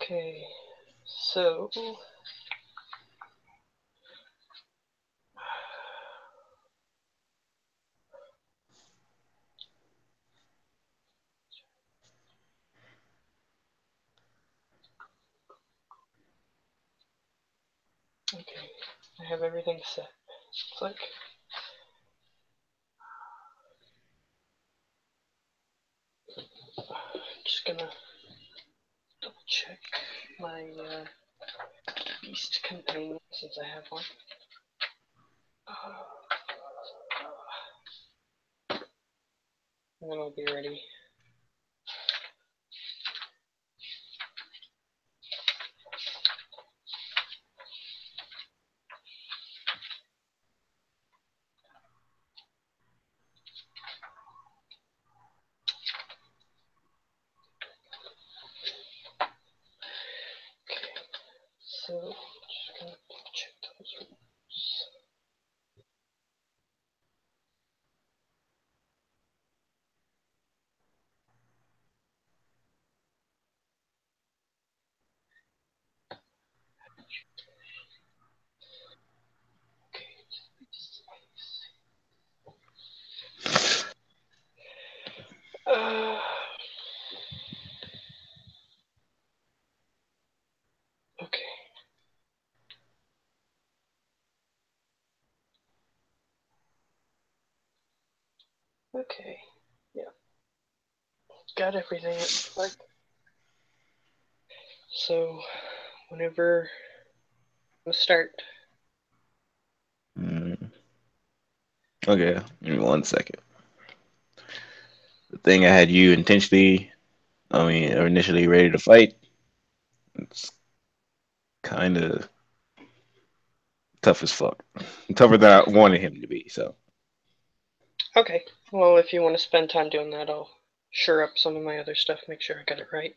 Okay, so okay, I have everything set. It's like just gonna double check my beast companion since I have one. And then I'll be ready. Okay, so just gonna check those rules. Okay. Okay. Okay. Yeah. Got everything. Like so. Whenever I'm gonna start. Mm. Okay, give me 1 second. The thing I had you initially ready to fight, it's kind of tough as fuck. Tougher than I wanted him to be, so. Okay. Well, if you want to spend time doing that, I'll sure up some of my other stuff. Make sure I got it right.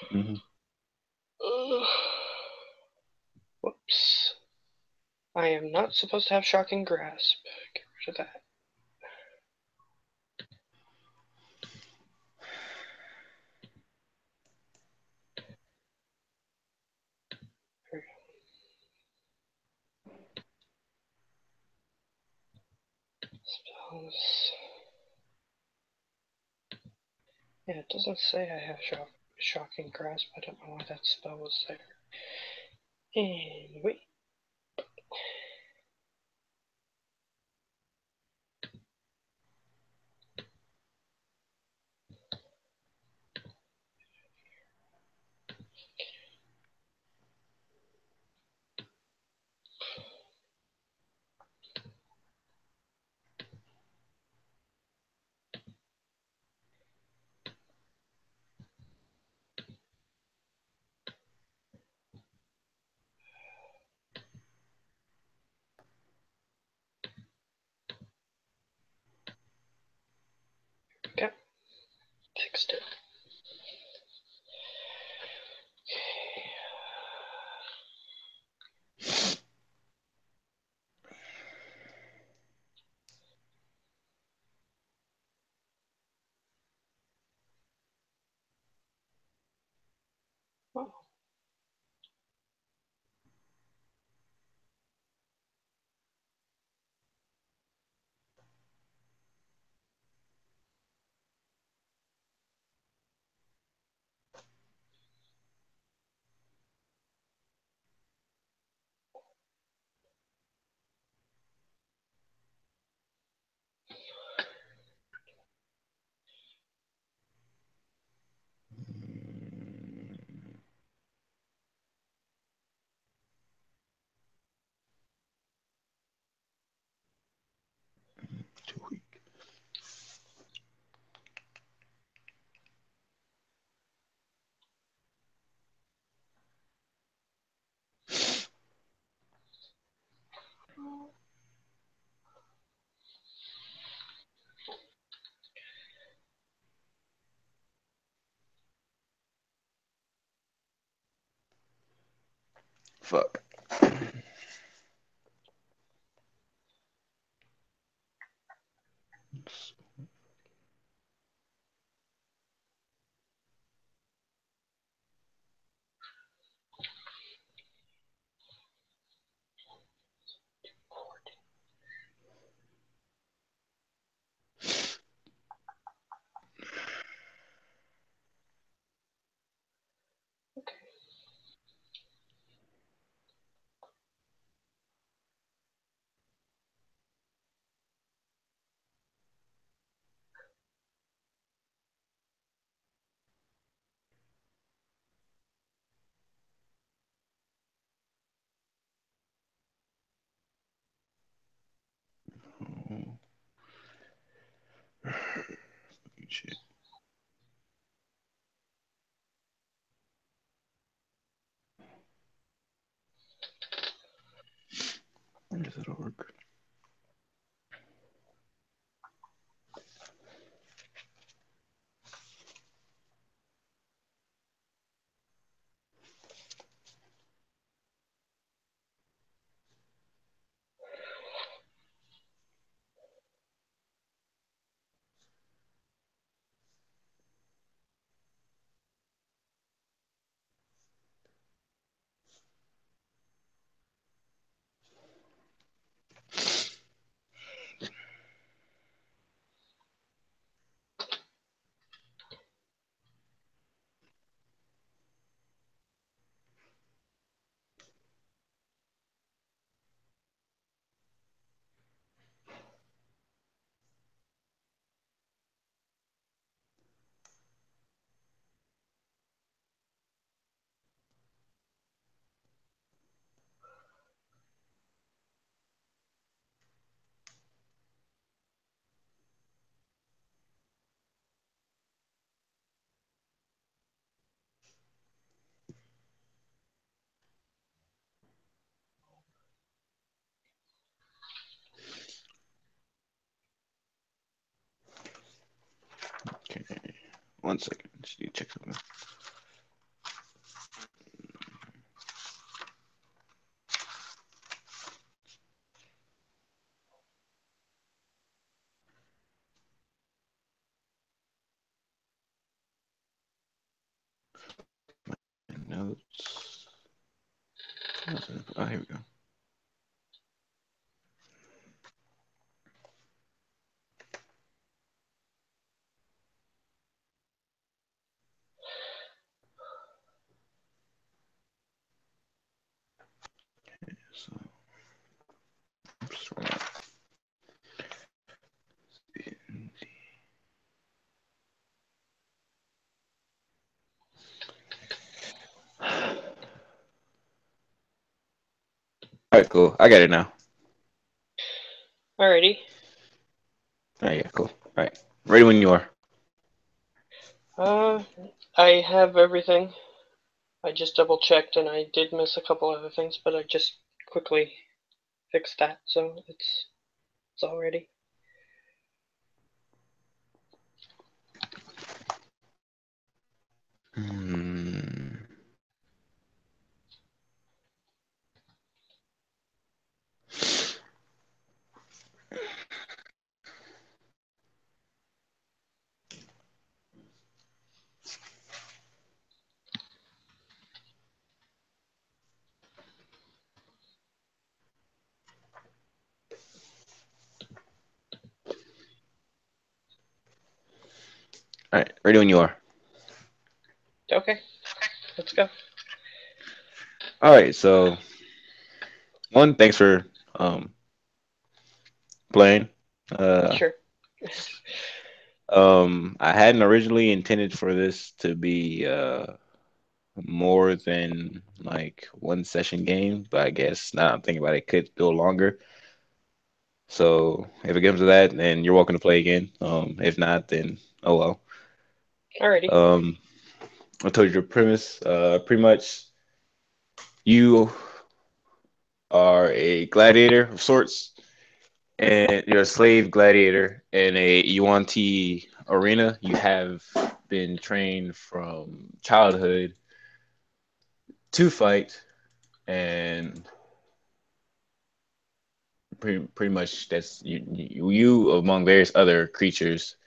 Hmm. Whoops. I am not supposed to have shocking grasp. Get rid of that. There we go. Spells. Yeah, it doesn't say I have shocking grasp. I don't know why that spell was there. Anyway. Okay. Fixed it. Oh. Too weak. Fuck. Shit. Where does that work? Okay. 1 second. Just need to check something. Notes. Oh, here we go. So, all right, cool. I got it now. Alrighty. All right, yeah, cool. All right, ready when you are. Uh, I have everything. I just double checked and I did miss a couple other things, but I just quickly fixed that, so it's all ready. Hmm. All right, ready when you are. Okay, let's go. All right, so one, thanks for um playing. Uh, Sure. I hadn't originally intended for this to be more than like 1 session game, but I guess now I'm thinking about it, it could go longer. So if it comes to that, then you're welcome to play again. If not, then oh well. Alrighty. Um, I told you the premise. Pretty much you are a gladiator of sorts, and you're a slave gladiator in a Yuan-Ti arena. You have been trained from childhood to fight, and pretty much that's you among various other creatures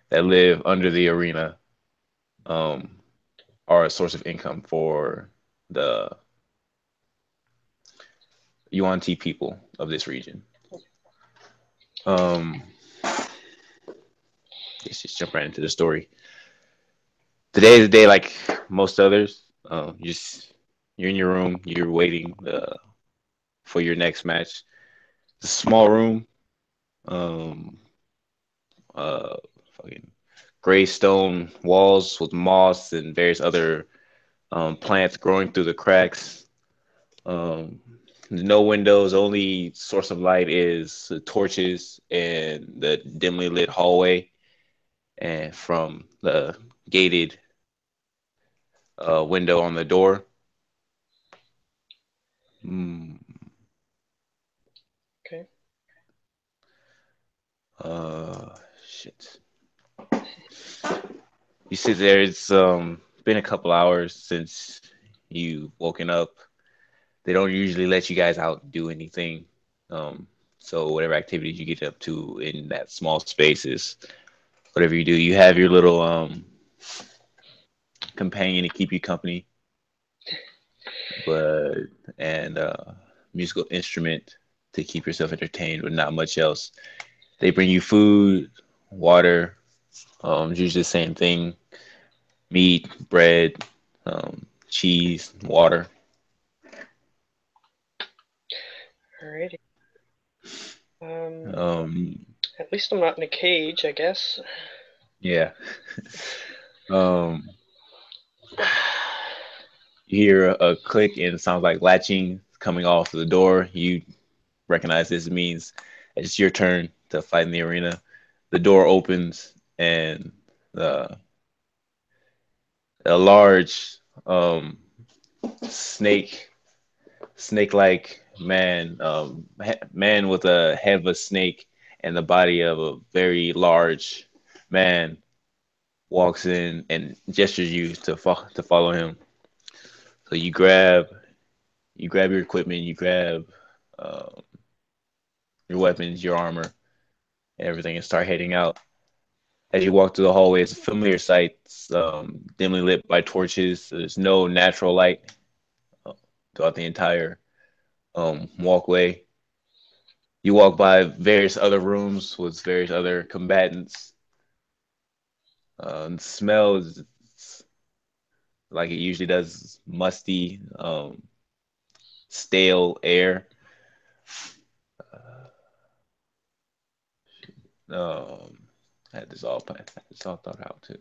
that live under the arena um, are a source of income for the Yuan-Ti people of this region. Um, let's just jump right into the story. Today is a day like most others. You're in your room. You're waiting for your next match. It's a small room. Um, uh, fucking gray stone walls with moss and various other plants growing through the cracks. Um, no windows. Only source of light is the torches and the dimly lit hallway. and from the gated window on the door. Mm, Okay. shit. You sit there. It's been a couple hours since you woken up. They don't usually let you guys out and do anything. Um, so whatever activities you get up to in that small space is whatever you do. You have your little companion to keep you company, but and musical instrument to keep yourself entertained, but not much else. They bring you food, water, it's usually the same thing: meat, bread, cheese, water. Alrighty. Um, Um, at least I'm not in a cage, I guess. yeah. Um, you hear a click and it sounds like latching coming off the door. You recognize this means it's your turn to fight in the arena. The door opens and the a large snake snake-like man man with a head of a snake and the body of a very large man walks in and gestures you to follow him. So you grab your equipment, you grab uh, your weapons, your armor, and everything, and start heading out. As you walk through the hallway, it's a familiar sight, dimly lit by torches. There's no natural light uh, throughout the entire walkway. You walk by various other rooms with various other combatants. The smell is like it usually does, musty, stale air. Um, I had this all thought out too.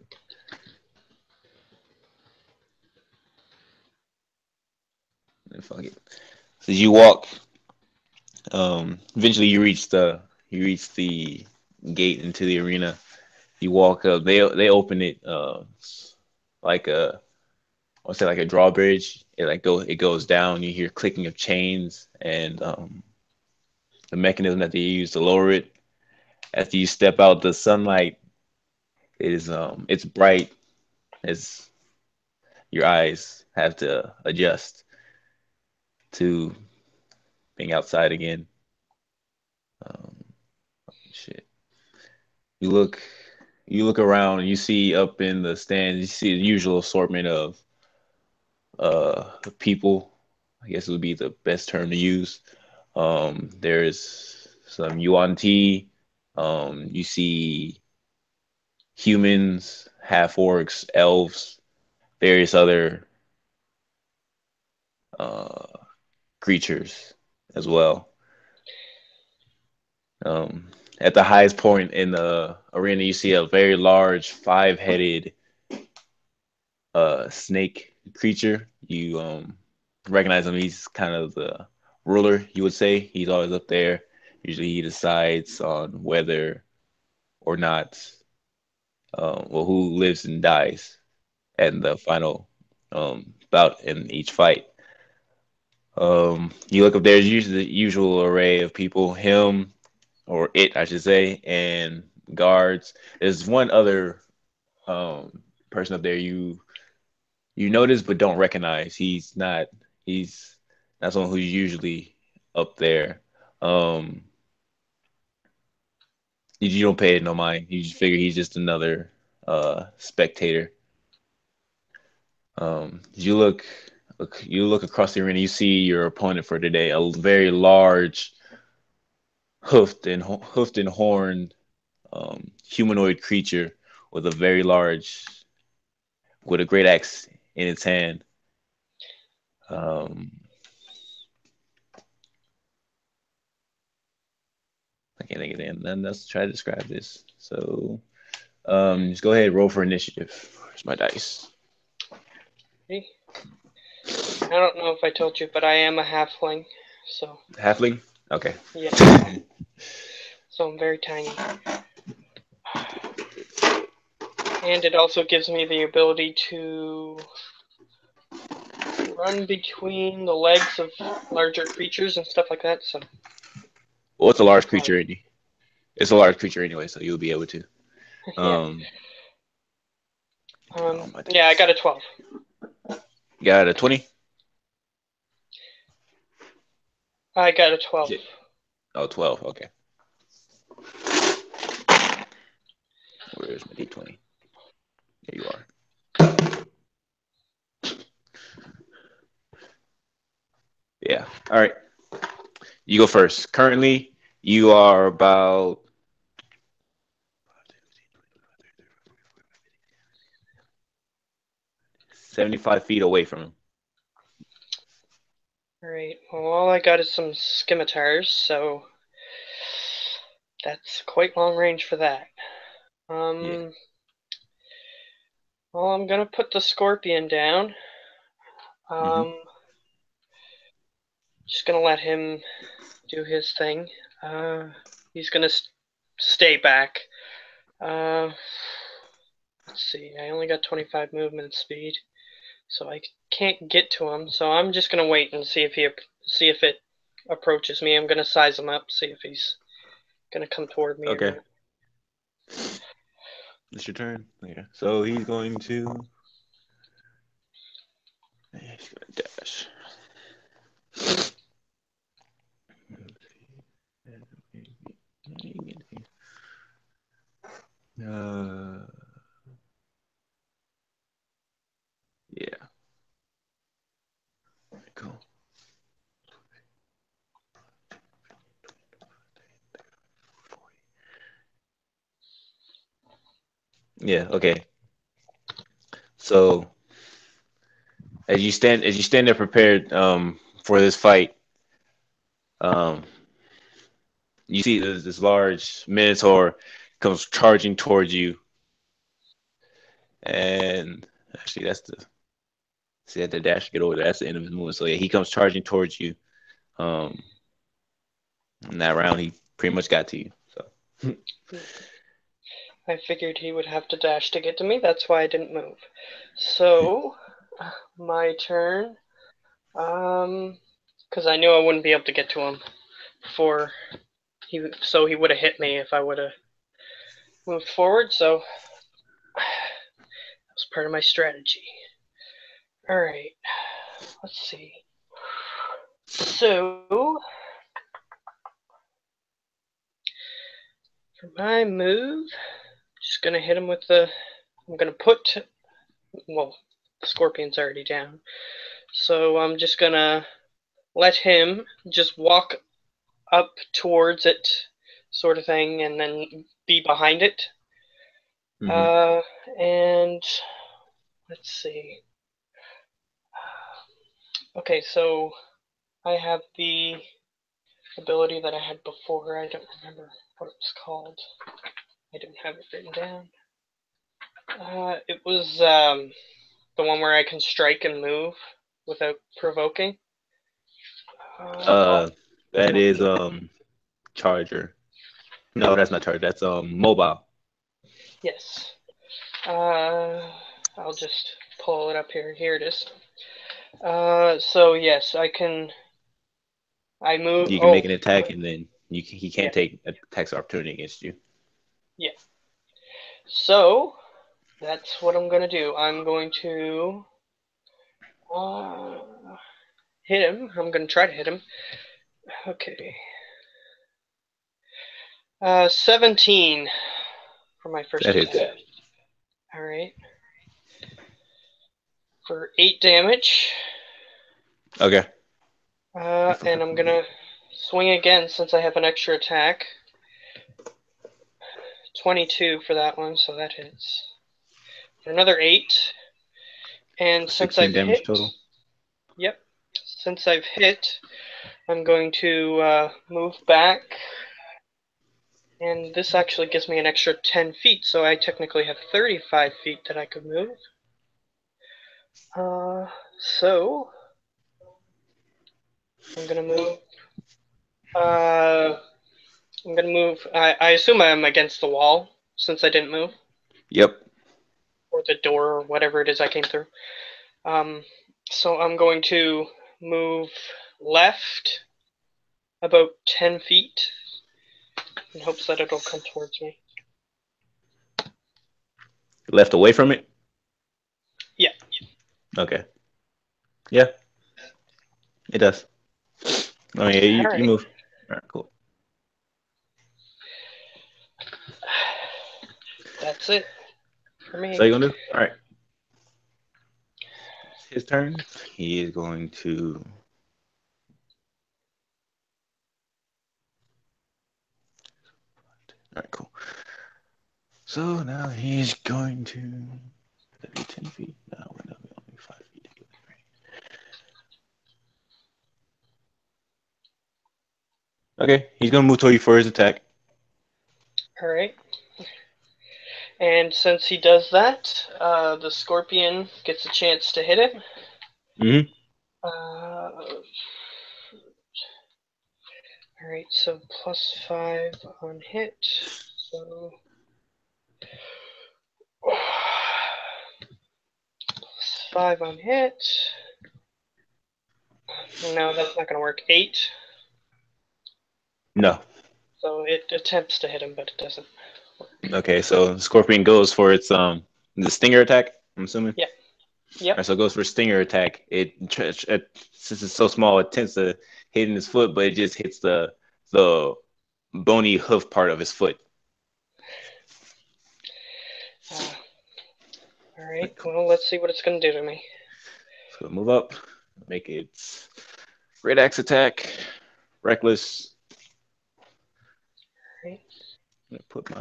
Fuck it. So you walk. Eventually, you reach the gate into the arena. You walk up. They open it. Like a I want to say like a drawbridge. It goes down. You hear clicking of chains and the mechanism that they use to lower it. After you step out, the sunlight is it's bright as your eyes have to adjust to being outside again. Um, shit. You look you look around and you see up in the stands, you see the usual assortment of people. I guess it would be the best term to use. There's some yuan tea. You see humans, half orcs, elves, various other uh, creatures as well. Um, at the highest point in the arena, you see a very large five-headed snake creature. You recognize him. He's kind of the ruler, you would say. He's always up there. Usually, he decides on whether or not, well, who lives and dies at the final bout in each fight. You look up there's usually the usual array of people, him or it, I should say, and guards. There's one other person up there you notice but don't recognize. He's not someone who's usually up there. Um, you don't pay it no mind. You just figure he's just another spectator. You look across the arena. You see your opponent for today, a very large, hoofed and horned humanoid creature with a very large, with a great axe in its hand. Um, I can't think of anything else to try to describe this. So, just go ahead, roll for initiative. Where's my dice? I don't know if I told you, but I am a halfling, so Halfling. Okay. yeah, so I'm very tiny. And it also gives me the ability to run between the legs of larger creatures and stuff like that. So Well, it's a that's large fine. creature. It's a large creature anyway, so you'll be able to. Yeah. Um, oh my Yeah, I days. got a 12. You got a 20? I got a 12. Oh, 12. Okay. Where's my D20? There you are. Yeah. All right. You go first. Currently, you are about 75 feet away from him. Alright, well, all I got is some scimitars, so that's quite long range for that. Yeah. Well, I'm gonna put the scorpion down. Hmm. Um, just gonna let him do his thing. He's gonna stay back. Uh, let's see, I only got 25 movement speed, so I can't get to him. So I'm just gonna wait and see if it approaches me. I'm gonna size him up, see if he's gonna come toward me or Okay. not. It's your turn. Yeah. So he's going to. He's going to dash. Uh, yeah. Cool. Yeah. Okay. So as you stand there prepared for this fight, um, you see this large minotaur comes charging towards you, and actually that's the see that the dash get over there. That's the end of his movement. So yeah, he comes charging towards you. Um, in that round, he pretty much got to you. So I figured he would have to dash to get to me, that's why I didn't move. So, my turn. Because I knew I wouldn't be able to get to him before so he would have hit me if I would have moved forward, so that was part of my strategy. Alright, let's see. So, for my move, just gonna hit him with the. I'm gonna put. Well, the scorpion's already down. So I'm just gonna let him just walk up towards it, sort of thing, and then be behind it. hmm Uh, and let's see. Okay, so I have the ability that I had before. I don't remember what it was called. I don't have it written down. It was the one where I can strike and move without provoking. uh, that Let is me. charger. No, that's not charger. That's mobile. Yes. I'll just pull it up here. Here it is. So yes, I can. I move. You can Oh, make an attack, and then he yeah, can't take attacks of opportunity against you. yeah. So that's what I'm gonna do. I'm going to uh, hit him. I'm gonna try to hit him. Okay. 17 for my first That hits. attack. All right. For 8 damage. Okay. And I'm gonna swing again since I have an extra attack. 22 for that one, so that hits. For another 8. And since 16 I've damage hit, total. yep, since I've hit, I'm going to move back. And this actually gives me an extra 10 feet, so I technically have 35 feet that I could move. So I'm gonna move. Uh, I'm gonna move. I assume I'm against the wall since I didn't move. Yep. or the door or whatever it is I came through. So I'm going to move left about 10 feet in hopes that it'll come towards me. Left away from it. Yeah. Okay. Yeah, it does. I mean, All you right. move. All right, cool. That's it for me. So you gonna do? All right. It's his turn. He is going to. All right, cool. So now he's going to. That'd be 10 feet. No, that'd be only 5 feet. Okay, he's gonna move toward you for his attack. All right. And since he does that, the scorpion gets a chance to hit him. Mm-hmm. All right, so +5 on hit. So +5 on hit. No, that's not going to work. 8. No. So it attempts to hit him, but it doesn't. Okay, so Scorpion goes for its the stinger attack. I'm assuming. Yeah. Yep. All right, so it goes for stinger attack. Since it's so small, it tends to hit in his foot, but it just hits the bony hoof part of his foot. All right. Well, let's see what it's going to do to me. So move up, make it great axe attack, reckless. All right. I'm gonna put my.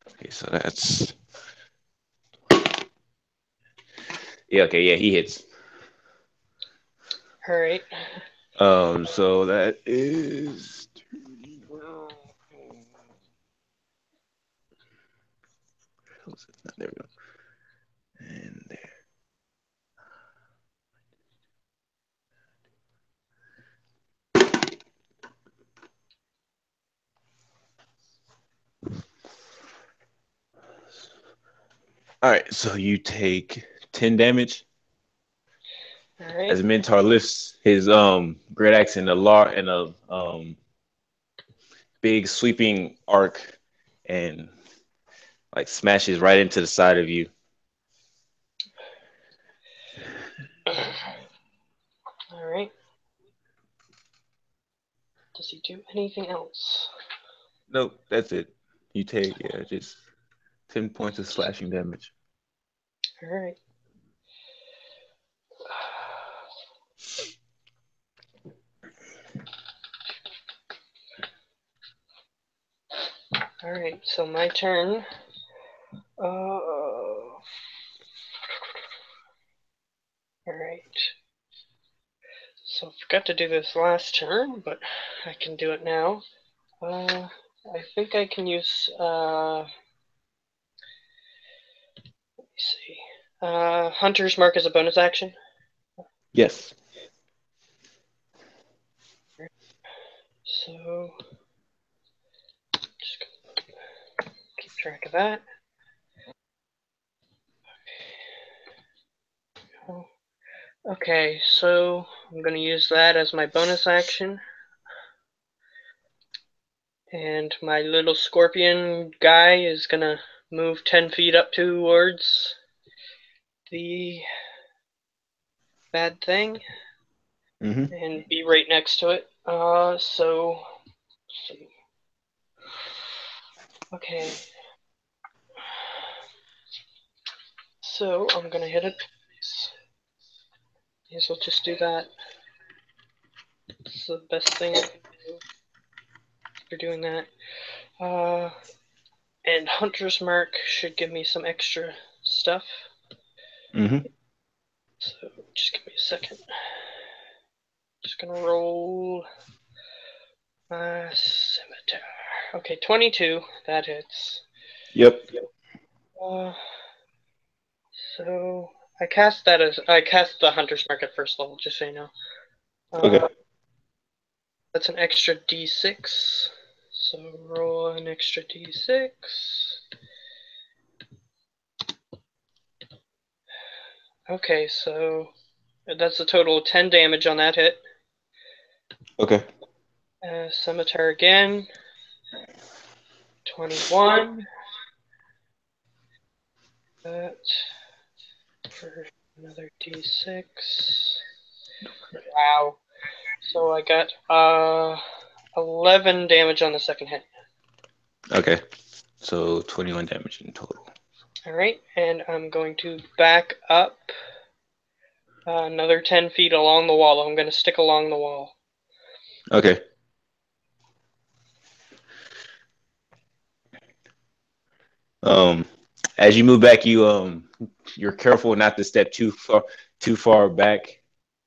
Okay, so that's. Yeah, okay, yeah, he hits. All right. So that is. There we go. And there. All right, so you take 10 damage All right. as Minotaur lifts his great axe in a big sweeping arc and like smashes right into the side of you. All right. Does he do anything else? Nope, that's it. You take just 10 points of slashing damage. All right. All right. So my turn. All right. So I forgot to do this last turn, but I can do it now. I think I can use. Let me see. Hunter's Mark as a bonus action. Yes. So just keep track of that. Okay, so I'm going to use that as my bonus action. And my little scorpion guy is going to move 10 feet up towards the bad thing and be right next to it. So, let's see. Okay. So I'm going to hit it twice. May as well just do that. It's the best thing I can do for doing that. And Hunter's Mark should give me some extra stuff. So just give me a second. Just gonna roll my scimitar. Okay, 22. That hits. Yep. So I cast the Hunter's Mark at first level, just so you know. Okay. That's an extra d6. So roll an extra d6. Okay, so that's a total of 10 damage on that hit. Okay. Scimitar again. 21. That for another d6. Wow. So I got 11 damage on the second hit. Okay. So 21 damage in total. Alright, and I'm going to back up another 10 feet along the wall. I'm going to stick along the wall. Okay. As you move back, you're careful not to step too far back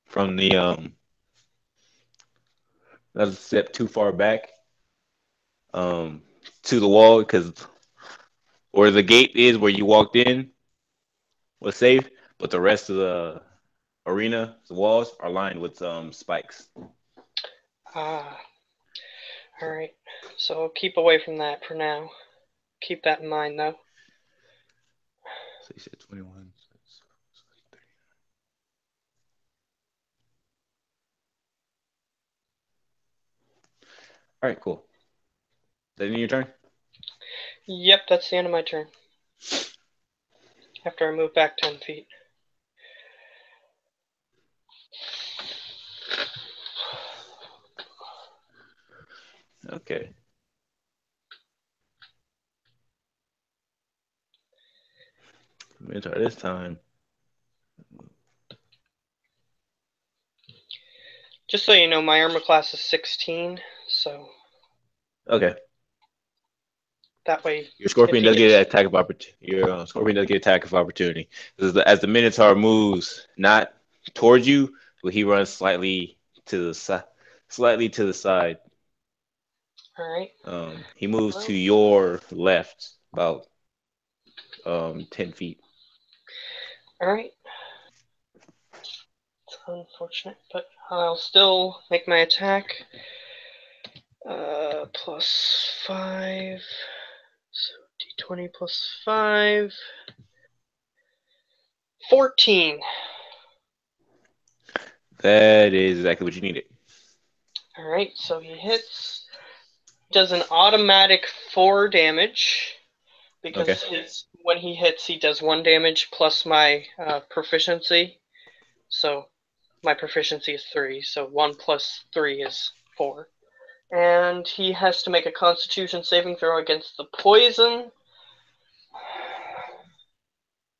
from the not to step too far back to the wall, because where the gate is where you walked in was safe, but the rest of the arena, the walls are lined with spikes. Ah, alright. So I'll keep away from that for now. Keep that in mind, though. So you said 21. All right, cool. Is that in your turn? Yep, that's the end of my turn. After I move back 10 feet. Okay. Minotaur this time. Just so you know, my armor class is 16, so Okay. that way, Your if scorpion he does get an gets... attack of opportunity. Your scorpion does get attack of opportunity. As the minotaur moves not towards you, but he runs slightly to the side, slightly to the side. Alright. He moves Well, to your left about 10 feet. alright. It's unfortunate, but I'll still make my attack. Plus 5. So d20 plus 5. 14. That is exactly what you needed. Alright, so he hits. Does an automatic 4 damage. Okay. Because when he hits, he does 1 damage plus my proficiency. So my proficiency is 3. So 1 plus 3 is 4. And he has to make a Constitution saving throw against the poison,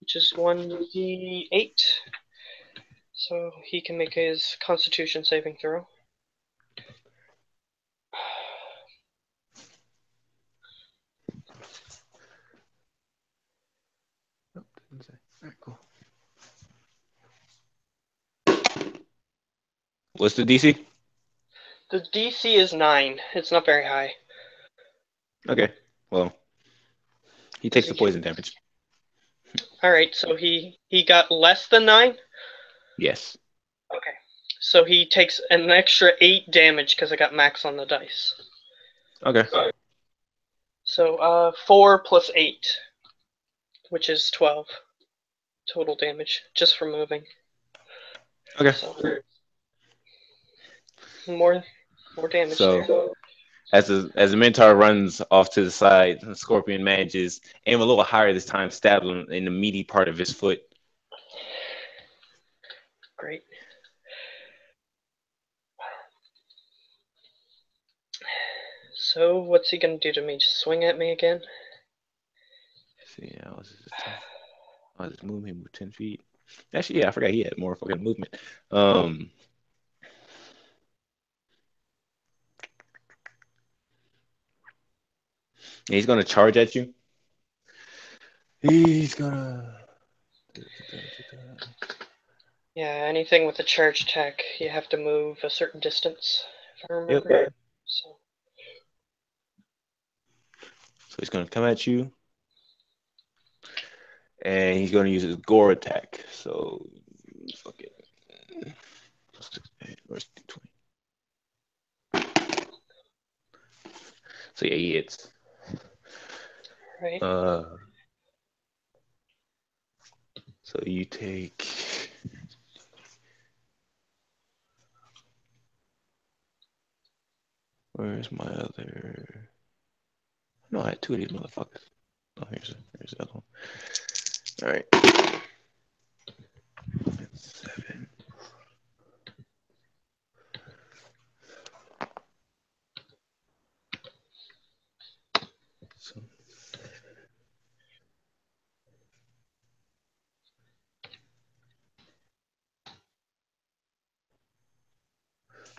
which is 1d8. So he can make his Constitution saving throw. All right, cool. What's the DC? The DC is 9. It's not very high. Okay. Well, he takes the poison damage. Alright, so he got less than 9? Yes. Okay. So he takes an extra 8 damage because I got max on the dice. Okay. So 4 plus 8, which is 12 total damage just from moving. Okay. So more damage So there. as the Minotaur runs off to the side, the Scorpion manages aim a little higher this time, stab him in the meaty part of his foot. Great. So what's he gonna do to me? Just swing at me again? Let's see, how was his attack? Oh, his movement moved 10 feet. Actually, yeah, I forgot he had more fucking movement. He's gonna charge at you. He's gonna. Yeah, anything with a charge attack, you have to move a certain distance, if I remember. Yep. So So he's gonna come at you, and he's gonna use his gore attack. So fuck it. Where's 20? So yeah, he hits. Right. So you take. Where's my other? No, I had two of these motherfuckers. Oh, here's the other one. All right. 7. So,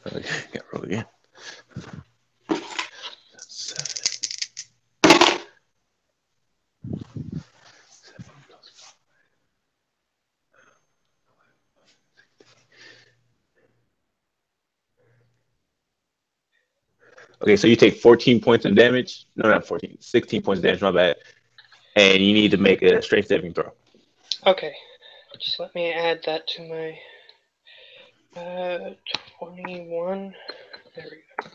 okay, got roll again. 7. 7 plus 5. Okay, so you take 14 points of damage. No, not 14. 16 points of damage. My bad. And you need to make a strength saving throw. Okay. Just let me add that to my 21. There we go.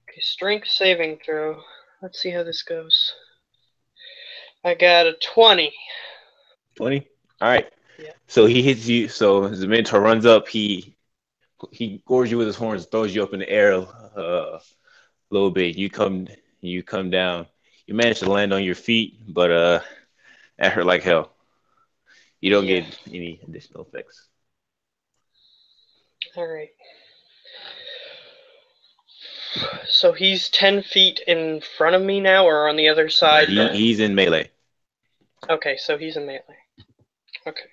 Okay, strength saving throw. Let's see how this goes. I got a 20. 20. All right. Yeah. So he hits you. So as the minotaur runs up, he gores you with his horns, throws you up in the air a little bit. You come down. You manage to land on your feet, but that hurt like hell. You don't Yeah. get any additional effects. All right. So he's 10 feet in front of me now, or on the other side? He's in melee. Okay, so he's in melee. Okay.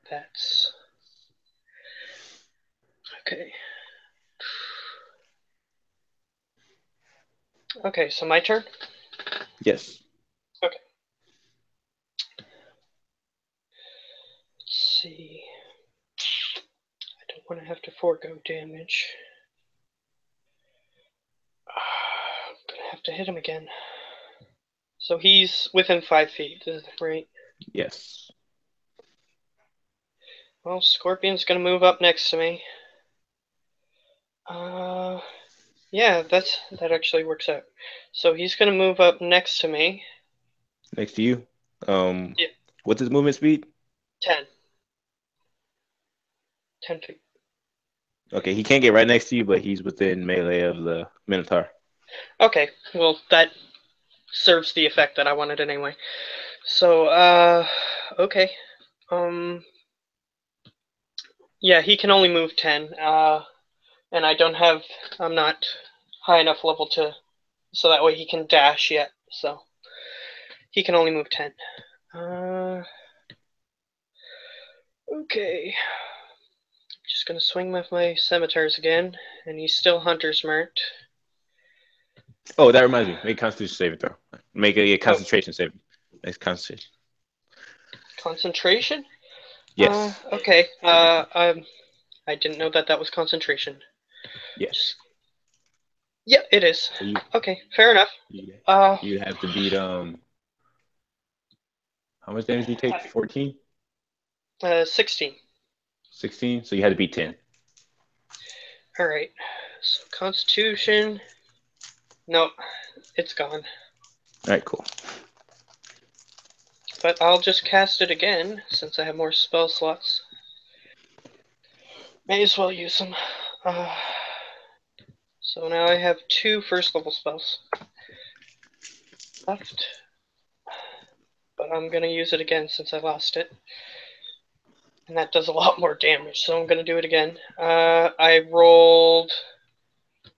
That's... Okay. Okay, so my turn? Yes. Okay. Let's see. I don't want to have to forego damage. I'm gonna have to hit him again. So he's within 5 feet, right? Yes. Well, Scorpion's gonna move up next to me. Yeah, that actually works out. So he's gonna move up next to me. Next to you. Yeah, What's his movement speed? 10. 10 feet. Okay, he can't get right next to you, but he's within melee of the minotaur. Okay, well, that serves the effect that I wanted anyway. So, okay. Yeah, he can only move 10. And I'm not high enough level so that way he can dash yet. So, he can only move 10. Okay. Just gonna swing with my scimitars again, and he's still Hunter's Marked. Oh, that reminds me. Make a Constitution saving throw. Make a concentration saving. Next concentration. Concentration? Yes. Okay. I didn't know that was concentration. Yes. Yeah, it is. So Okay, fair enough. you have to beat how much damage do you take? 14? 16. 16? So you had to beat 10. All right. So Constitution. Nope, it's gone. All right, cool. But I'll just cast it again since I have more spell slots. May as well use them. So now I have 2 first level spells left. But I'm going to use it again since I lost it. And that does a lot more damage, so I'm going to do it again. I rolled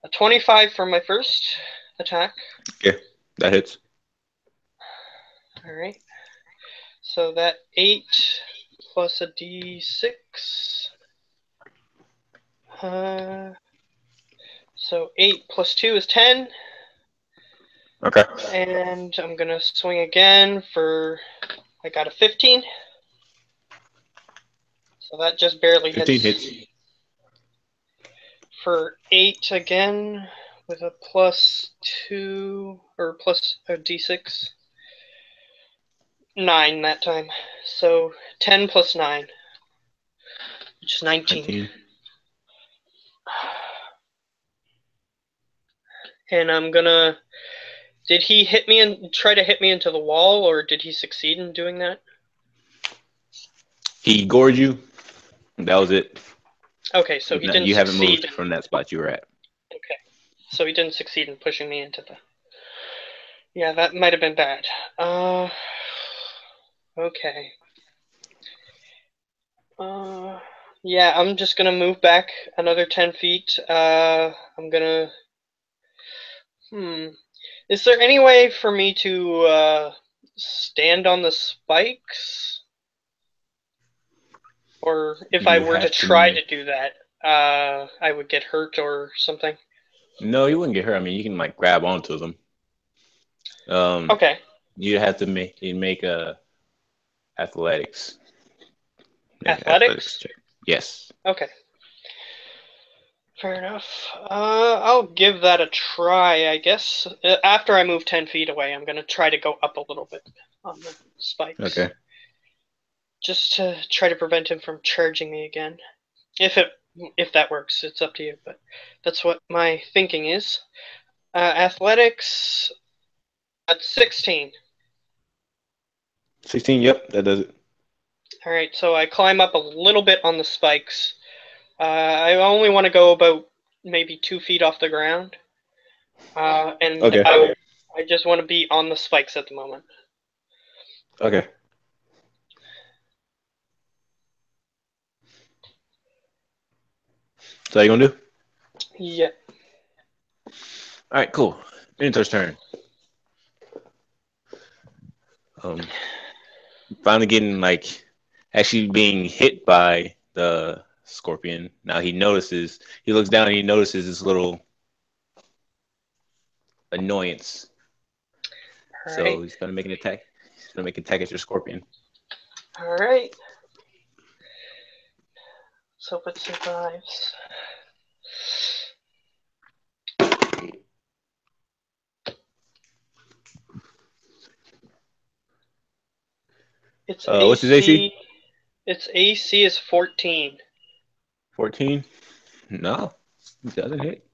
a 25 for my first attack. Yeah, that hits. Alright. So that 8 plus a d6. So 8 plus 2 is 10. Okay. And I'm going to swing again for... I got a 15. So that just barely 15 hits. hits. For 8 again with a +2 or plus a d6. 9 that time. So 10 plus 9, which is 19. 19. And I'm gonna. Did he hit me and try to hit me into the wall, or did he succeed in doing that? He gored you. That was it. Okay, so he didn't You haven't succeed. moved from that spot you were at. Okay, so he didn't succeed in pushing me into the. Yeah, that might have been bad. Okay. Yeah, I'm just gonna move back another 10 feet. I'm gonna. Is there any way for me to stand on the spikes? Or if I You were to have try to. to do that, I would get hurt or something? No, you wouldn't get hurt. I mean, you can like grab onto them. Okay. You have to make a athletics. Make an athletics Athletics? check. Yes. Okay. Fair enough. I'll give that a try, I guess. After I move 10 feet away, I'm going to try to go up a little bit on the spikes. Okay. Just to try to prevent him from charging me again. If that works, it's up to you, but that's what my thinking is. Athletics at 16. 16. Yep, that does it. All right, so I climb up a little bit on the spikes. I only want to go about maybe 2 feet off the ground, and Okay. I just want to be on the spikes at the moment. Okay. So how you gonna do? Yeah. All right. Cool. Minotaur's turn. Um, Finally getting like actually being hit by the scorpion. Now he notices. He looks down and he notices this little annoyance. All right. So he's gonna make an attack. He's gonna make an attack at your scorpion. All right. So if it survives. Its What's his AC? AC. Its AC is 14. 14. No, he doesn't hit.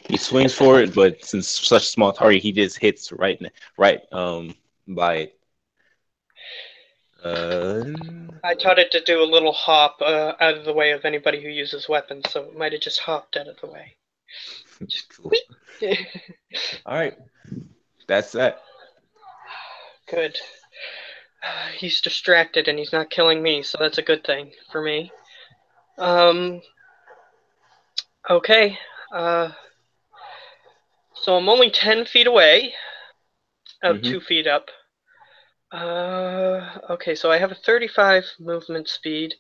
He swings for it, but since such a small target, he just hits right by it. I taught it to do a little hop out of the way of anybody who uses weapons, so it might have just hopped out of the way. Cool. All right, that's that. Good. He's distracted and he's not killing me, so that's a good thing for me. Okay. So I'm only 10 feet away, 2 feet up. Okay, so I have a 35 movement speed.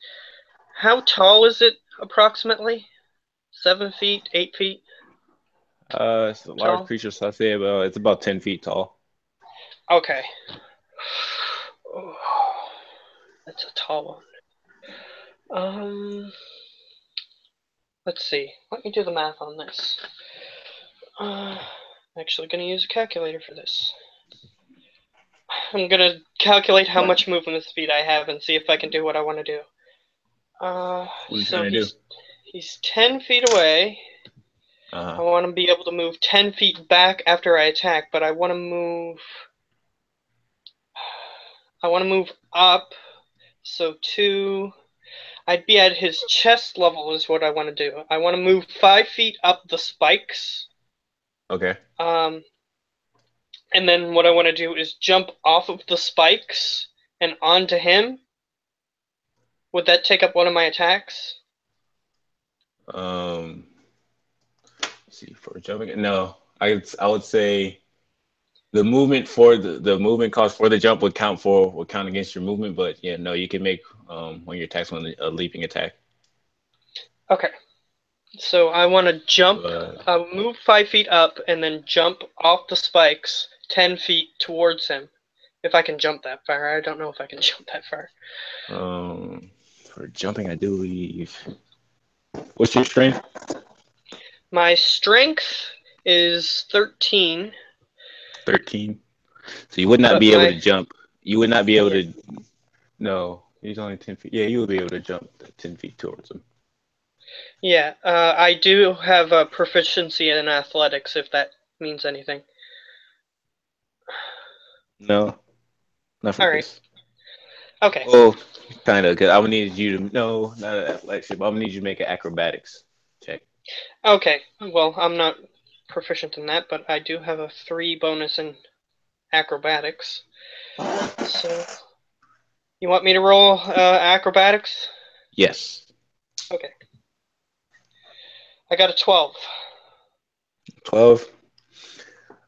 How tall is it approximately? 7 feet, 8 feet? It's a large Tall? creature, so I say it's about 10 feet tall. Okay. Oh, that's a tall one. Let's see. Let me do the math on this. I'm actually going to use a calculator for this. I'm going to calculate how much movement speed I have and see if I can do what I want to do. What are you So trying to do? he's 10 feet away. I want to be able to move 10 feet back after I attack, but I want to move up. So I'd be at his chest level is what I want to do. I want to move 5 feet up the spikes. Okay. And then what I want to do is jump off of the spikes and onto him. Would that take up one of my attacks? Let's see, for jumping. No, I would say the movement for the movement cost for the jump would count against your movement, but yeah, no, you can make one of your attacks on a leaping attack. Okay. So I want to jump, move 5 feet up, and then jump off the spikes 10 feet towards him. If I can jump that far. I don't know if I can jump that far. For jumping, I do believe. What's your strength? My strength is 13, 13. So you would not but be able my to jump. You would not be able yeah to. No, he's only 10 feet. Yeah, you would be able to jump 10 feet towards him. yeah. I do have a proficiency in athletics, if that means anything. No, not for All right. this. Okay. Well, kind of, because I would need you to. No, not an athletics, but I'm gonna need you to make an acrobatics check. Okay. Well, I'm not proficient in that, but I do have a 3 bonus in acrobatics. So you want me to roll acrobatics? Yes, Okay. I got a 12. 12.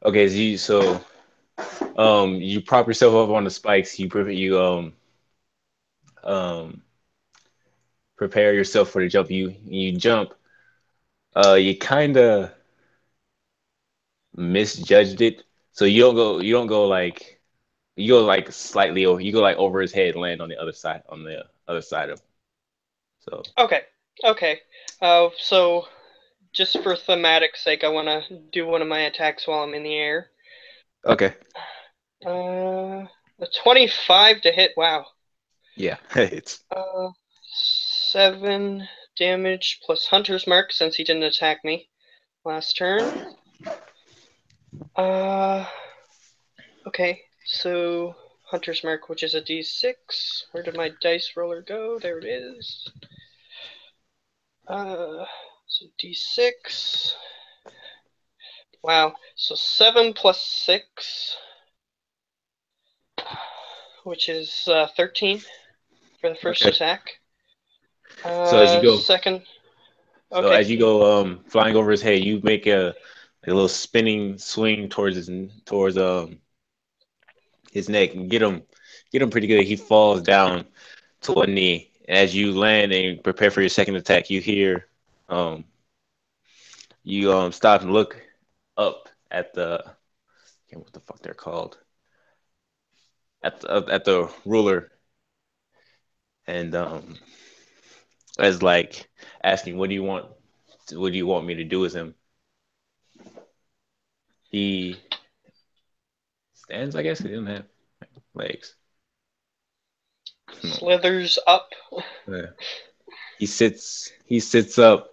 Okay, you prop yourself up on the spikes. Um prepare yourself for the jump. You jump. You kind of misjudged it, so you don't go like you go like slightly over. You go like over his head, land on the other side of him. So Okay. Okay. So just for thematic sake, I want to do one of my attacks while I'm in the air. okay, A 25 to hit. Wow. yeah, it's 7 damage plus Hunter's Mark since he didn't attack me last turn. Uh, okay, so Hunter's Mark, which is a d6. Where did my dice roller go? There it is. So d6. Wow, so 7 plus 6, which is 13 for the first okay. attack. So as you go, Second, so okay. as you go, flying over his head, you make a little spinning swing towards his neck and get him pretty good. He falls down to a knee. As you land and prepare for your second attack, um you stop and look up at the I can't what the fuck they're called at the ruler and as like asking what do you want me to do with him. He stands, I guess. He doesn't have legs. No. Slithers up. Yeah. He sits up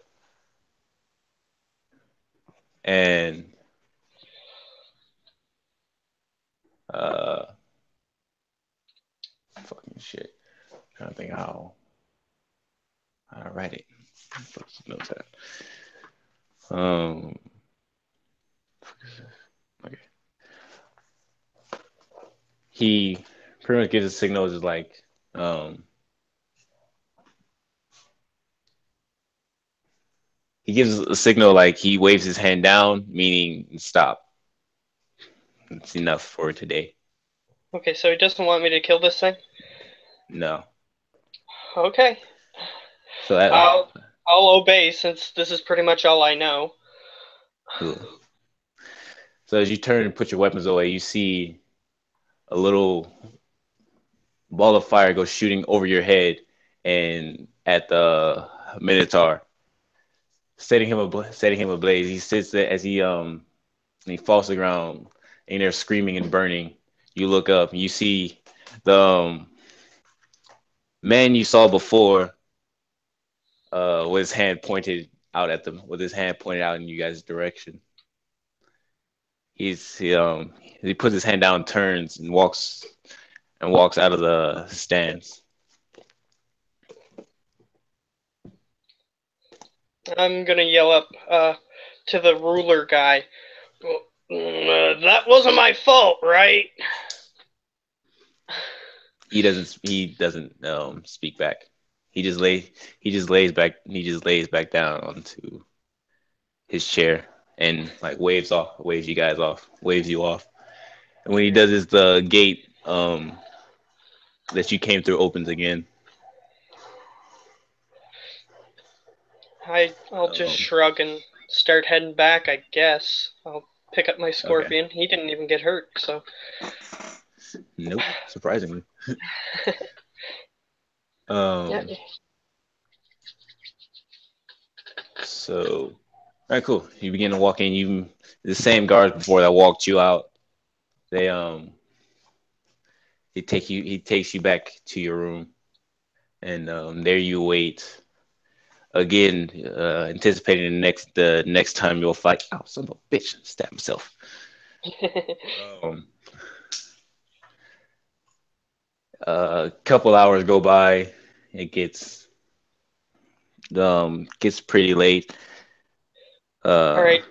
and uh fucking shit. I'm trying to think how to write it. Notes that. Um okay. He pretty much gives a signal just like he gives a signal like he waves his hand down, meaning stop. It's enough for today. Okay, so he doesn't want me to kill this thing? No. Okay. So that I'll I'll obey since this is pretty much all I know. cool. So as you turn and put your weapons away, you see a little ball of fire go shooting over your head and at the minotaur, setting him ablaze. He sits there as he falls to the ground and they're screaming and burning. You look up and you see the man you saw before with his hand pointed out at them, with his hand pointed out in you guys' direction. He puts his hand down, turns and walks out of the stands. I'm gonna yell up to the ruler guy. That wasn't my fault, right? He doesn't speak back. He just lays back down onto his chair and like waves you guys off, waves you off. And when he does this, the gate that you came through opens again. I'll just Um, shrug and start heading back, I guess. I'll pick up my okay. scorpion. He didn't even get hurt, so. Nope. Surprisingly. Yeah. Um. So, all right, cool. You begin to walk in. the same guards before that walked you out. They he takes you back to your room, and there you wait again, anticipating the next time you'll fight. Oh, son of a bitch! Stab himself. Um, a couple hours go by. It gets pretty late. All Uh, right.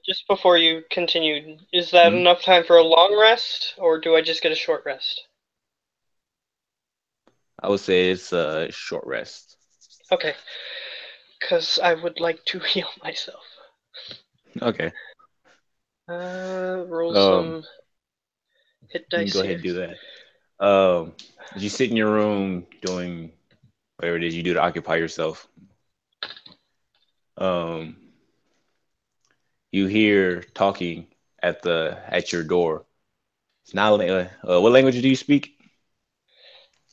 Just before you continue, is that mhm. enough time for a long rest, or do I just get a short rest? I would say it's a short rest. Okay, because I would like to heal myself. Okay. Roll Um, some hit you can dice go ahead here. and do that. As you sit in your room doing whatever it is you do to occupy yourself, um, you hear talking at your door. It's not what language do you speak?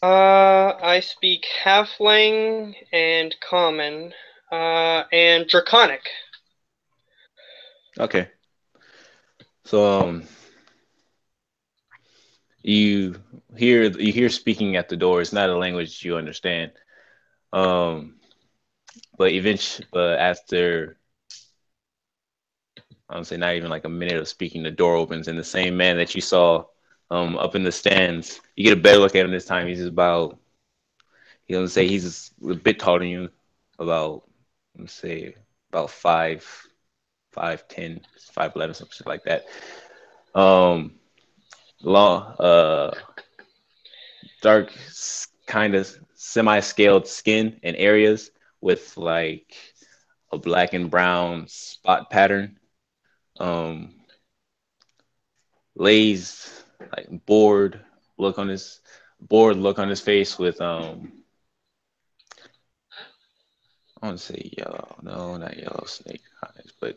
I speak Halfling and Common, and Draconic. Okay. So you you hear speaking at the door. It's not a language you understand. Um, but after I would say not even like a minute of speaking, the door opens and the same man that you saw up in the stands. You get a better look at him this time. He's about he doesn't say he's a bit taller than you, about let's say about 5'10", 5'11", something like that. Um, long, dark, kind of semi-scaled skin in areas with like a black and brown spot pattern. Um, lays like bored look on his face with I want to say yellow, no, not yellow snake eyes, but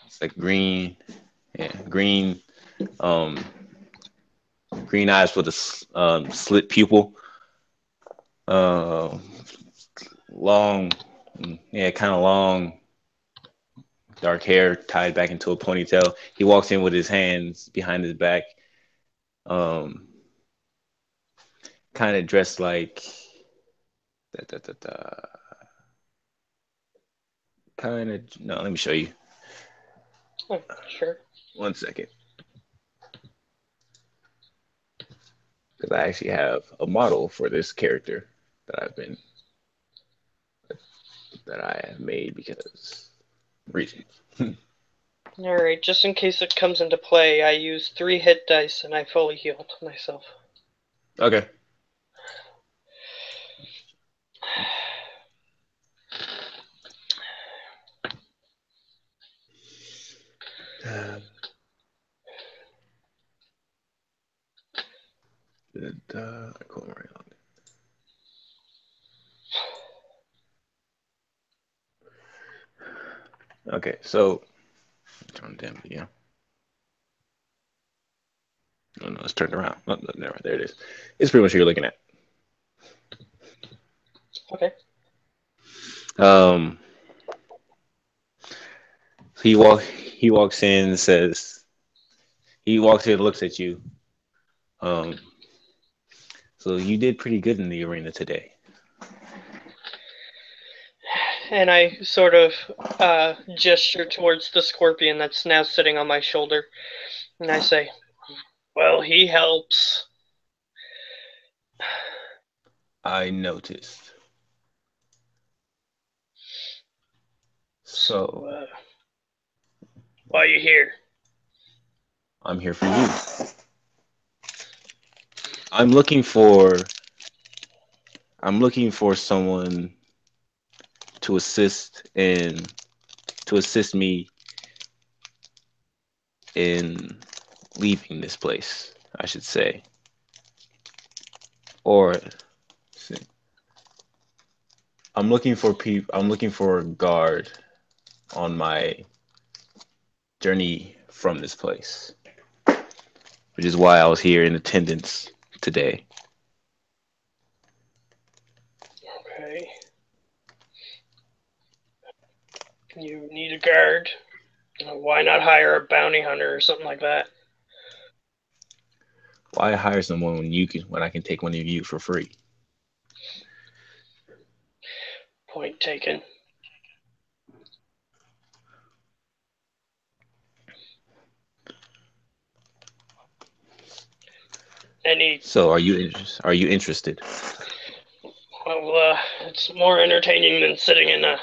it's like green, yeah, um, green eyes with a slit pupil, uh, long, yeah, kind of long, dark hair tied back into a ponytail. He walks in with his hands behind his back, um, kind of dressed like da, da, da, da, kind of. No, let me show you. Oh, sure. 1 second, because I actually have a model for this character that I've been that I have made because reasons. Alright, just in case it comes into play, I use 3 hit dice and I fully healed myself. Okay. Uh, okay, so turn down video. Oh no, it's turned around. Oh, no, never. There it is. It's pretty much what you're looking at. Okay. Um, he walks in and says he walks in and looks at you. Um, so you did pretty good in the arena today. And I sort of gesture towards the scorpion that's now sitting on my shoulder, and I say, well, he helps. I noticed. So, So why are you here? I'm here for you. I'm looking for I'm looking for someone to assist me in leaving this place, I should say. Or I'm looking for a guard on my journey from this place, which is why I was here in attendance today. Okay. You need a guard. Why not hire a bounty hunter or something like that? Why hire someone when I can take one of you for free? Point taken. Any So are you interested? Well, it's more entertaining than sitting in a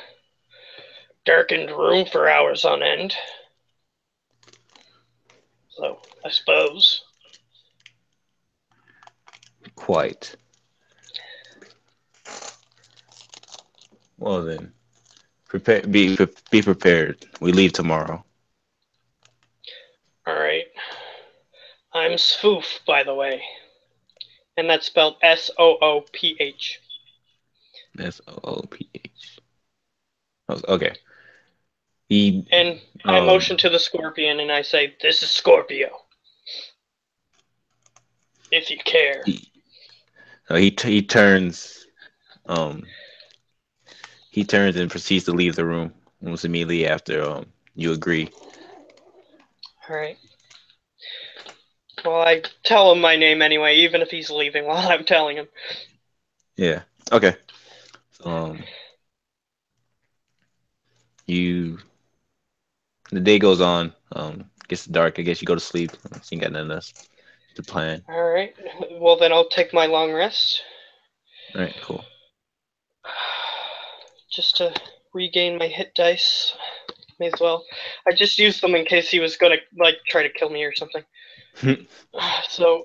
darkened room for hours on end. So, I suppose. Quite. Well then, be prepared. We leave tomorrow. Alright. I'm Sooph, by the way. And that's spelled Sooph. Sooph. Okay. He And I um motion to the scorpion and I say, "This is Scorpio, if you care." he he turns um he turns and proceeds to leave the room almost immediately after you agree. Alright. Well, I tell him my name anyway, even if he's leaving while I'm telling him. Yeah. Okay. You the day goes on. Gets dark. I guess you go to sleep. So you got nothing else to plan. Alright. Well, then I'll take my long rest. All right. Cool. Just to regain my hit dice. May as well. I just used them in case he was gonna try to kill me or something. So,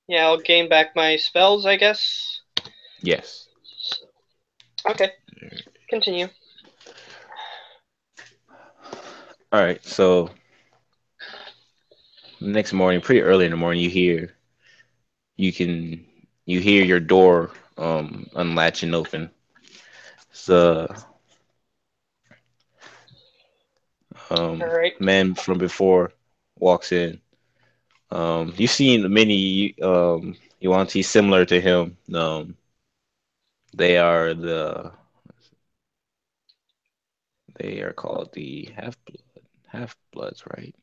yeah, I'll gain back my spells, I guess. Yes. Okay, continue. All right. So next morning, pretty early in the morning, you can you hear your door unlatch and open. The All right. man from before walks in. You've seen many Yuan-Ti similar to him. They are they are called the half bloods, right?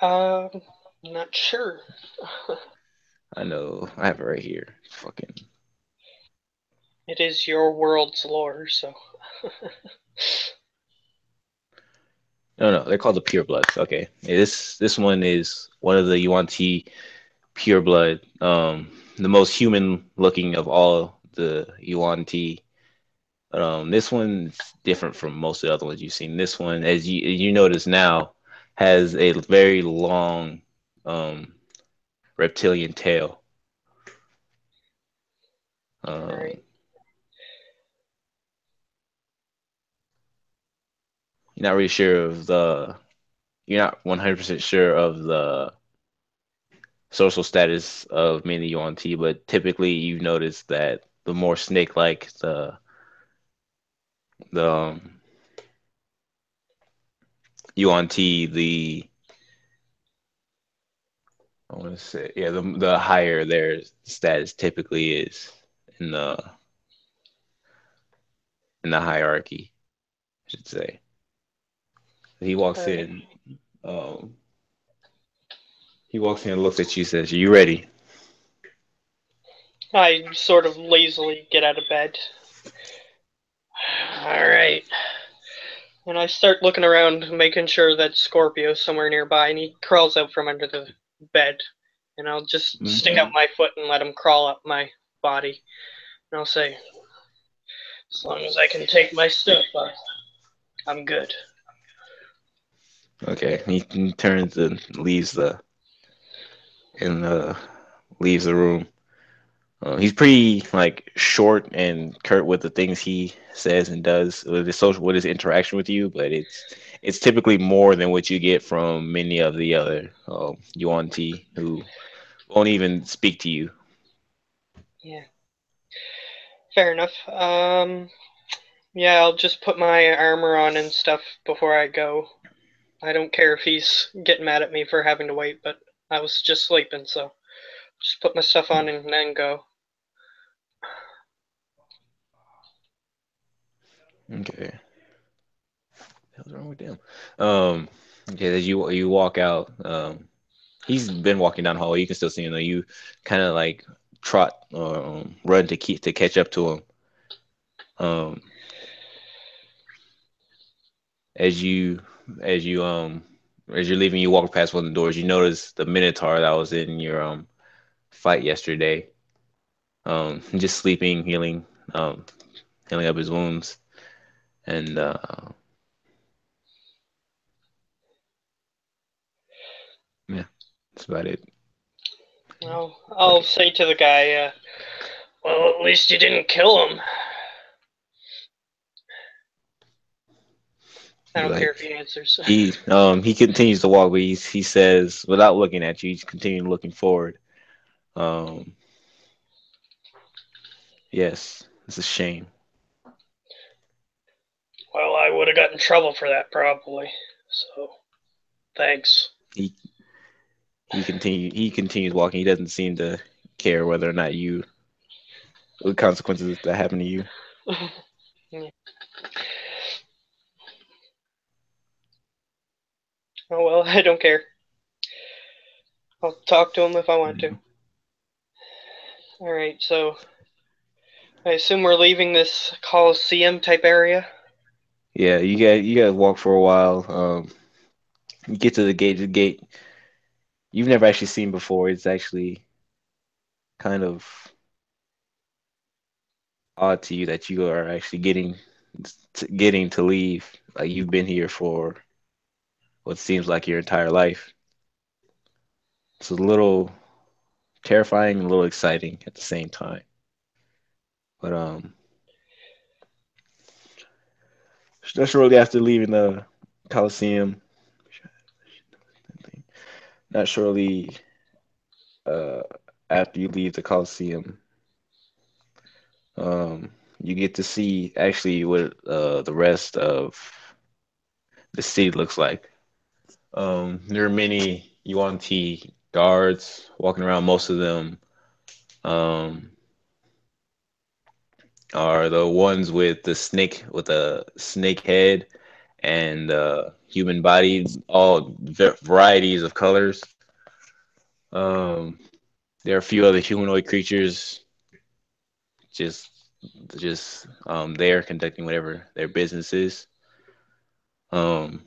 Not sure. I know. I have it right here. Fucking It is your world's lore, so. no, they're called the pure bloods. Okay, this one is one of the Yuan-Ti pure blood. The most human looking of all the Yuan-Ti. This one's different from most of the other ones you've seen. This one, as you notice now, has a very long reptilian tail. All Um, right. you're not really sure of the. You're not 100% sure of the social status of many Yuan-Ti, but typically you notice that the more snake-like the Yuan-Ti, the I want to say, yeah, the higher their status typically is in the hierarchy, I should say. He All walks right. in. Um, he walks in and looks at you. Says, "Are you ready?" I sort of lazily get out of bed. All right. And I start looking around, making sure that Scorpio's somewhere nearby, and he crawls out from under the bed. And I'll just stick out my foot and let him crawl up my body. And I'll say, "As long as I can take my stuff, I'm good." Okay. He turns and and leaves the room. He's pretty like short and curt with the things he says and does with his interaction with you, but it's typically more than what you get from many of the other Yuan Ti who won't even speak to you. Yeah, fair enough. Yeah, I'll just put my armor on and stuff before I go. I don't care if he's getting mad at me for having to wait, but I was just sleeping, so just put my stuff on and then go. Okay. What's wrong with them? Um, okay, as you walk out, he's been walking down the hallway. You can still see him though. You kind of like trot or run to keep to catch up to him. Um, as you as you as you're leaving, you walk past one of the doors. You notice the minotaur that was in your fight yesterday. Just sleeping, healing up his wounds, and yeah, that's about it. I'll Okay. say to the guy, well, at least you didn't kill him. I don't care if Like he answers. he continues to walk, but he says without looking at you, he's continuing looking forward. Um, yes, it's a shame. Well, I would have got in trouble for that probably. So, thanks. He he continues walking. He doesn't seem to care whether or not you what consequences that happen to you. Yeah. Oh well, I don't care. I'll talk to him if I want to. Mhm. All right, so I assume we're leaving this Coliseum type area. Yeah, you got to walk for a while. You get to the gate. The gate you've never actually seen before. It's actually kind of odd to you that you are actually getting to leave. Like you've been here for what seems like your entire life. It's a little terrifying and a little exciting at the same time. But not shortly after leaving the Coliseum, not shortly uh after you leave the Coliseum, um you get to see actually what the rest of the city looks like. There are many UNT guards walking around. Most of them um are the ones with the snake head and human bodies, all varieties of colors. Um, there are a few other humanoid creatures just there conducting whatever their business is. Um,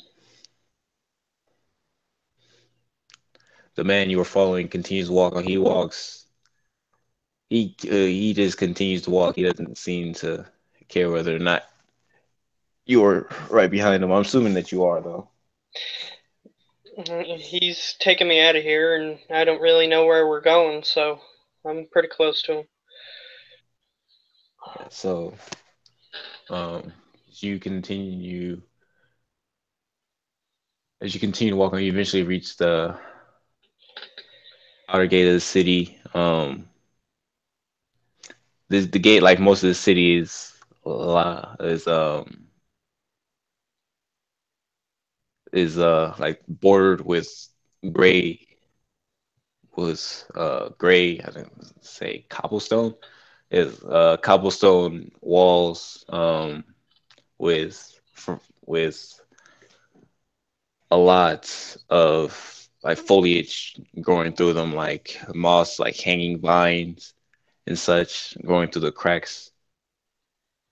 the man you are following continues to walk on. He just continues to walk. He doesn't seem to care whether or not you're right behind him. I'm assuming that you are though. He's taking me out of here, and I don't really know where we're going, so I'm pretty close to him. Yeah, so um, as you continue as you continue to walk on, you eventually reach the outer gate of the city. The gate, like most of the city, is like bordered with gray gray. I think say cobblestone is cobblestone walls with with a lot of like foliage growing through them, like moss, like hanging vines and such going through the cracks.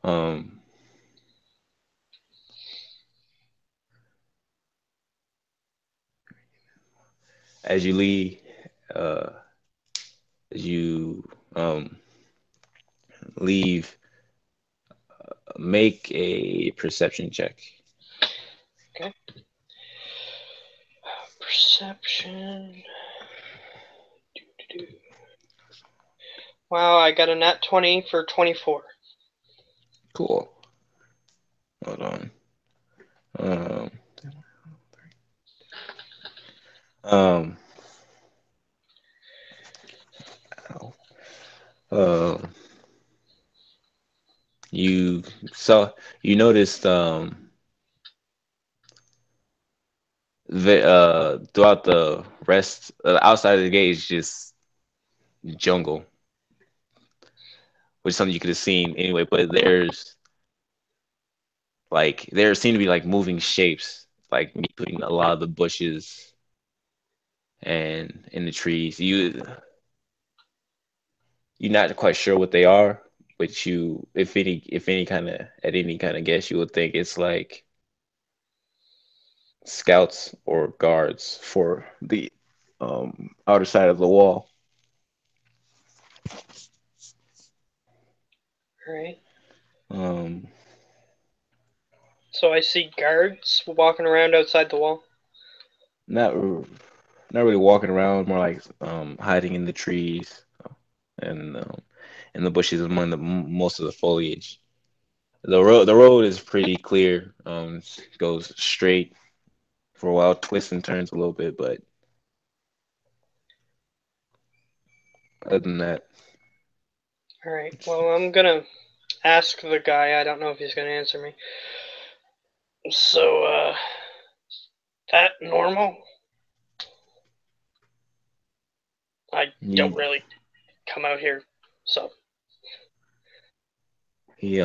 Um, as you leave, uh, as you leave, make a perception check. Okay. Perception. Wow, I got a nat 20 for 24. Cool. Hold on. Um, um, ow. Um, you saw you noticed throughout the rest outside of the gate is just jungle, which is something you could have seen anyway. But Like there seem to be like moving shapes, like me putting a lot of the bushes and in the trees. You're not quite sure what they are, but you, if any kind of at any kind of guess, you would think it's like scouts or guards for the outer side of the wall. Alright. Um, So I see guards walking around outside the wall. not not really walking around, more like hiding in the trees and in the bushes among most of the foliage. The road is pretty clear. Goes straight for a while, twists and turns a little bit, but other than that, Alright, well, I'm gonna ask the guy. I don't know if he's gonna answer me. So, that normal? I don't he really come out here, so. he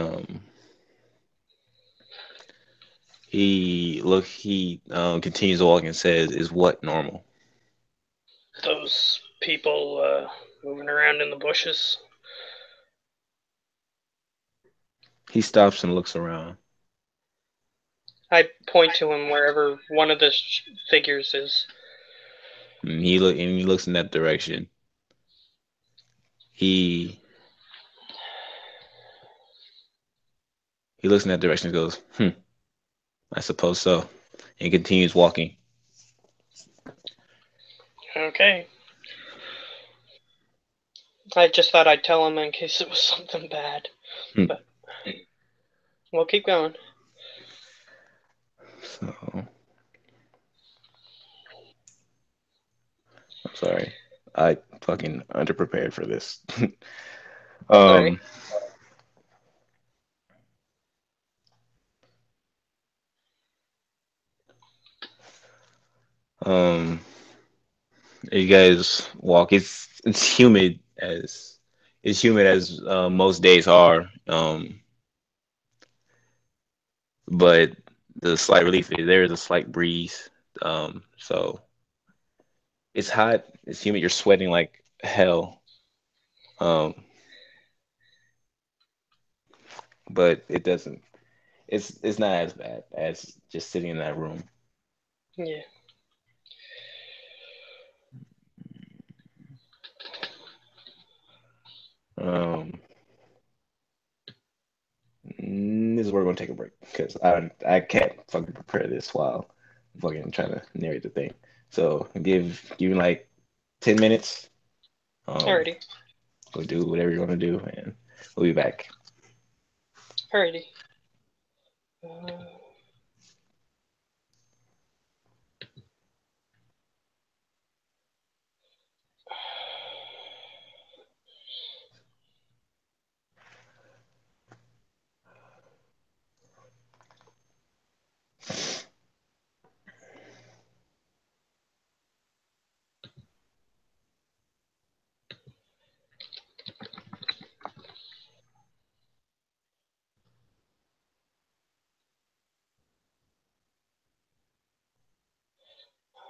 he continues to walk and says, "Is what normal?" Those people, moving around in the bushes. He stops and looks around. I point to him wherever one of the figures is. And he looks in that direction. He he looks in that direction and goes, I suppose so. And continues walking. Okay. I just thought I'd tell him in case it was something bad. Hmm. But we'll keep going. So I'm sorry. I fucking underprepared for this. Sorry. um um you guys walk. It's humid as most days are. But the slight relief is there is a slight breeze. So it's hot, it's humid, you're sweating like hell. Um, but it's not as bad as just sitting in that room. Yeah. Um, this is where we're gonna take a break because I can't fucking prepare this while fucking trying to narrate the thing. So give me like 10 minutes. Um, Alrighty. go do whatever you want to do, and we'll be back. Alrighty. Uh,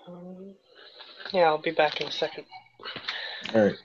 um, yeah, I'll be back in a second. All right.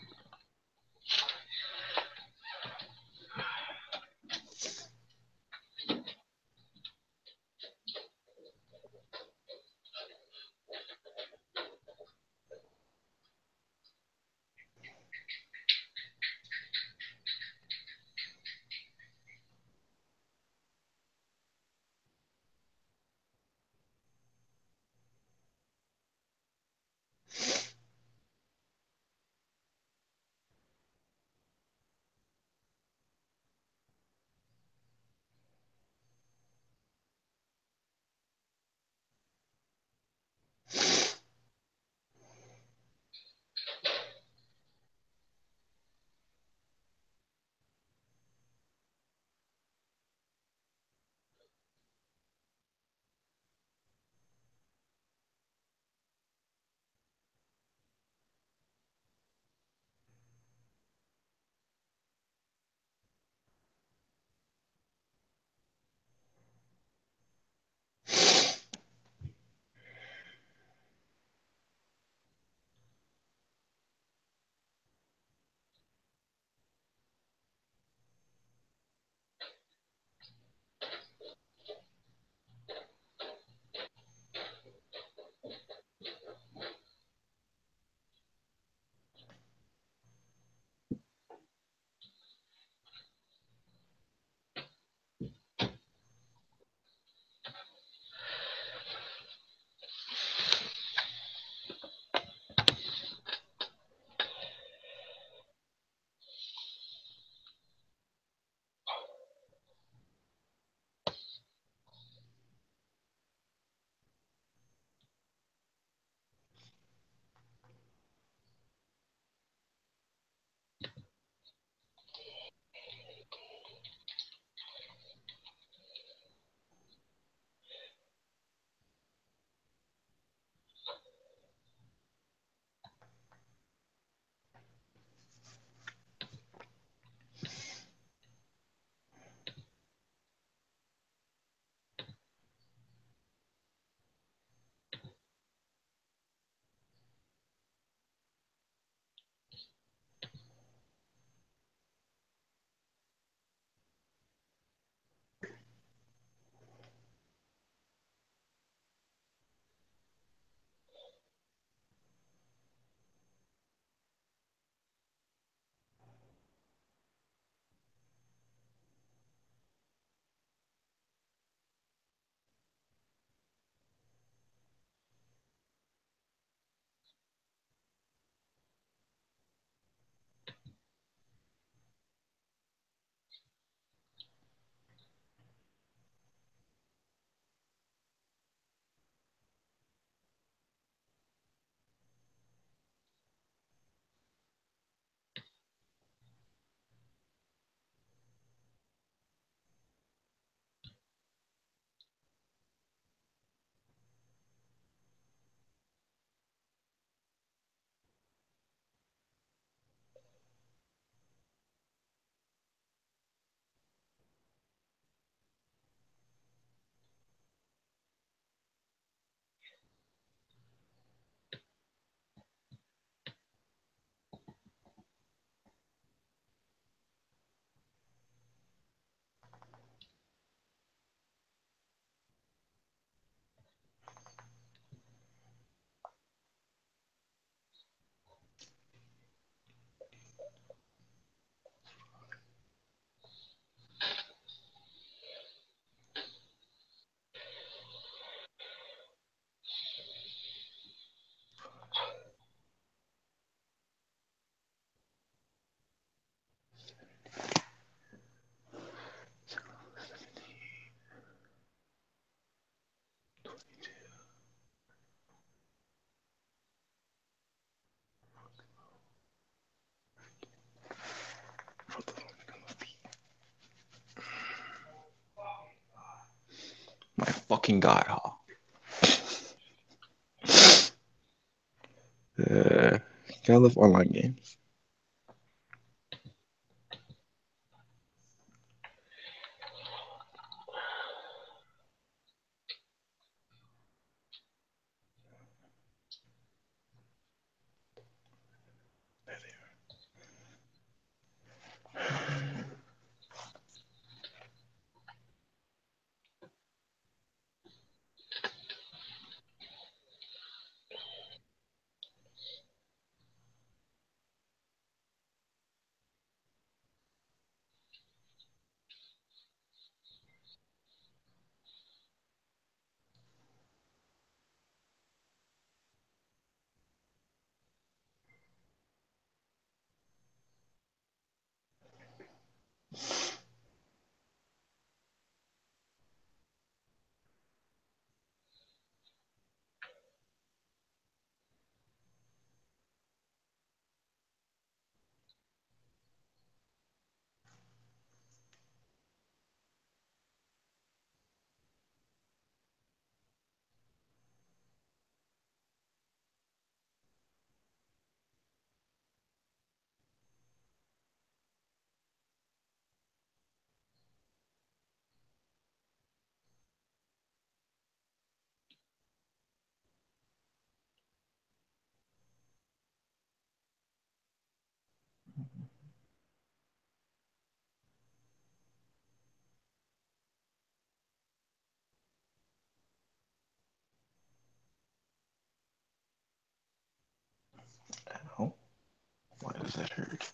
Walking God Hall. Uh, I love online games. Oh, why does that hurt?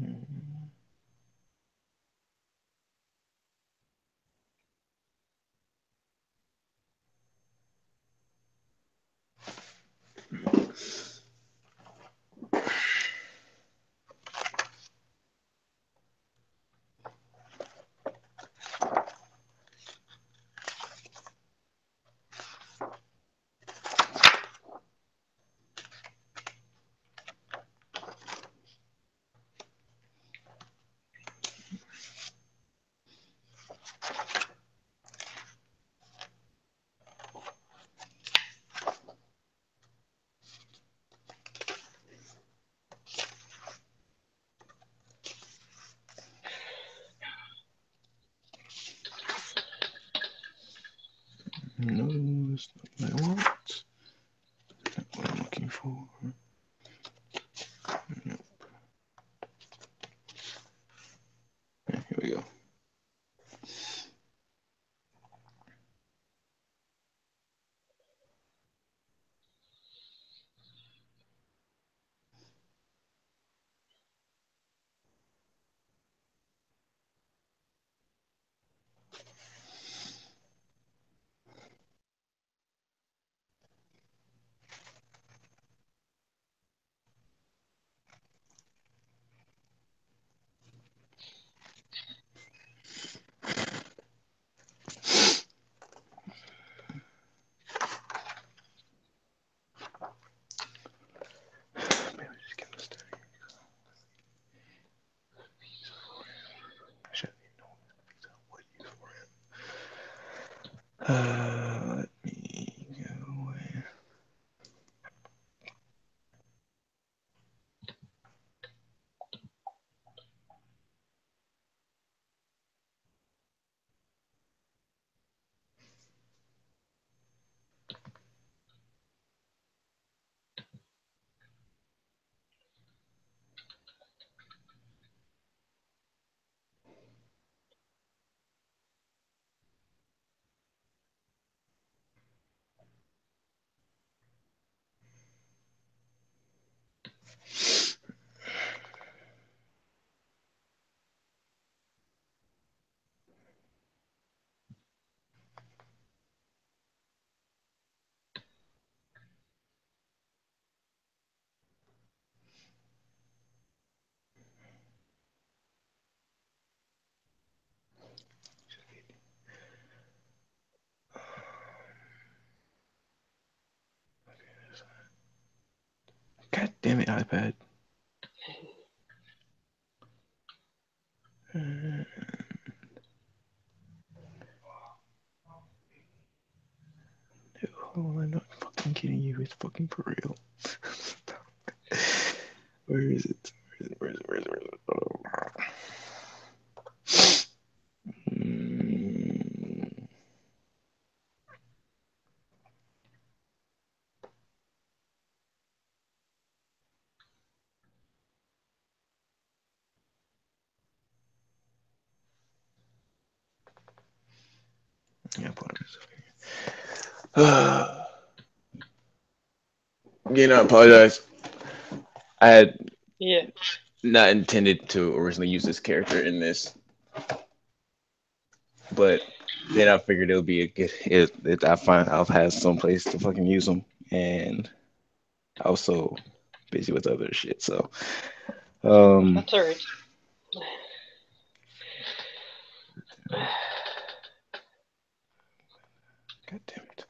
No, that's not what I want. Not what I'm looking for. Nope. Here we go. Maybe just get this thing. I should know what you for him. Let me go away. God damn it, iPad. Oh, I'm not fucking kidding you. It's fucking for real. Where is it? Where is it? Where is it? Where is it? Yeah, put it. Again, I apologize. I had Yeah. not intended to originally use this character in this, but then I figured it would be a good. I find I'll have some place to fucking use them, and also busy with other shit. So, That's alright. God damn it.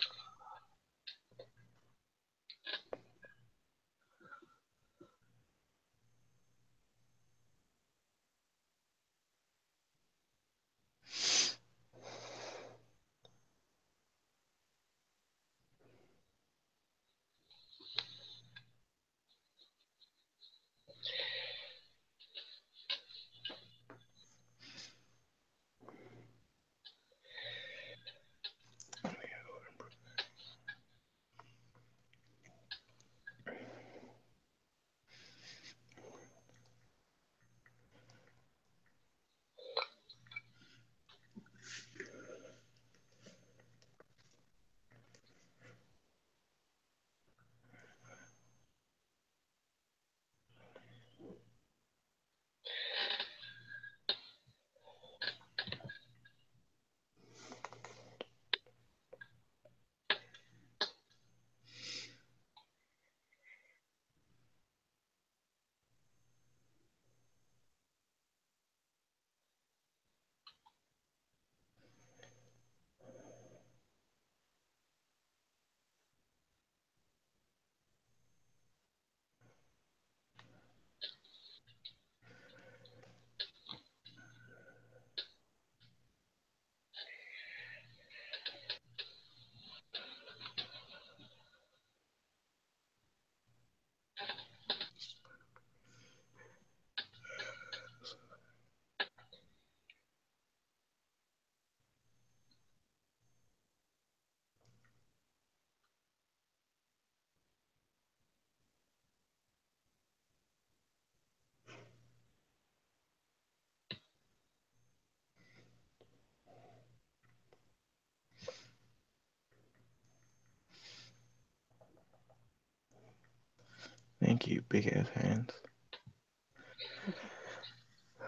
cute big ass hands.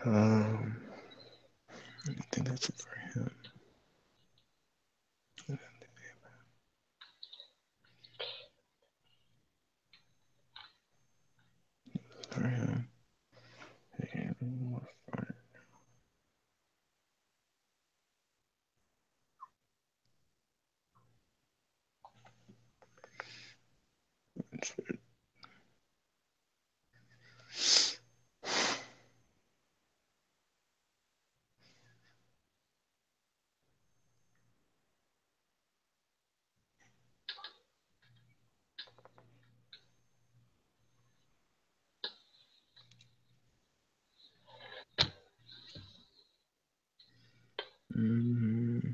Um, I think that's it for him. For him. Mm-hmm.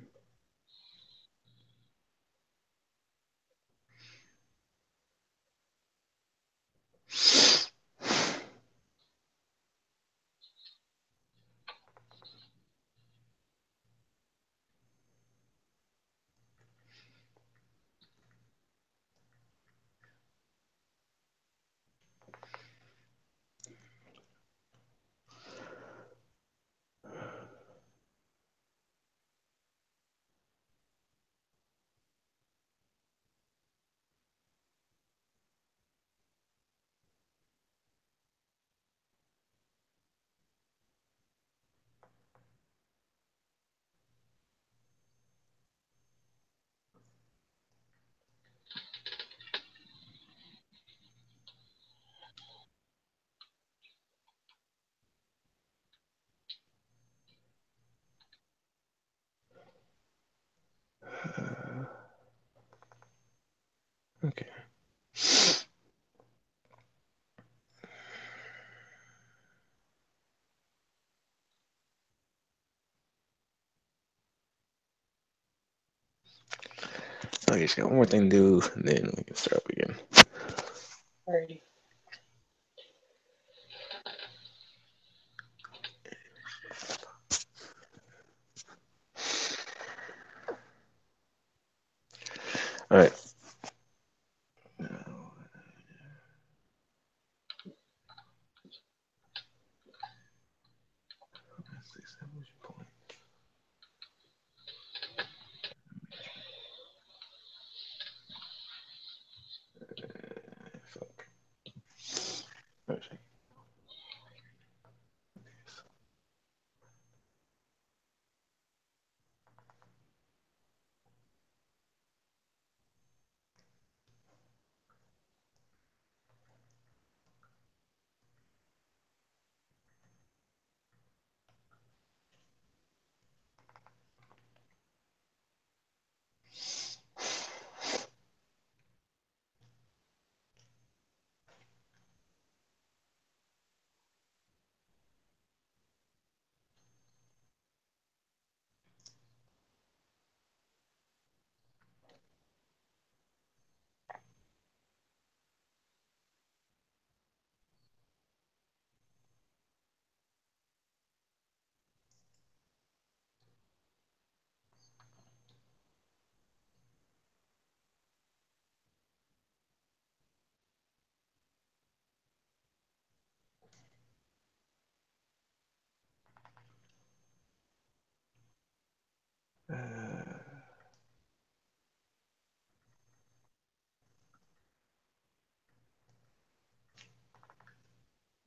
Okay. Okay, just got one more thing to do, and then we can start up again. Alrighty. All right.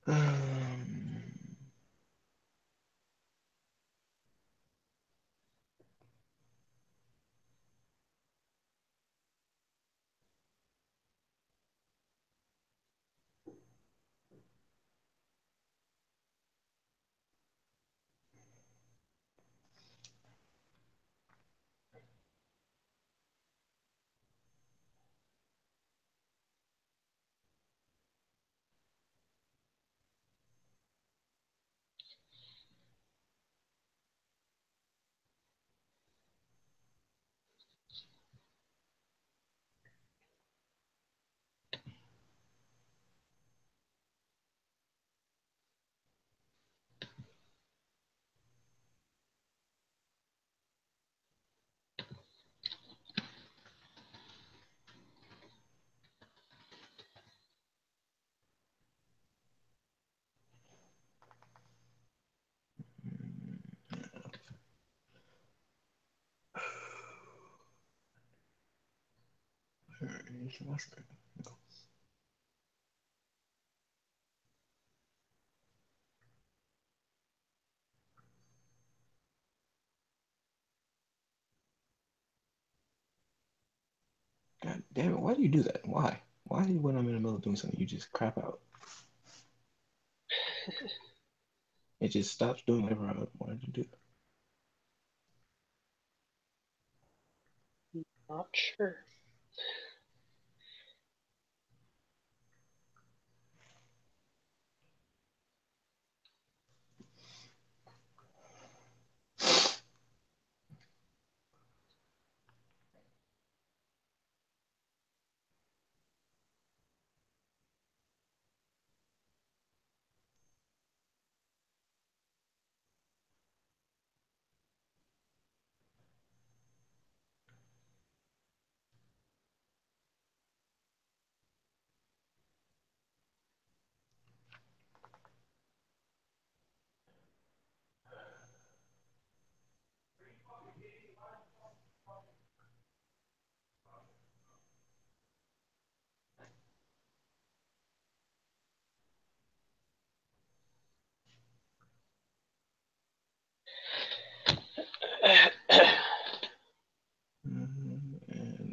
Um, God damn it! Why do you do that? Why? Why when I'm in the middle of doing something, you just crap out? It just stops doing whatever I wanted to do. Not sure. And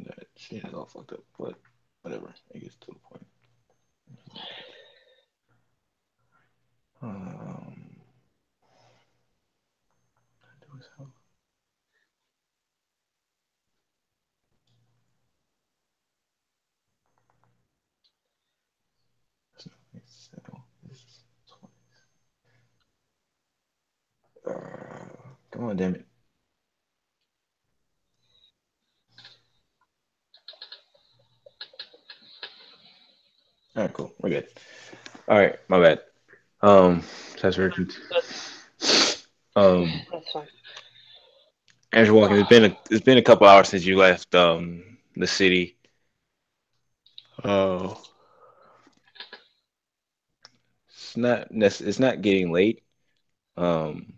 that shit is all fucked up, but whatever. It gets to the point. Um, come on, damn it. All right, cool. We're good. All right, my bad. That's very good. That's fine. As you're walking, it's been a couple hours since you left the city. Oh, it's not getting late. Um,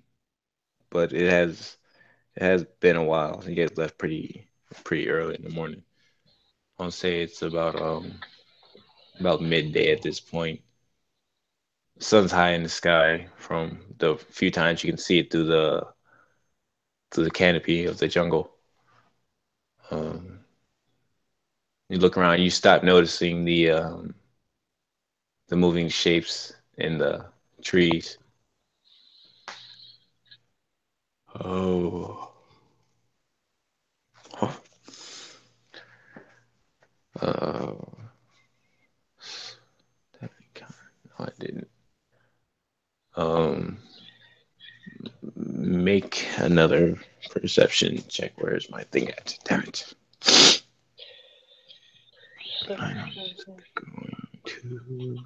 but it has been a while. You guys left pretty early in the morning. I'll say it's about midday at this point. The sun's high in the sky from the few times you can see it through the canopy of the jungle. Um, you look around, you stop noticing the moving shapes in the trees. Oh, uh, no, I didn't. Um, make another perception check. Where's my thing at? Damn it. I'm just going to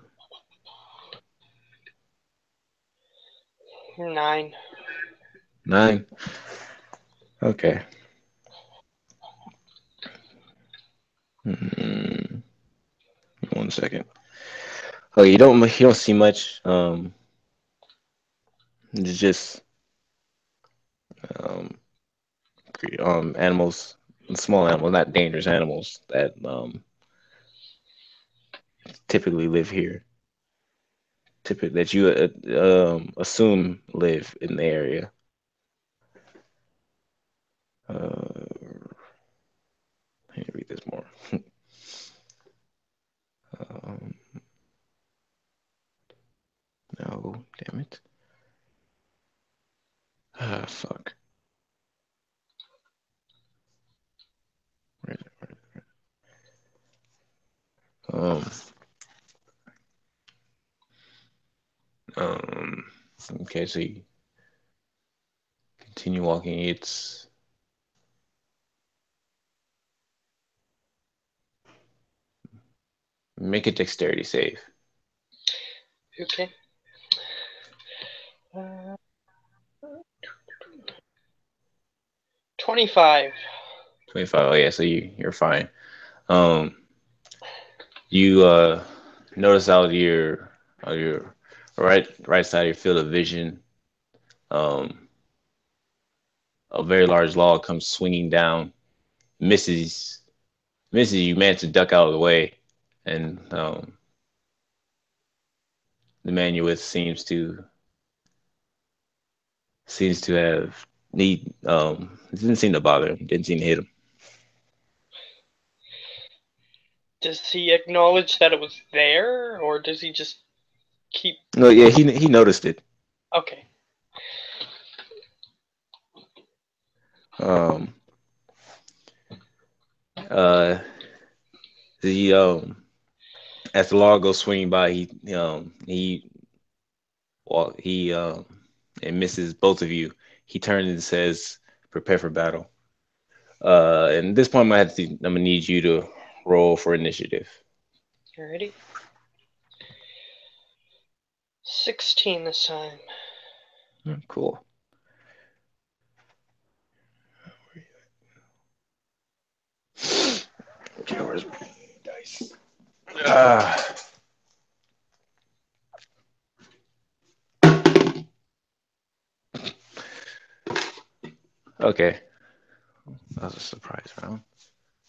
9. 9. Okay. Hmm, 1 second. Oh, you don't see much. It's just um animals, small animals, not dangerous animals that typically live here. Typically that you assume live in the area. Let me read this more. um, no, damn it. Ah, fuck. Where is it? Where is it? Um, okay, so you continue walking. It's make a dexterity save. Okay. Uh, 25. 25. Oh yeah, so you're fine. Um, you notice out your right side of your field of vision, um, a very large log comes swinging down, misses Misses, you manage to duck out of the way, and the man you with seems to have need it didn't seem to bother him, didn't seem to hit him. Does he acknowledge that it was there, or does he just keep? No, yeah, he noticed it. Okay. Um uh the as the log goes swinging by, he and misses both of you. He turns and says, "Prepare for battle." And at this point, I'm gonna need you to roll for initiative. Alrighty. 16 this time. Cool. Okay, where's my dice? Ah, okay, that was a surprise round.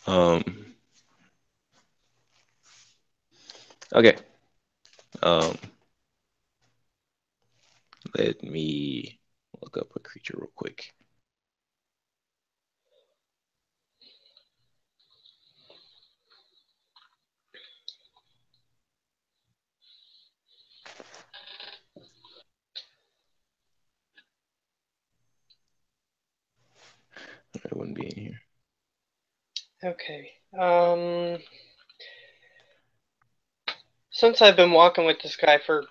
Um, okay. Um, let me look up a creature real quick. It wouldn't be in here. Okay. Since I've been walking with this guy for a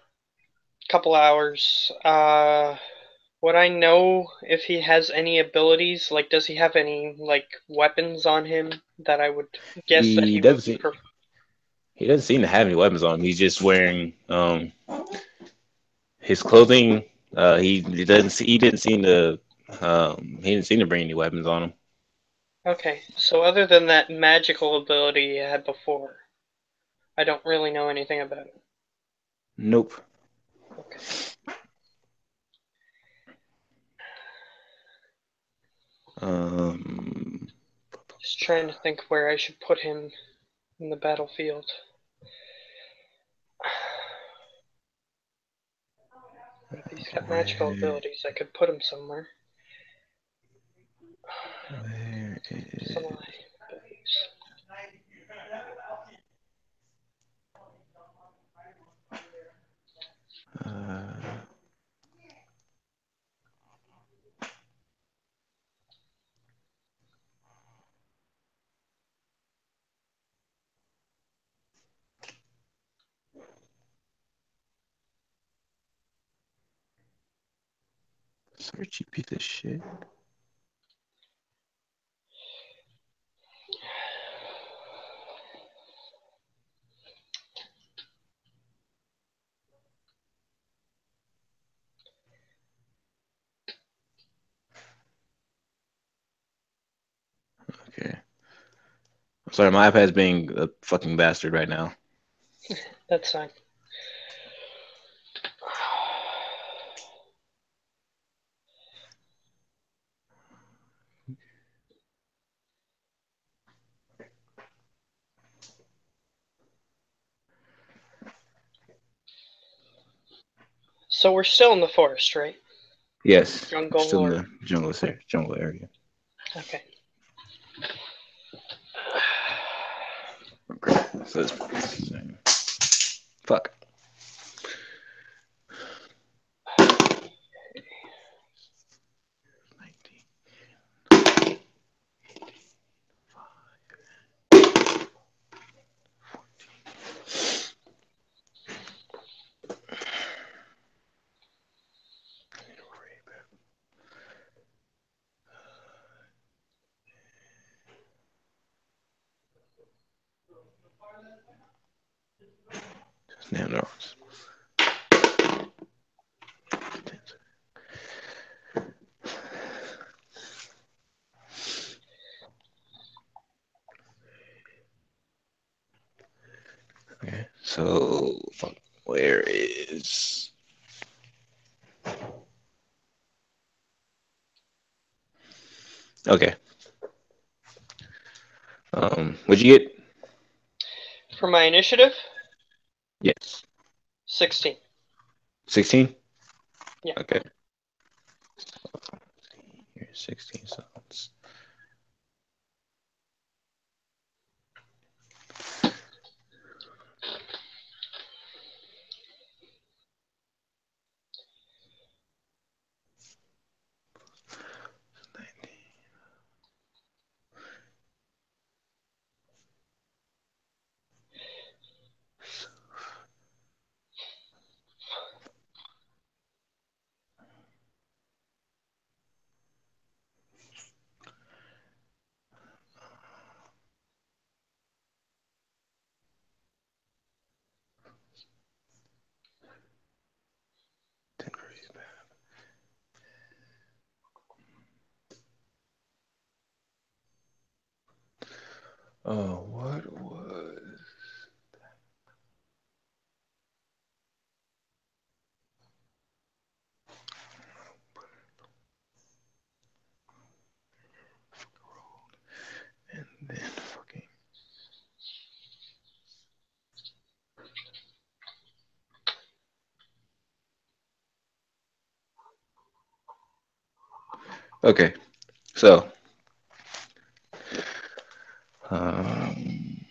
couple hours, would I know if he has any abilities? Like, does he have any like weapons on him that I would guess that He he would? doesn't seem he doesn't seem to have any weapons on him. He's just wearing his clothing. He didn't seem to bring any weapons on him. Okay. So other than that magical ability he had before, I don't really know anything about it. Nope. Okay. Um, Just trying to think where I should put him in the battlefield. If he's got magical where abilities, I could put him somewhere. where Some of is my abilities. uh, search you piece of shit? Okay. I'm sorry, my iPad's being a fucking bastard right now. That's fine. So we're still in the forest, right? Yes, we're Jungle still in or the jungle area. okay. Okay. So fuck. Damn no. Okay. So fuck. Where is? Okay. What'd you get? For my initiative, Yes. 16. 16? Yeah. Okay. Here's 16 sounds. Oh, what was? And then fucking. Okay, so um,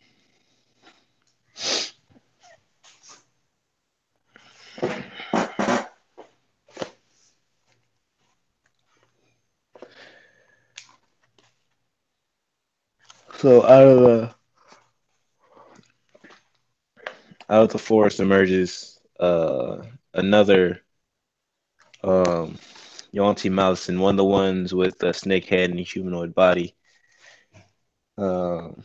so out of the forest emerges another um Yonti mouse and one of the ones with a snake head and a humanoid body. Um,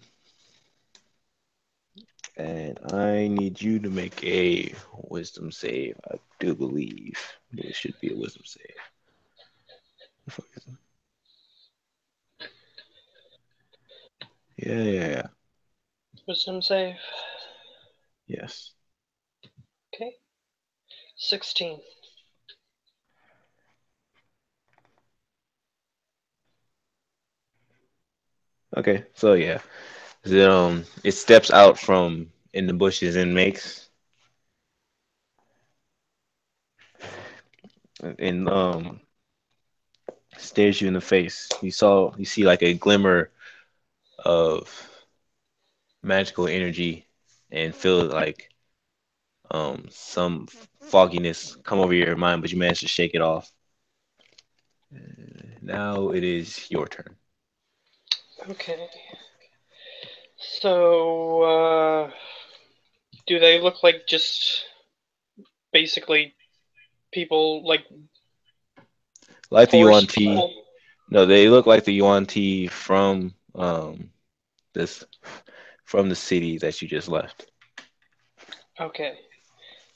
and I need you to make a wisdom save. I do believe it should be a wisdom save. The fuck is it? Yeah, yeah, yeah. Wisdom save. Yes. Okay. 16. Okay, so yeah, it steps out from in the bushes and makes and stares you in the face. You see like a glimmer of magical energy and feel like some fogginess come over your mind, but you manage to shake it off. Now it is your turn. Okay. So, do they look like just basically people, like Like the forest Yuan Ti. people? No, they look like the Yuan Ti from this from the city that you just left. Okay.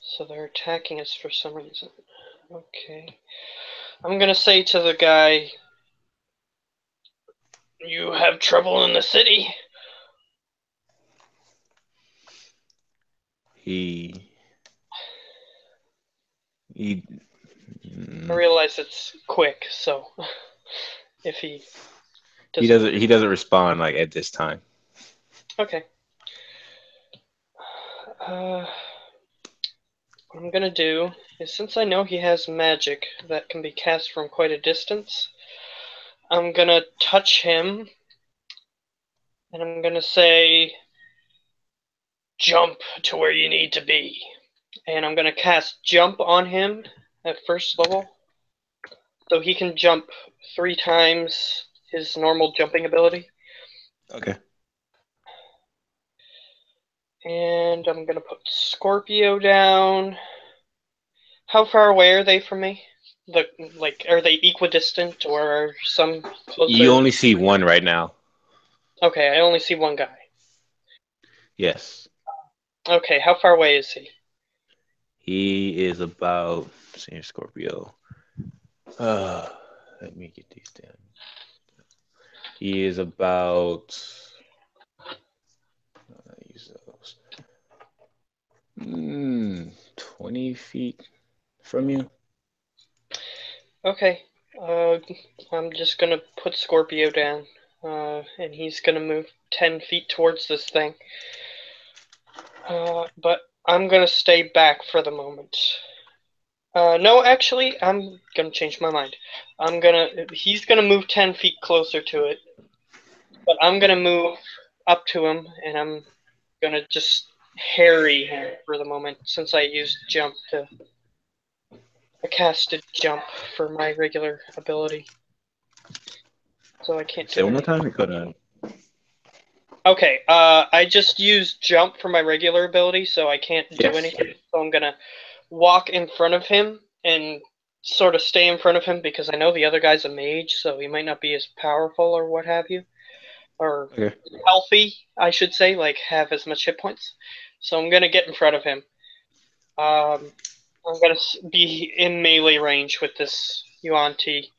So they're attacking us for some reason. Okay. I'm gonna say to the guy, "You have trouble in the city?" He he I mm, realize it's quick, so if he he doesn't. doesn't respond like at this time. Okay. Uh, what I'm gonna do is, since I know he has magic that can be cast from quite a distance, I'm gonna touch him and I'm gonna say, "Jump to where you need to be." And I'm gonna cast Jump on him at first level, so he can jump 3 times his normal jumping ability. Okay. And I'm gonna put Scorpio down. How far away are they from me? Are they equidistant or are some You closer? only see one right now. Okay, I only see one guy. Yes. Okay, how far away is he? He is about Senior Scorpio. Uh, Let me get these down. He is about use those. 20 feet from you. Okay, uh, I'm just gonna put Scorpio down. and he's gonna move 10 feet towards this thing. But I'm gonna stay back for the moment. No, actually, I'm gonna change my mind. He's gonna move 10 feet closer to it, but I'm gonna move up to him, and I'm gonna just harry him for the moment, since I used jump to. I casted jump for my regular ability, so I can't Say do one more anything. time. You cut on. Okay, I just used jump for my regular ability, so I can't do Yes. anything. So I'm gonna walk in front of him and sort of stay in front of him because I know the other guy's a mage, so he might not be as powerful or what have you, or Okay. healthy, I should say, like have as much hit points. So I'm gonna get in front of him. I'm gonna be in melee range with this Yuan T,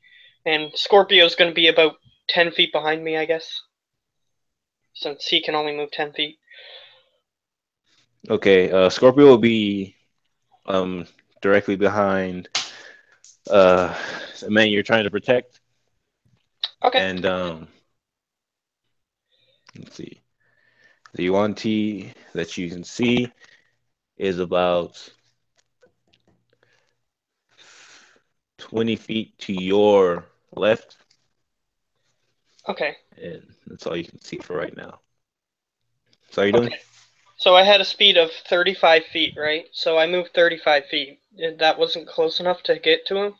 and Scorpio's gonna be about 10 feet behind me, I guess, since he can only move 10 feet. Okay. Scorpio will be um directly behind the man you're trying to protect, Okay, and let's see. The yuan T that you can see is about 20 feet to your left, okay, and that's all you can see for right now. So how you doing? okay. So I had a speed of 35 feet, right? So I moved 35 feet. That wasn't close enough to get to him?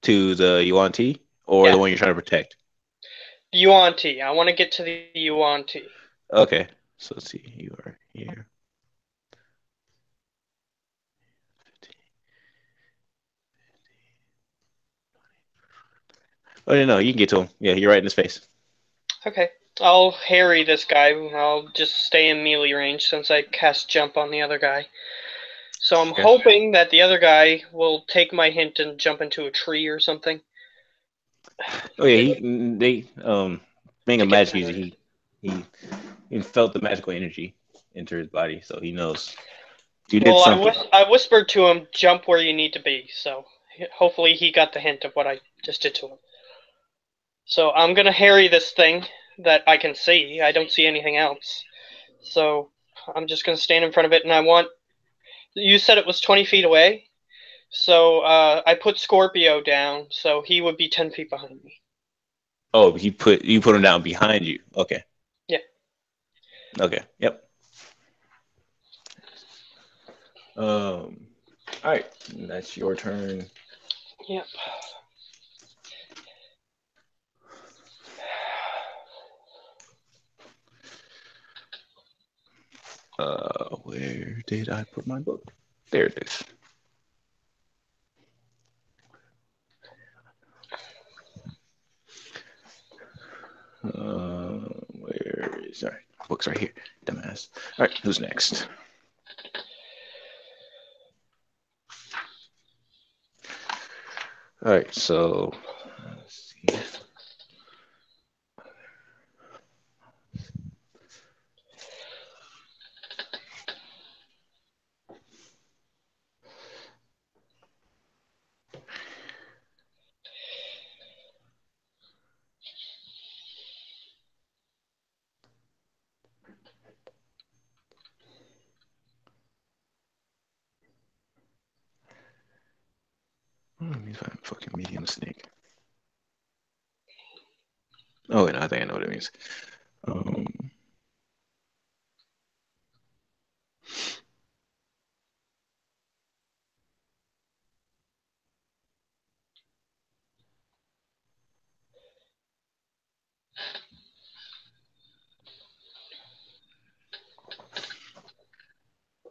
To the yuan T or Yeah, the one you're trying to protect? Yuan T. I want to get to the Yuan T. Okay. So let's see. You are here. Oh, yeah, no, you can get to him. Yeah, you're right in his face. Okay. I'll harry this guy. I'll just stay in melee range since I cast jump on the other guy. So I'm Okay. hoping that the other guy will take my hint and jump into a tree or something Oh yeah, they being a to get magic me user, out. he felt the magical energy enter his body, so he knows you did Well, something. I whispered to him, jump where you need to be, so hopefully he got the hint of what I just did to him. So I'm gonna harry this thing that I can see. I don't see anything else. So I'm just gonna stand in front of it, and I want. You said it was 20 feet away, so I put Scorpio down, so he would be 10 feet behind me. Oh, you put him down behind you. Okay. Yeah. Okay. Yep. All right. That's your turn. Yep. Where did I put my book? There it is. Where is all right? Book's right here. Dumbass. All right. Who's next? All right. So let's see. Let me find fucking medium snake. Oh, wait, no, I think I know what it means. Um,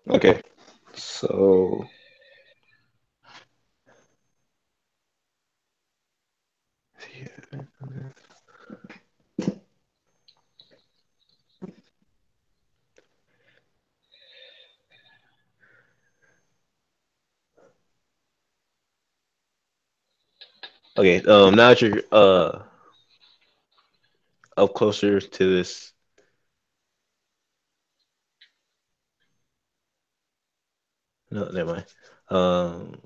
okay, so okay. Now that you're up closer to this, no, never mind. Um,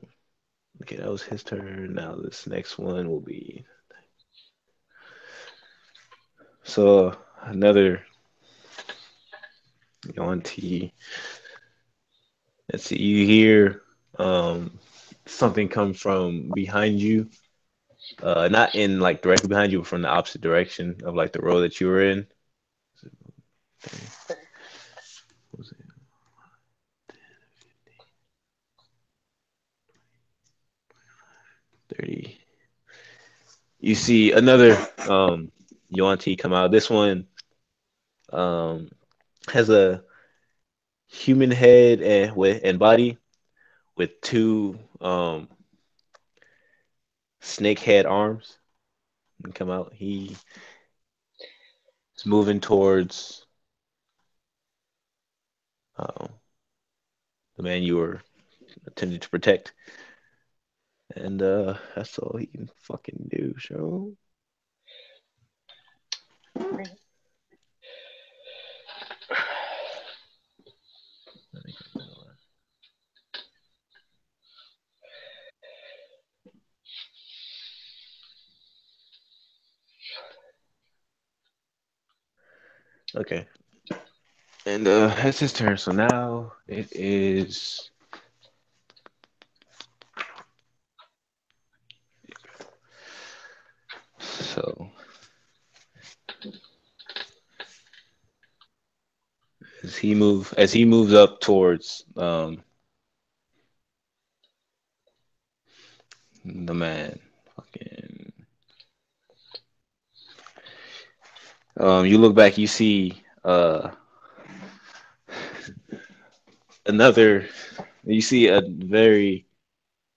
okay, that was his turn. Now this next one will be So another Yuan-Ti. Let's see. You hear something come from behind you. Not in like directly behind you, but from the opposite direction of like the road that you were in. What was it? 30. You see another Yuan-Ti come out. This one um has a human head and body with two snake head arms and come out. He is moving towards uh, the man you were attempting to protect. And that's all he can fucking do, show. Okay. And that's his turn. So now it is so as he moves up towards the man. Fucking you look back, you see another you see a very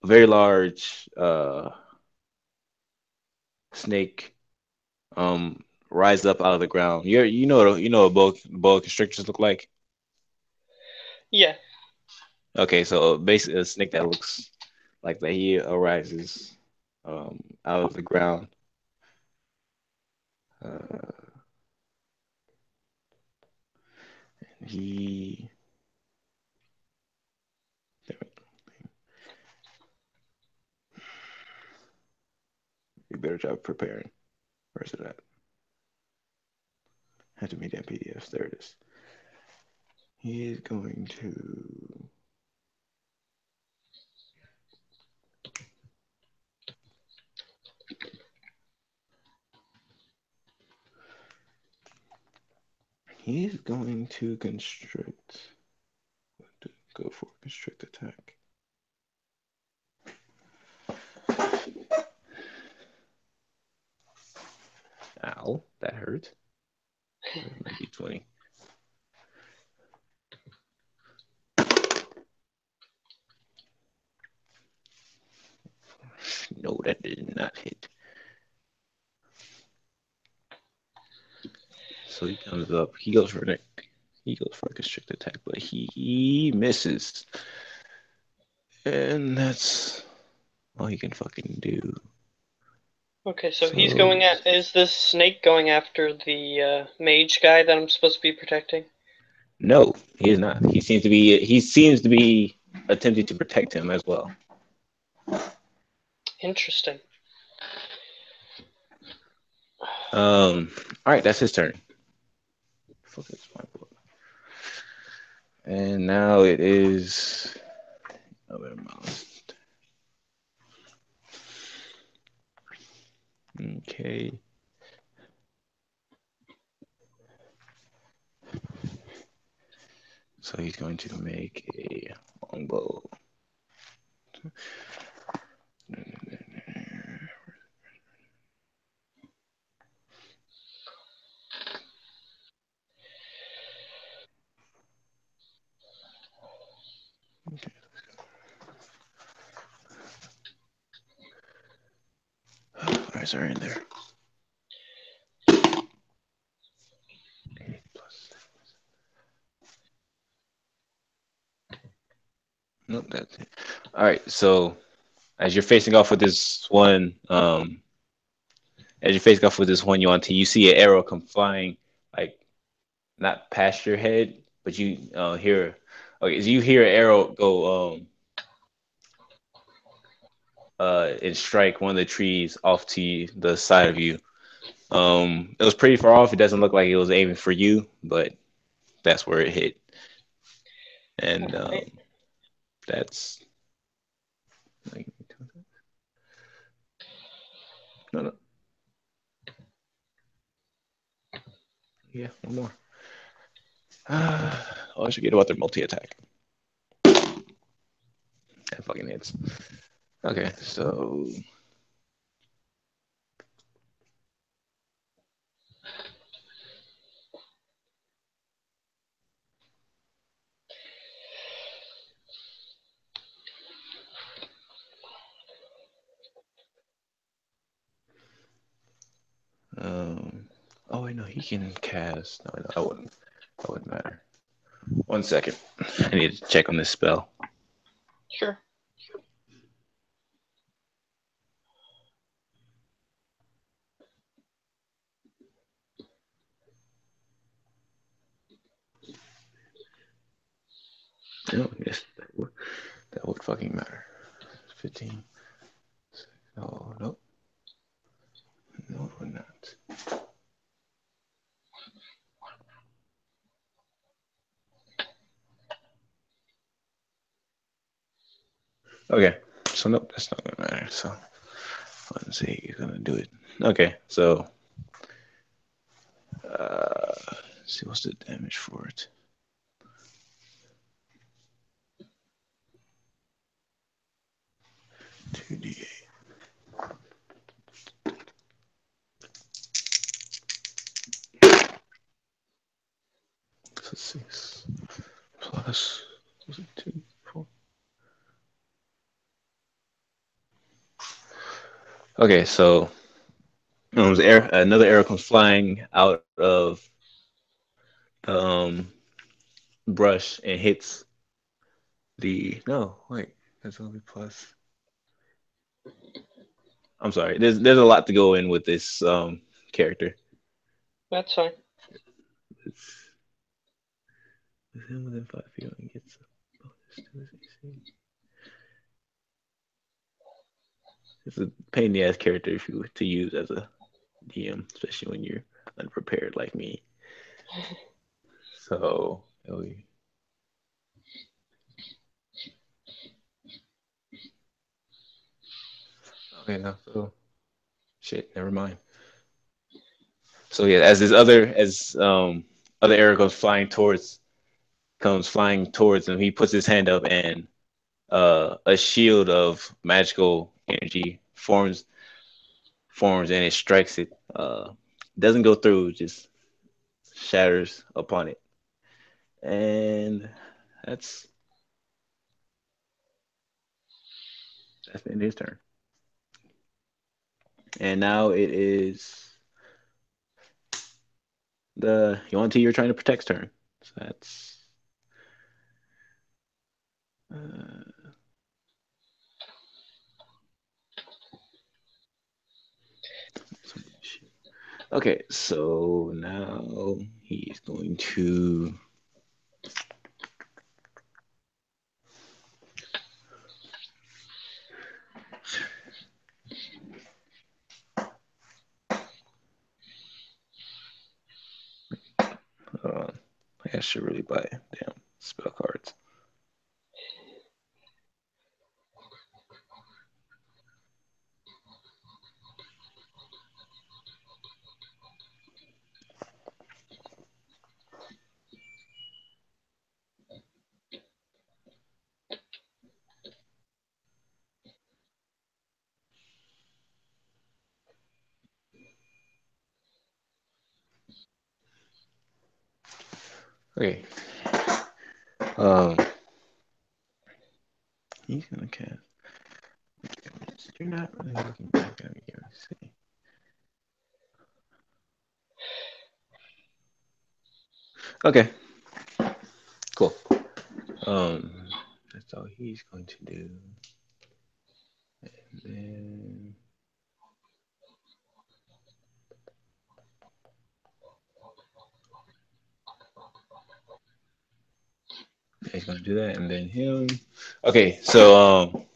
large snake rise up out of the ground. You know what boa constrictors look like? Yeah. Okay, so basically a snake that looks like that he arises out of the ground. Uh, he you better job preparing. Where's it at? Have to meet that PDFs. There it is. He is going to He's going to constrict. Go for constrict attack. Ow, that hurt. Where's my d20? No, that did not hit. So he comes up. He goes for a constrict attack, but he misses. And that's all he can fucking do. Okay, so he's So going at. Is this snake going after the mage guy that I'm supposed to be protecting? no, he is not. He seems to be attempting to protect him as well. Interesting. All right, that's his turn. Focus my book. And now it is other mouse. Okay. So he's going to make a longbow. Okay. Alright, sorry in there. 8 plus. Nope, that's it. Alright, so as you're facing off with this one, as you're facing off with this one Yuan-Ti, you see an arrow come flying, like not past your head, but you hear. Okay, so you hear an arrow go and strike one of the trees off to the side of you. It was pretty far off. It doesn't look like it was aiming for you, but that's where it hit, and Alright. that's no, no, yeah, one more. Oh, I should get about their multi attack. That fucking hits. Okay, so um, oh wait, no, he can cast. No, no, that wouldn't. That wouldn't matter. 1 second. I need to check on this spell. Sure. No, yes, that would fucking matter. 15. No, no, no, it would not. Okay, so nope, that's not gonna matter. So let's see, he's gonna do it. Okay, so let's see what's the damage for it. 2d8. So 6 plus was it 2, 4? Okay, so another arrow comes flying out of the brush and hits the. No, wait, that's only plus. I'm sorry. There's a lot to go in with this character. That's fine. It's within 5 feet and gets a bonus to his AC. It's a pain in the ass character if you to use as a DM, especially when you're unprepared like me. So, okay, no, so shit, never mind. So yeah, as other arrow comes flying towards him, he puts his hand up and a shield of magical energy forms and it strikes it. Doesn't go through, just shatters upon it. And that's that's the end of his turn. And now it is the Yuan-Ti you're trying to protect's turn. So that's uh, okay. So now he's going to. I should really buy damn spell cards. Okay. Um, he's gonna cast. You're not really looking back at me. Let me see. Okay, cool. That's all he's going to do. And then he's going to do that, and then him. Okay, so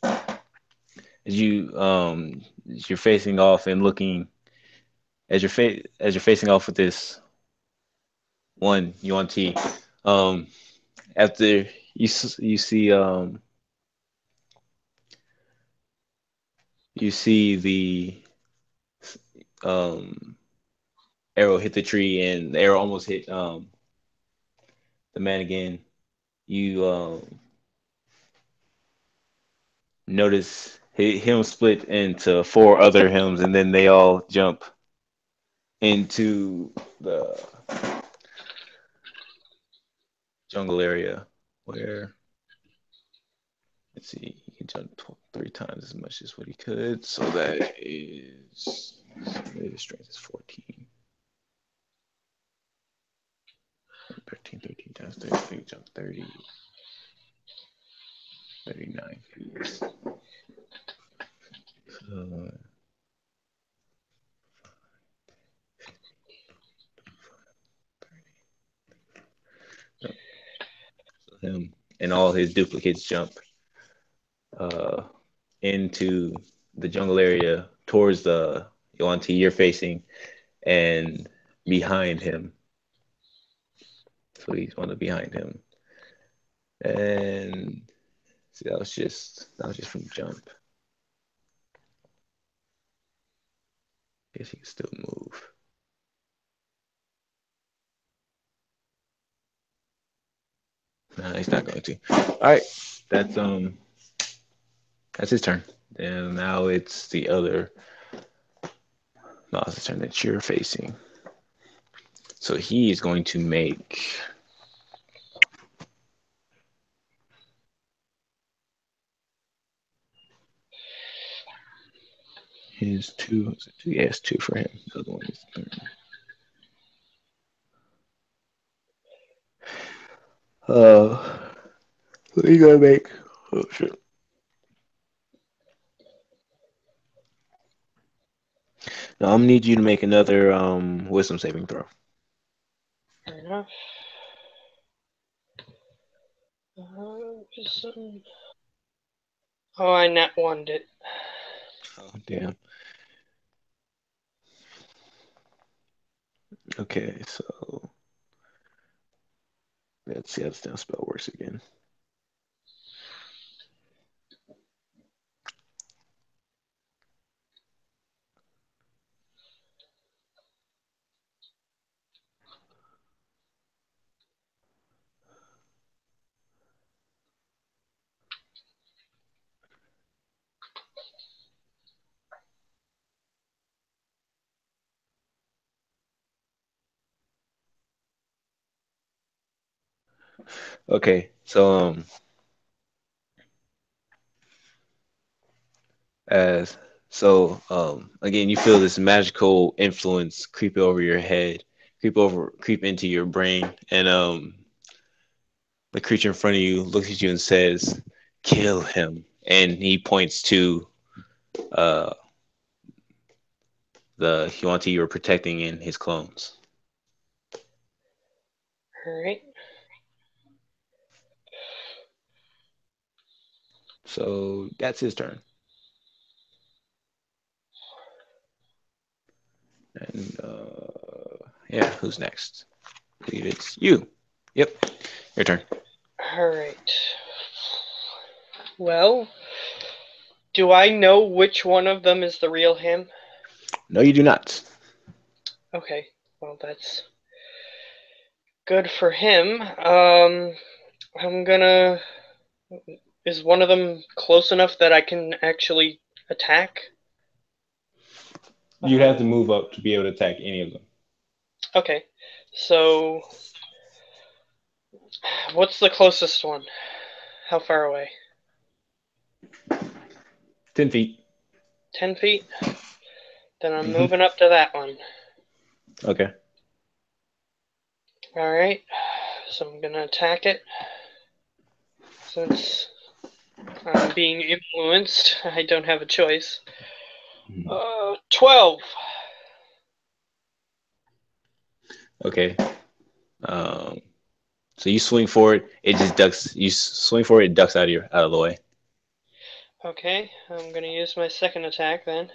as you're facing off and looking as you're facing off with this one Yuan Ti, um, after you see you see the um arrow hit the tree and the arrow almost hit the man again. You notice him split into four other hymns, and then they all jump into the jungle area where, let's see, he can jump three times as much as what he could. So that is, his strength is 14. 13 times 30, jump 30, 39 feet. So, so him and all his duplicates jump uh, into the jungle area towards the Yuan-Ti you're facing and behind him. So he's one of behind him. And see, that was just from jump. Guess he can still move. Nah, he's not going to. All right, that's that's his turn. And now it's the other. No, it's the turn that you're facing. So he is going to make his two. Yeah, it's two for him. The other one is three. What are you gonna make? Oh shit. Now I'm gonna need you to make another wisdom saving throw. Fair enough. Wisdom. Oh, I nat one it. Oh damn. Okay, so let's see how this down spell works again. Okay, so as again, you feel this magical influence creep over your head, creep into your brain, and the creature in front of you looks at you and says, "Kill him," and he points to uh the Huanti you were protecting in his clones. Alright. So that's his turn. And yeah, who's next? I believe it's you. Yep, your turn. Alright. Well, do I know which one of them is the real him? No, you do not. Okay. Well, that's good for him. I'm gonna. Is one of them close enough that I can actually attack? You'd have to move up to be able to attack any of them. Okay. So, what's the closest one? How far away? 10 feet. 10 feet? Then I'm moving up to that one. Okay. Alright. So I'm gonna attack it. Since I'm being influenced, I don't have a choice. 12. Okay. Um, so you swing forward, it just ducks. You swing forward, it ducks out of the way. Okay, I'm gonna use my second attack then.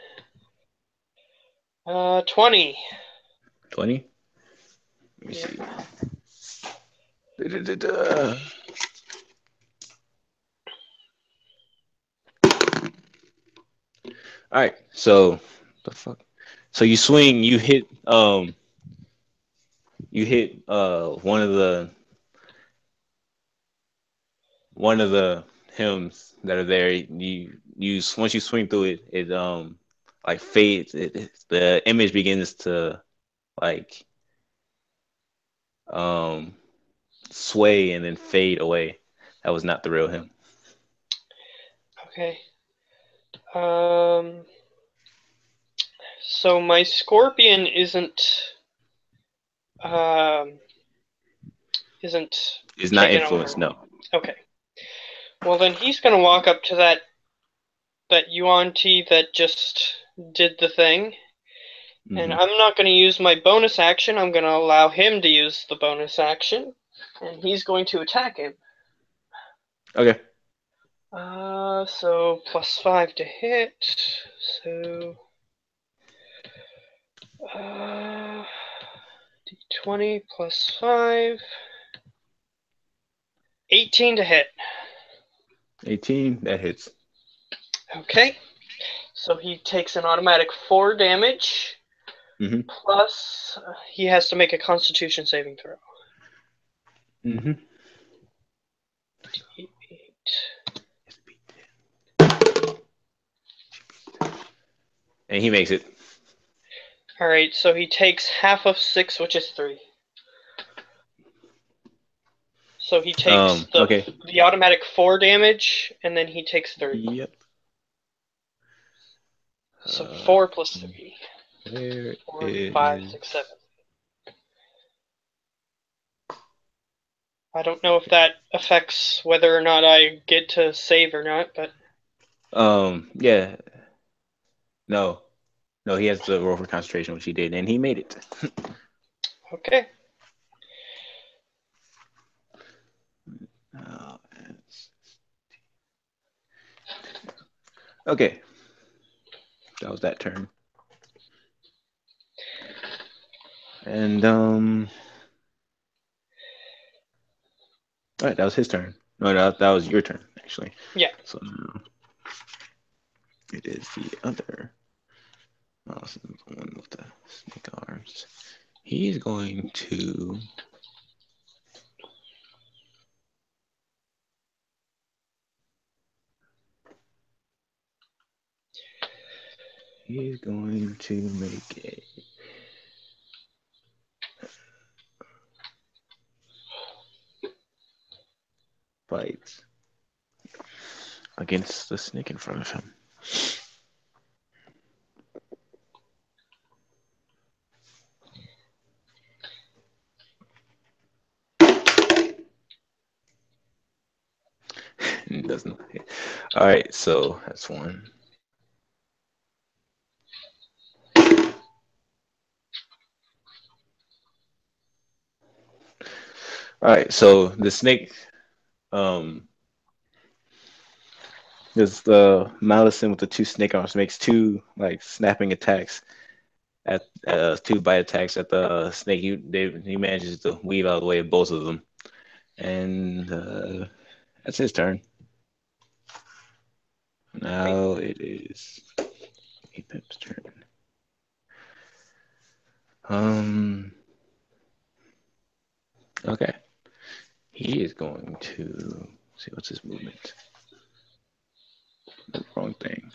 20. 20. Let me Yep. see. Da-da-da-da. All right. So the fuck. So you swing. You hit one of the hymns that are there. You once you swing through it, it like fades. The image begins to like um sway and then fade away. That was not the real him. Okay. So my scorpion um isn't It's not taken over. influenced. No. Okay. Well, then he's gonna walk up to that Yuan-Ti that just did the thing, and Hmm. I'm not gonna use my bonus action. I'm gonna allow him to use the bonus action, and he's going to attack him. Okay. So +5 to hit. So, d20 +5. 18 to hit. 18. That hits. Okay. So he takes an automatic 4 damage, Hmm. plus he has to make a Constitution saving throw. Hmm. D8. And he makes it. Alright, so he takes half of 6, which is 3. So he takes Okay. the automatic 4 damage, and then he takes 3. Yep. So 4 plus 3. Where 4, 5, is 6, 7. I don't know if that affects whether or not I get to save or not, but yeah. No. No, he has to roll for concentration, which he did, and he made it. okay. Uh, okay. That was that turn. And all right, that was his turn. No, that was your turn, actually. Yeah. So now it is the other. Oh, so the one with the snake arms. He's going to. He's going to make a fight against the snake in front of him. It doesn't. All right, so that's one. All right, so the snake, um, there's the Malison with the two snake arms makes two like snapping attacks at two bite attacks at the snake. He manages to weave out of the way of both of them, and that's his turn. Now it is Apep's turn. Okay, he is going to see what's his movement. The wrong thing.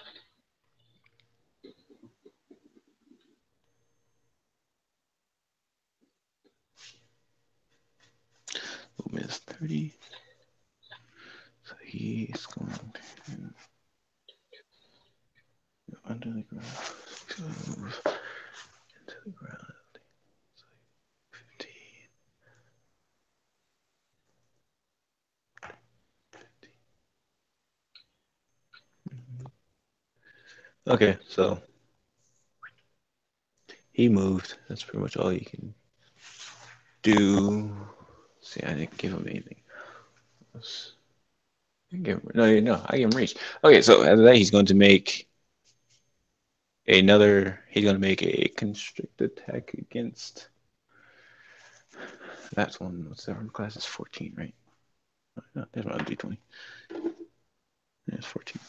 Movement is 30. So he's going to go under the ground. Move into the ground. So 15. Okay, so he moved. That's pretty much all you can do. See, I didn't give him anything else. No, I gave him reach. Okay, so after that, he's going to make He's gonna make a constrict attack against that one. What's that one? Class is 14, right? No, there's my D20. There's 14.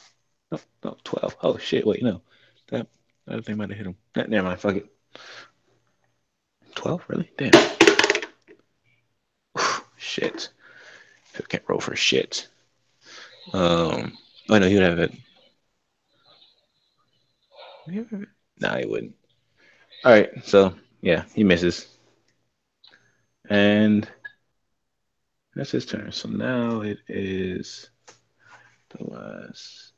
No, no, 12. Oh shit! Wait, no, that other thing might have hit him. Never mind. Fuck it. 12, really? Damn. Shit. I can't roll for shit. Oh no, he would have it. Nah, he wouldn't. All right, so yeah, he misses, and that's his turn. So now it is the last.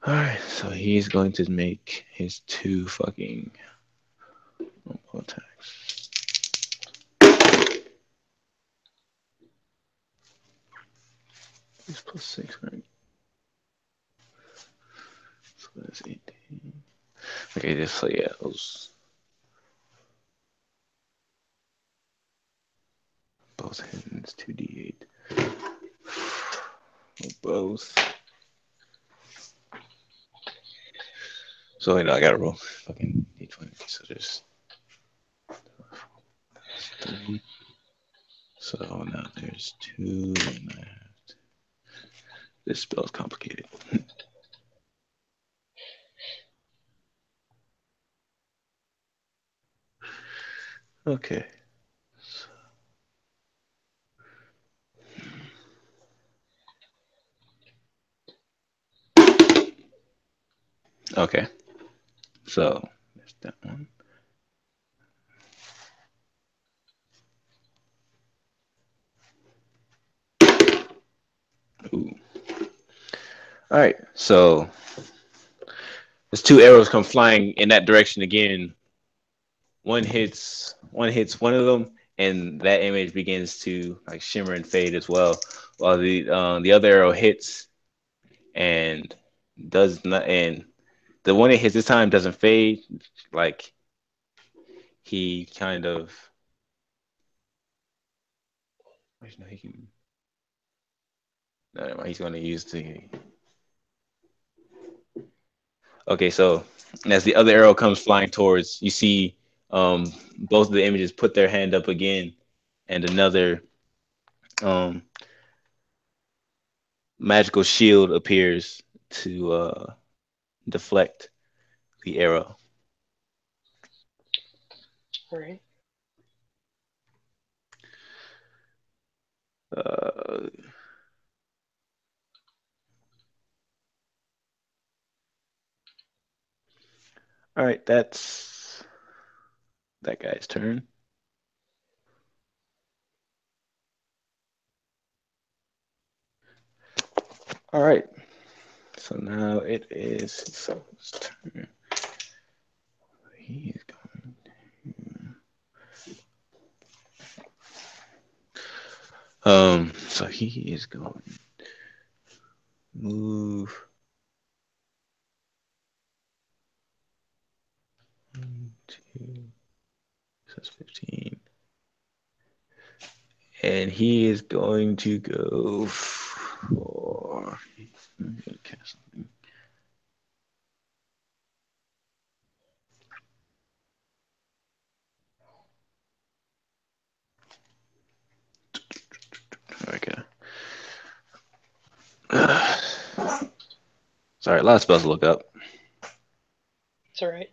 All right, so he's going to make his two fucking attacks. He's plus 6, right? So that's 18. Okay, just so yeah, those both hits 2d8. Both. So wait, no, I gotta roll fucking d20. So there's 3. So now there's 2, and I have to... This spell's complicated. Okay. Okay. So there's that one. Ooh. All right. So there's 2 arrows come flying in that direction again. One hits one of them, and that image begins to like shimmer and fade as well. While the other arrow hits and does not, and the one it hits this time doesn't fade. Like he kind of, no, he can. No, he's going to use the. Okay, so as the other arrow comes flying towards, you see both of the images put their hand up again, and another um, magical shield appears to deflect the arrow. All right. Uh, all right, that's that guy's turn. All right, so now it is Soph's turn. He is going so he is going to move 1, 2, so that's 15. And he is going to go for cast something. Okay. Sorry, a lot of spells to look up. It's all right.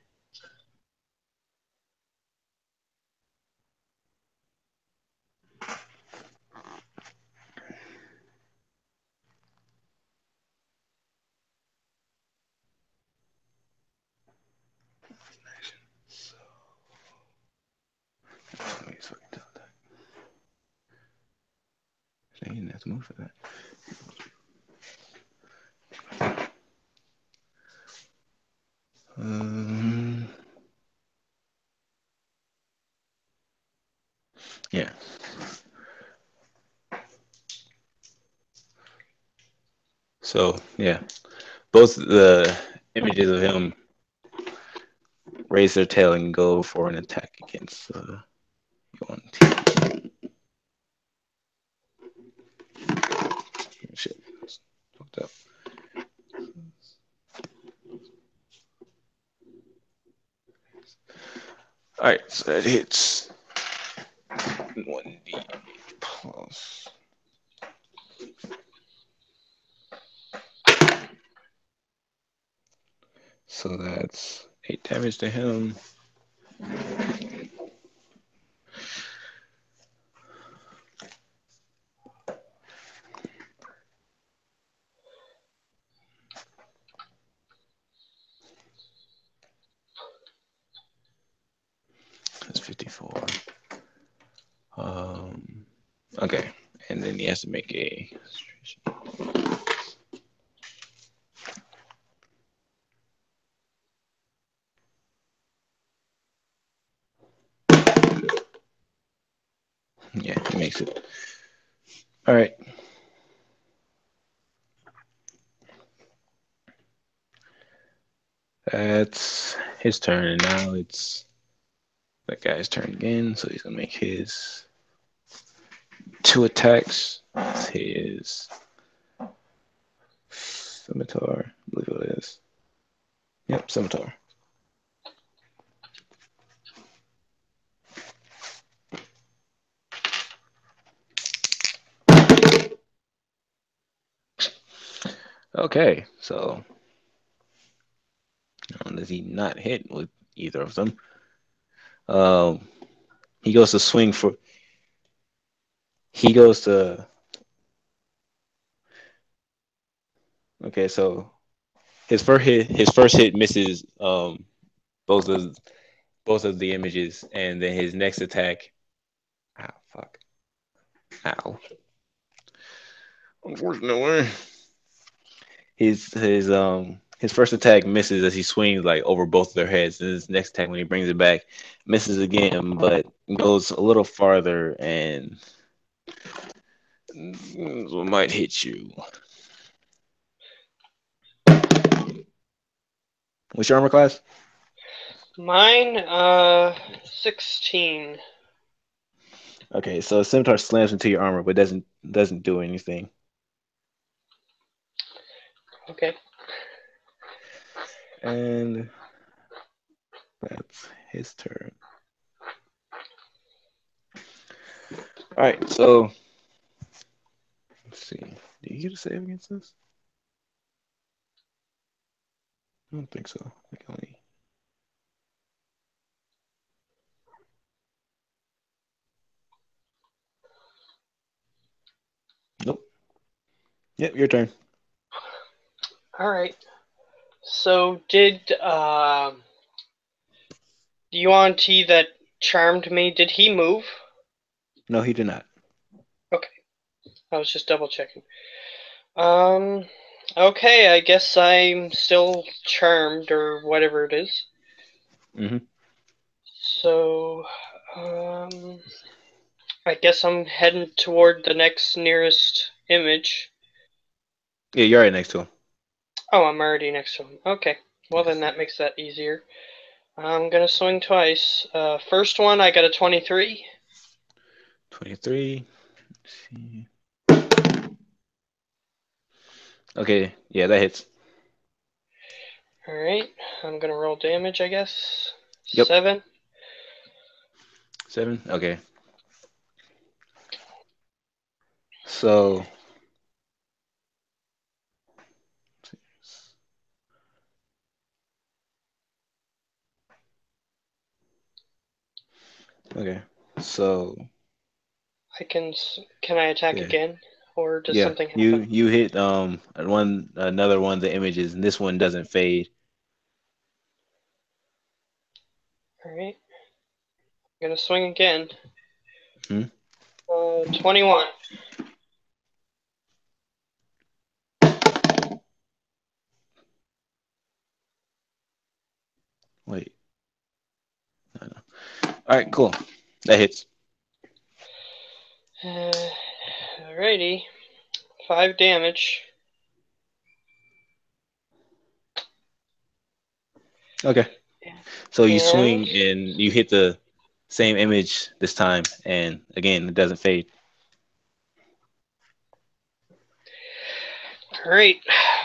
He didn't have to move for that. Yeah. So yeah, both the images of him raise their tail and go for an attack against one team. So, all right, so that hits 1d plus. So that's 8 damage to him. That's 54. Um, okay, and then he has to make a. Yeah, he makes it. All right. That's his turn, and now it's that guy's turn again. So he's gonna make his 2 attacks. That's his scimitar, I believe it is. Yep, scimitar. Okay, so does he not hit with either of them? Um, he goes to swing for. He goes to. Okay, so his first hit misses both of both of the images, and then his next attack. Ow, fuck. Ow. Unfortunately, his first attack misses as he swings like over both of their heads. And his next attack, when he brings it back, misses again, but goes a little farther and might hit you. What's your armor class? Mine, 16. Okay, so scimitar slams into your armor, but doesn't do anything. Okay. And that's his turn. All right, so let's see. Did you get a save against this? I don't think so. I think only. Nope. Yep, your turn. Alright. So, did, Yuan-Ti that charmed me, did he move? No, he did not. Okay. I was just double checking. Um, okay, I guess I'm still charmed, or whatever it is. Mm-hmm. So, I guess I'm heading toward the next nearest image. Yeah, you're right next to him. Oh, I'm already next to him. Okay. Well, then Yes. that makes that easier. I'm gonna swing twice. First one, I got a 23. 23. Let's see. Okay, yeah, that hits. Alright, I'm gonna roll damage, I guess. Yep. 7. 7. Okay. So, okay. So, Can I attack yeah. again? Or does Yeah, something you happen? you hit another one of the images, and this one doesn't fade. Alright, I'm gonna swing again. Hmm? 21. Wait. No, no. All right, cool. That hits. Alrighty, 5 damage. Okay. So you And swing and you hit the same image this time, and again, it doesn't fade. Alright,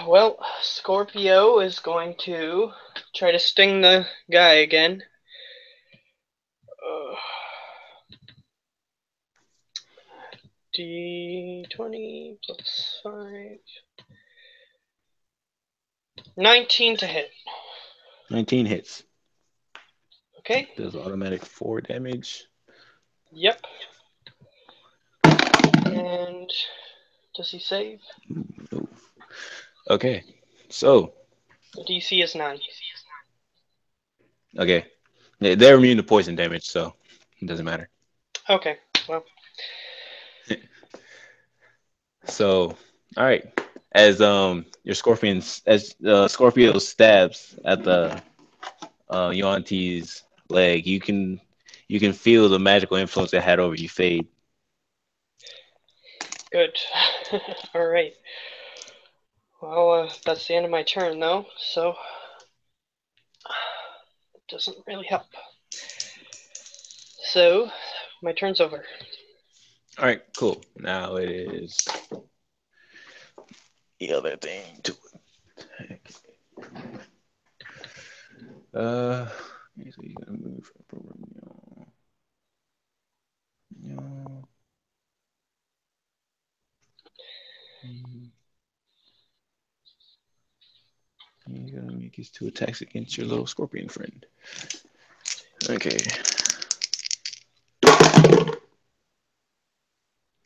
well, Scorpio is going to try to sting the guy again. D20 plus 5. 19 to hit. 19 hits. Okay. Does automatic 4 damage. Yep. And does he save? No. Okay. So. The DC is 9. Okay. Yeah, they're immune to poison damage, so it doesn't matter. Okay, well. So, all right. As your scorpions, as Scorpio stabs at the Yuan-Ti's leg, you can feel the magical influence it had over you fade. Good. Alright. Well, that's the end of my turn, though, so it doesn't really help. So, my turn's over. All right, cool. Now it is the other thing to attack. So you're gonna move. He's gonna make his 2 attacks against your little scorpion friend. Okay.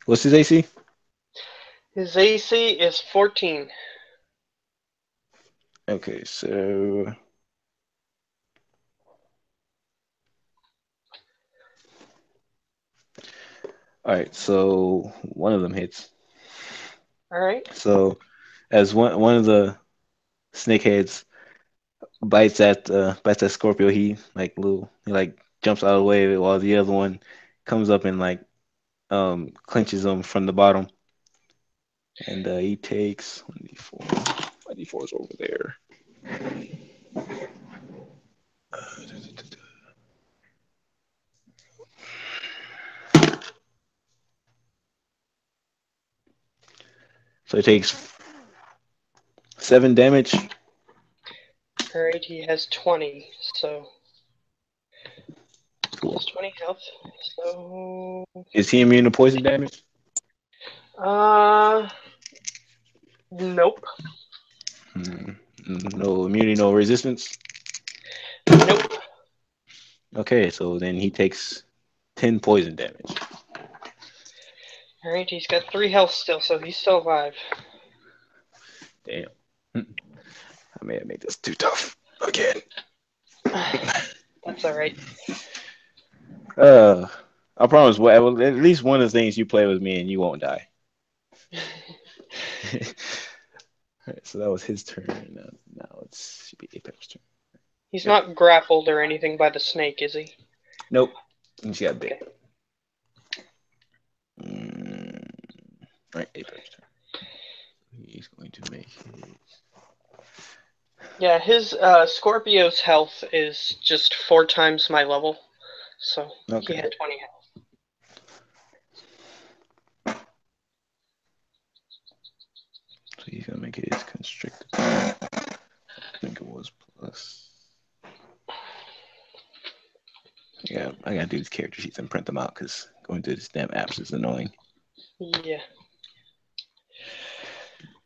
What's his AC? His AC is 14. Okay, so all right, so one of them hits. Alright. So as one of the snakeheads bites at Scorpio, he jumps out of the way while the other one comes up and clinches him from the bottom. And he takes 1d4. My d4 is over there. So he takes 7 damage. Alright, he has 20, so. Cool. Has 20 health, so. Is he immune to poison damage? Nope. No immunity, no resistance. Nope. Okay, so then he takes 10 poison damage. Alright, he's got 3 health still, so he's still alive. Damn. I may have made this too tough again. That's alright. I promise. Well, at least one of the things you play with me and you won't die. Alright, so that was his turn. Now it should be Apex's turn. He's not grappled or anything by the snake, is he? Nope. She got bit. Okay. Alright, Apex's turn. He's going to make his. Yeah, his Scorpio's health is just 4 times my level, so Okay. he had 20 health. So he's gonna make his constricted. I think it was plus. Yeah, I gotta do these character sheets and print them out because going through this damn apps is annoying. Yeah.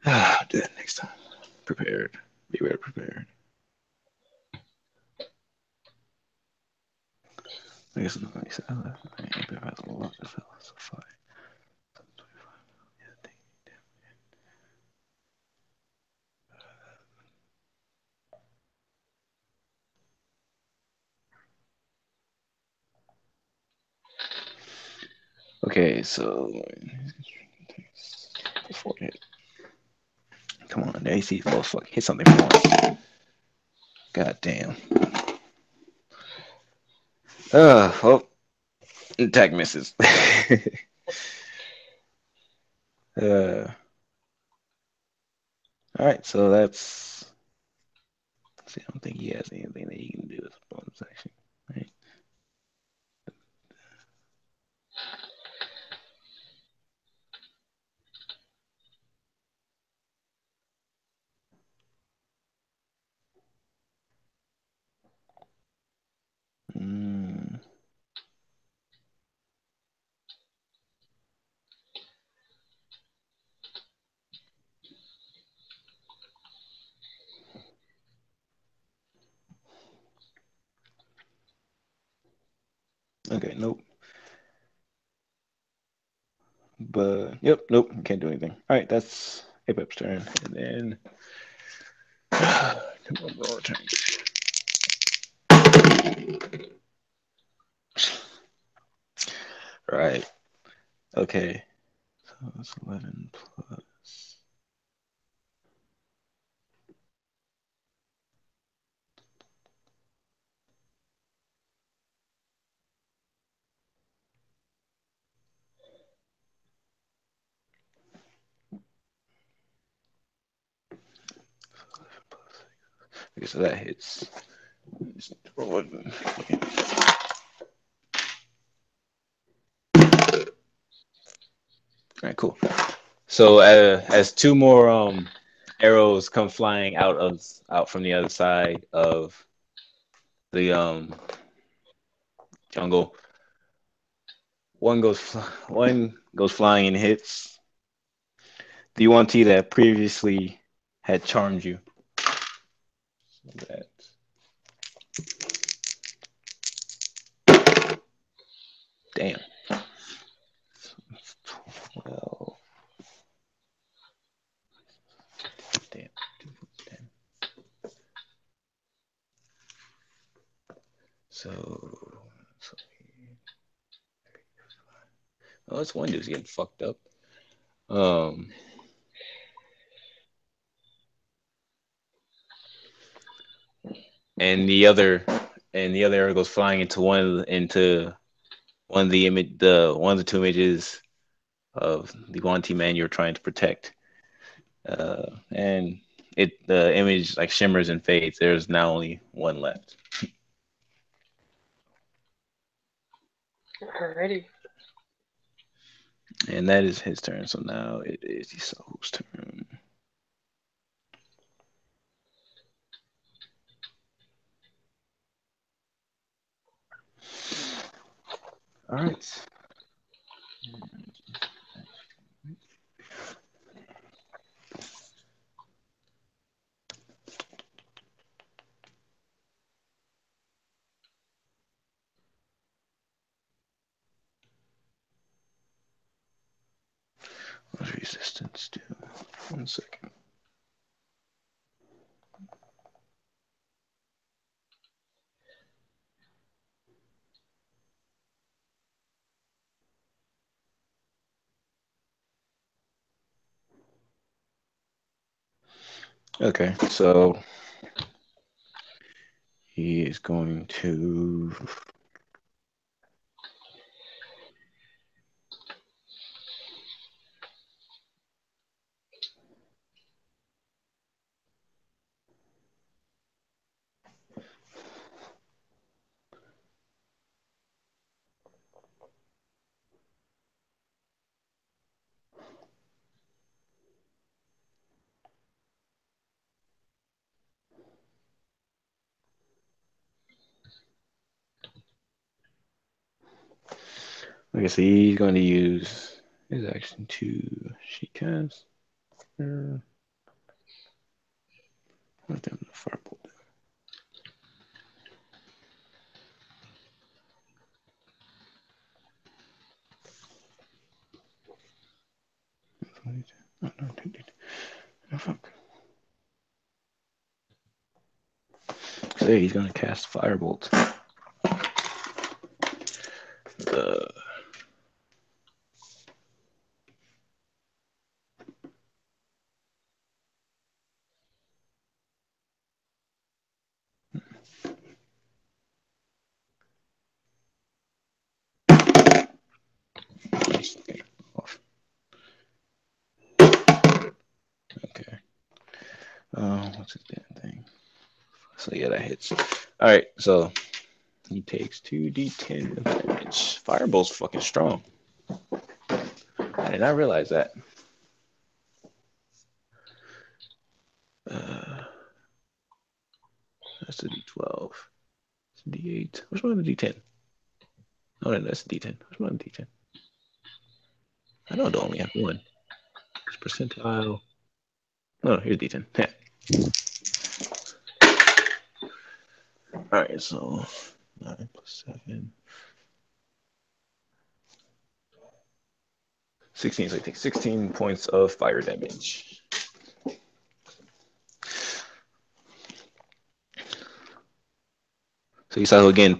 I'll do that next time. Prepared. Be better prepared. I guess it's like okay, so before hit. Come on, the AC motherfucker hit something for once. God damn. Oh, attack misses. uh, all right, so that's. See, I don't think he has anything that he can do as a bonus action. Right? Okay, nope. But yep, nope, can't do anything. All right, that's Apep's turn, and then one more turn. Right. Okay. So that's 11 plus. Okay, so that hits. All right, cool. So as two more arrows come flying out from the other side of the jungle, one goes flying and hits the yuan-ti that previously had charmed you. So that damn. 12. Damn. 10. So oh, this one dude's getting fucked up. Um, and the other arrow goes flying into one of the image one of the two images of the Guanti man you're trying to protect. And the image like shimmers and fades. There's now only one left. Alrighty. And that is his turn. So now it is Esau's turn. All right. What's resistance do? 1 second. Okay, so he is going to. Okay, so he's going to use his action to she cast. What the firebolt? Oh, no, oh, fuck. So he's going to cast firebolt. Off. Okay. What's his damn thing? So yeah, that hits. All right, so he takes 2d10 of damage. Firebolt's fucking strong. I did not realize that. That's a d12. That's a d8. What's one of the d10? Oh, no, that's a d10. What's one of the d10? I know I don't only have one. It's percentile. Oh, here's d10. Yeah. All right, so 9 plus 7. 16, so he takes 16 points of fire damage. So Yusaku again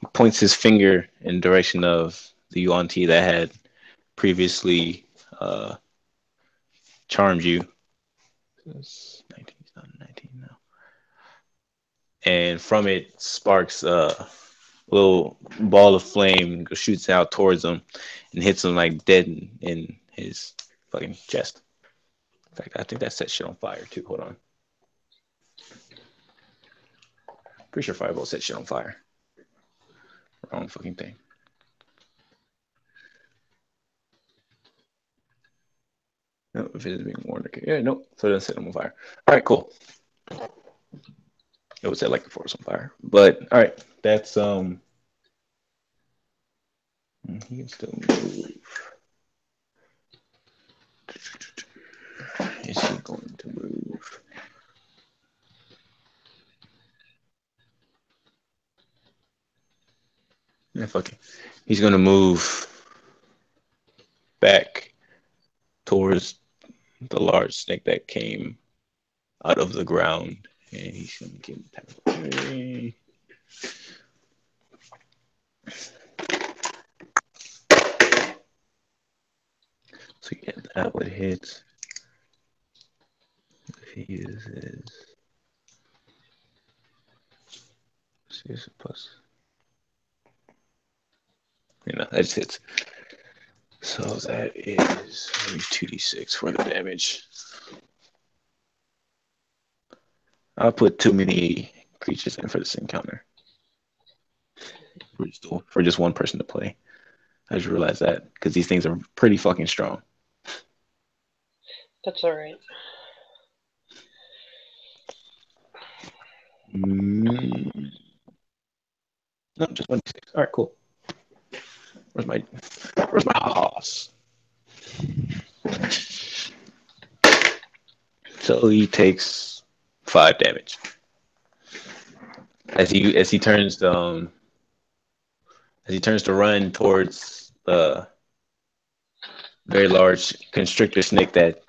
he points his finger in the direction of the Yuan-Ti that had previously charmed you. It's 19, he's not 19 now. And from it sparks a little ball of flame shoots out towards him and hits him like dead in his fucking chest. In fact, I think that set shit on fire too. Hold on. Pretty sure Fireball set shit on fire. Wrong fucking thing. No, if it is being warned, okay. Yeah, nope. So it doesn't set him on fire. All right, cool. It would set like the forest on fire. But all right, that's he can still move. Is he going to move? Yeah, fuck it. He's gonna move back towards the large snake that came out of the ground, and he's gonna give him attack of opportunity. So yeah, that would hit. If he uses, here's a plus. You know, that just hits. So that is 2d6 for the damage. I'll put too many creatures in for this encounter. For just one person to play. I just realized that because these things are pretty fucking strong. That's alright. No, just 1d6. All right, cool. Where's my horse? So he takes 5 damage as he turns to run towards the very large constrictor snake that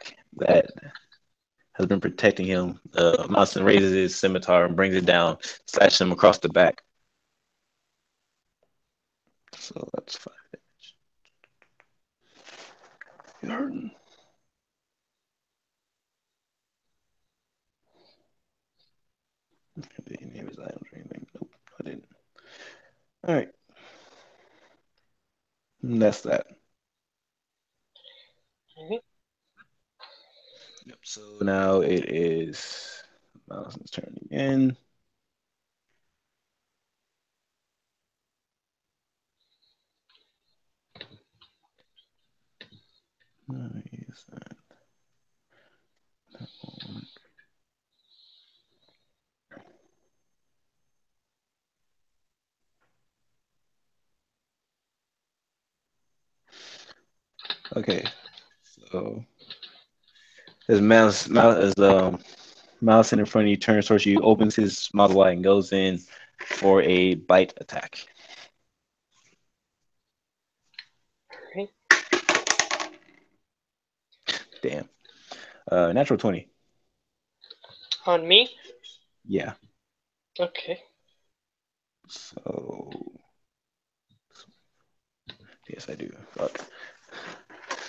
has been protecting him. Mountain raises his scimitar and brings it down, slashes him across the back. So that's 5 damage. You're hurting. Did he name his items or anything? Nope, I didn't. All right. And that's that. Alright. Yep. So now it is Malison's turn again. Nice. That won't work. Okay. So as Mouse in front of you turns towards you, opens his mouth wide and goes in for a bite attack. Alright. Damn. Natural 20. On me? Yeah. Okay. So yes, I do. Fuck.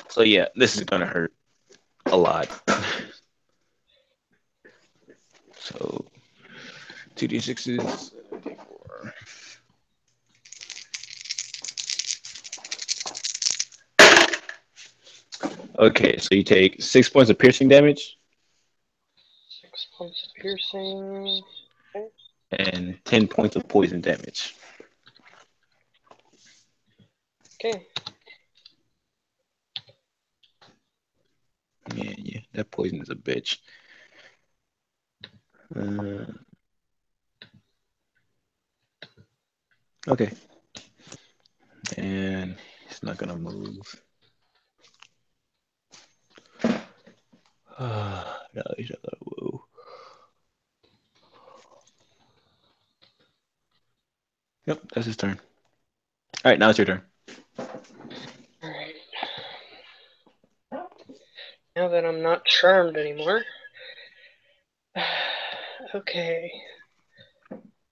So yeah, this is gonna hurt a lot. So 2d6s. Okay, so you take 6 points of piercing damage 6 points of piercing. Okay. and 10 points of poison damage. Okay. Yeah, that poison is a bitch. Okay. And he's not gonna move. No, he's not gonna move. Yep, that's his turn. All right, now it's your turn. Alright. now that I'm not charmed anymore. Okay.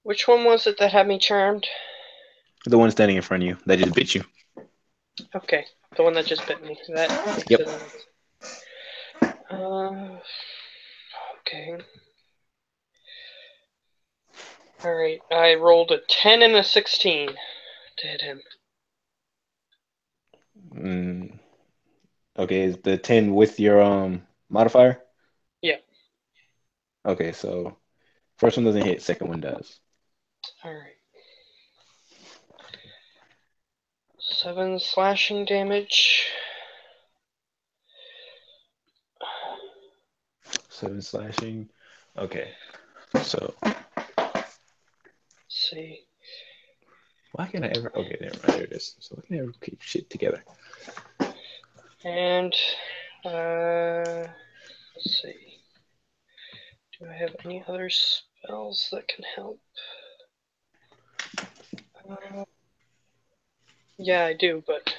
Which one was it that had me charmed? The one standing in front of you that just bit you. Okay, the one that just bit me. That makes Yep. it. Okay. Alright, I rolled a 10 and a 16 to hit him. Okay, is the 10 with your modifier? Yeah. Okay, so first one doesn't hit, second one does. Alright. 7 slashing damage. 7 slashing. Okay. So Let's see. why can't I ever okay, never mind, there it is. So I can never keep shit together. And let's see. Do I have any other spells that can help? Yeah, I do, but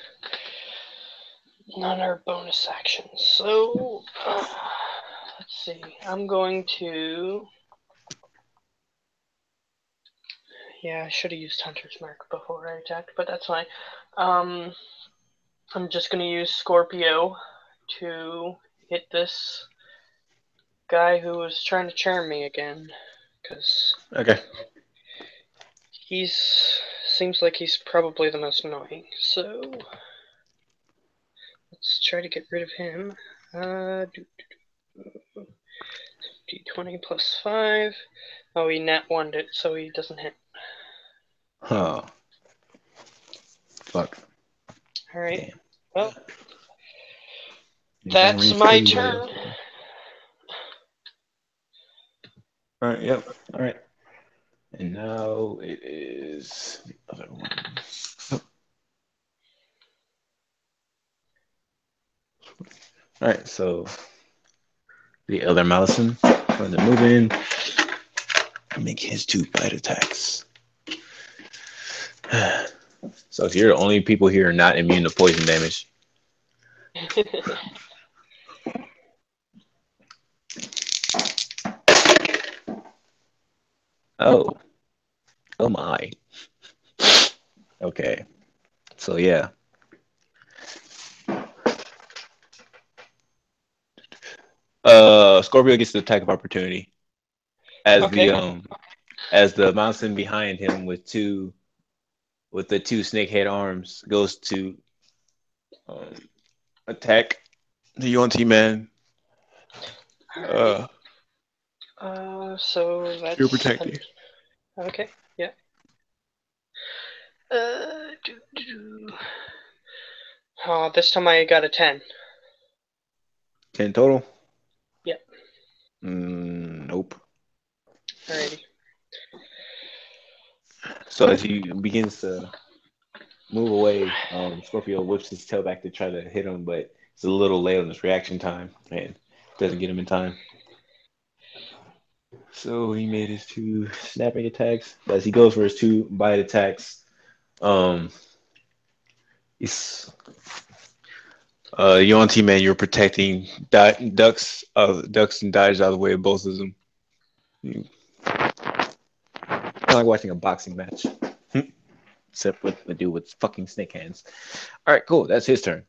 none are bonus actions. So let's see. I'm going to. Yeah, I should have used Hunter's Mark before I attacked, but that's fine. I'm just going to use Scorpio to hit this guy who was trying to charm me again, because Okay. seems like he's probably the most annoying. So let's try to get rid of him. D20 plus 5. Oh, he nat 1'd it, so he doesn't hit. Huh. Fuck. Alright. Damn. Well, He's long that's range my too, turn. Alright, yep. Alright. And now it is the other one. Alright, so the other Malison going to move in and make his 2 bite attacks. So if you're the only people here are not immune to poison damage. Oh. Oh my. Okay. So yeah. Scorpio gets the attack of opportunity as Okay. the mountain behind him with the 2 snake head arms goes to attack the Yuan-Ti man. So You're that's protecting. okay. Yeah. Oh, this time I got a 10. 10 total? Yeah. Nope. Alrighty. So as he begins to move away, Scorpio whips his tail back to try to hit him, but it's a little late on his reaction time and doesn't get him in time. So he made his 2 snapping attacks. As he goes for his 2 bite attacks, he's Yuan-Ti man, you're protecting ducks and dodge out of the way of both of them. Kind of like watching a boxing match. Except with the dude with fucking snake hands. All right, cool. That's his turn.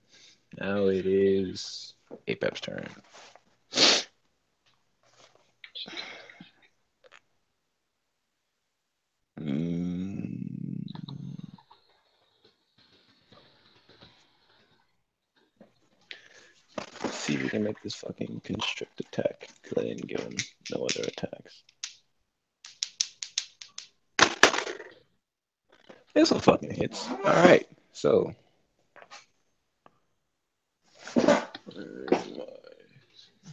Now it is Apep's turn. Let's see if we can make this fucking constrict attack, because I didn't give him no other attacks. This one fucking hits. All right, so.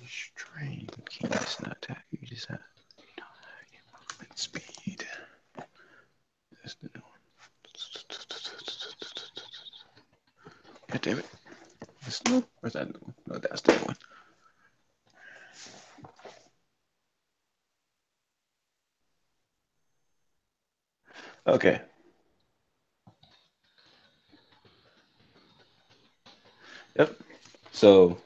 Strain. Can't just not attack. You just have movement speed. That's the new one. God damn it. This new? Where's that new one? No, that's the new one. Okay. Yep. So,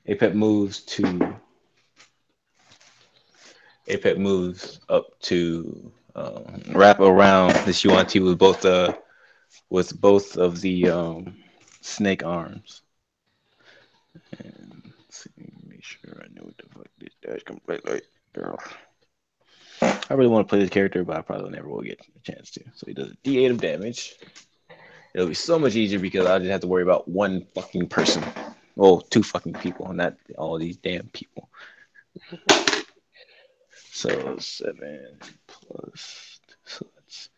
Apep moves to Apep moves up to wrap around this Yuan-Ti with both of the snake arms. And let's see, make sure I know what the fuck this dash can play like. Girl. I really want to play this character, but I probably never will get a chance to. So he does a D8 of damage. It'll be so much easier because I just have to worry about one fucking person. Oh, two fucking people, not all these damn people. So 7 plus, so that's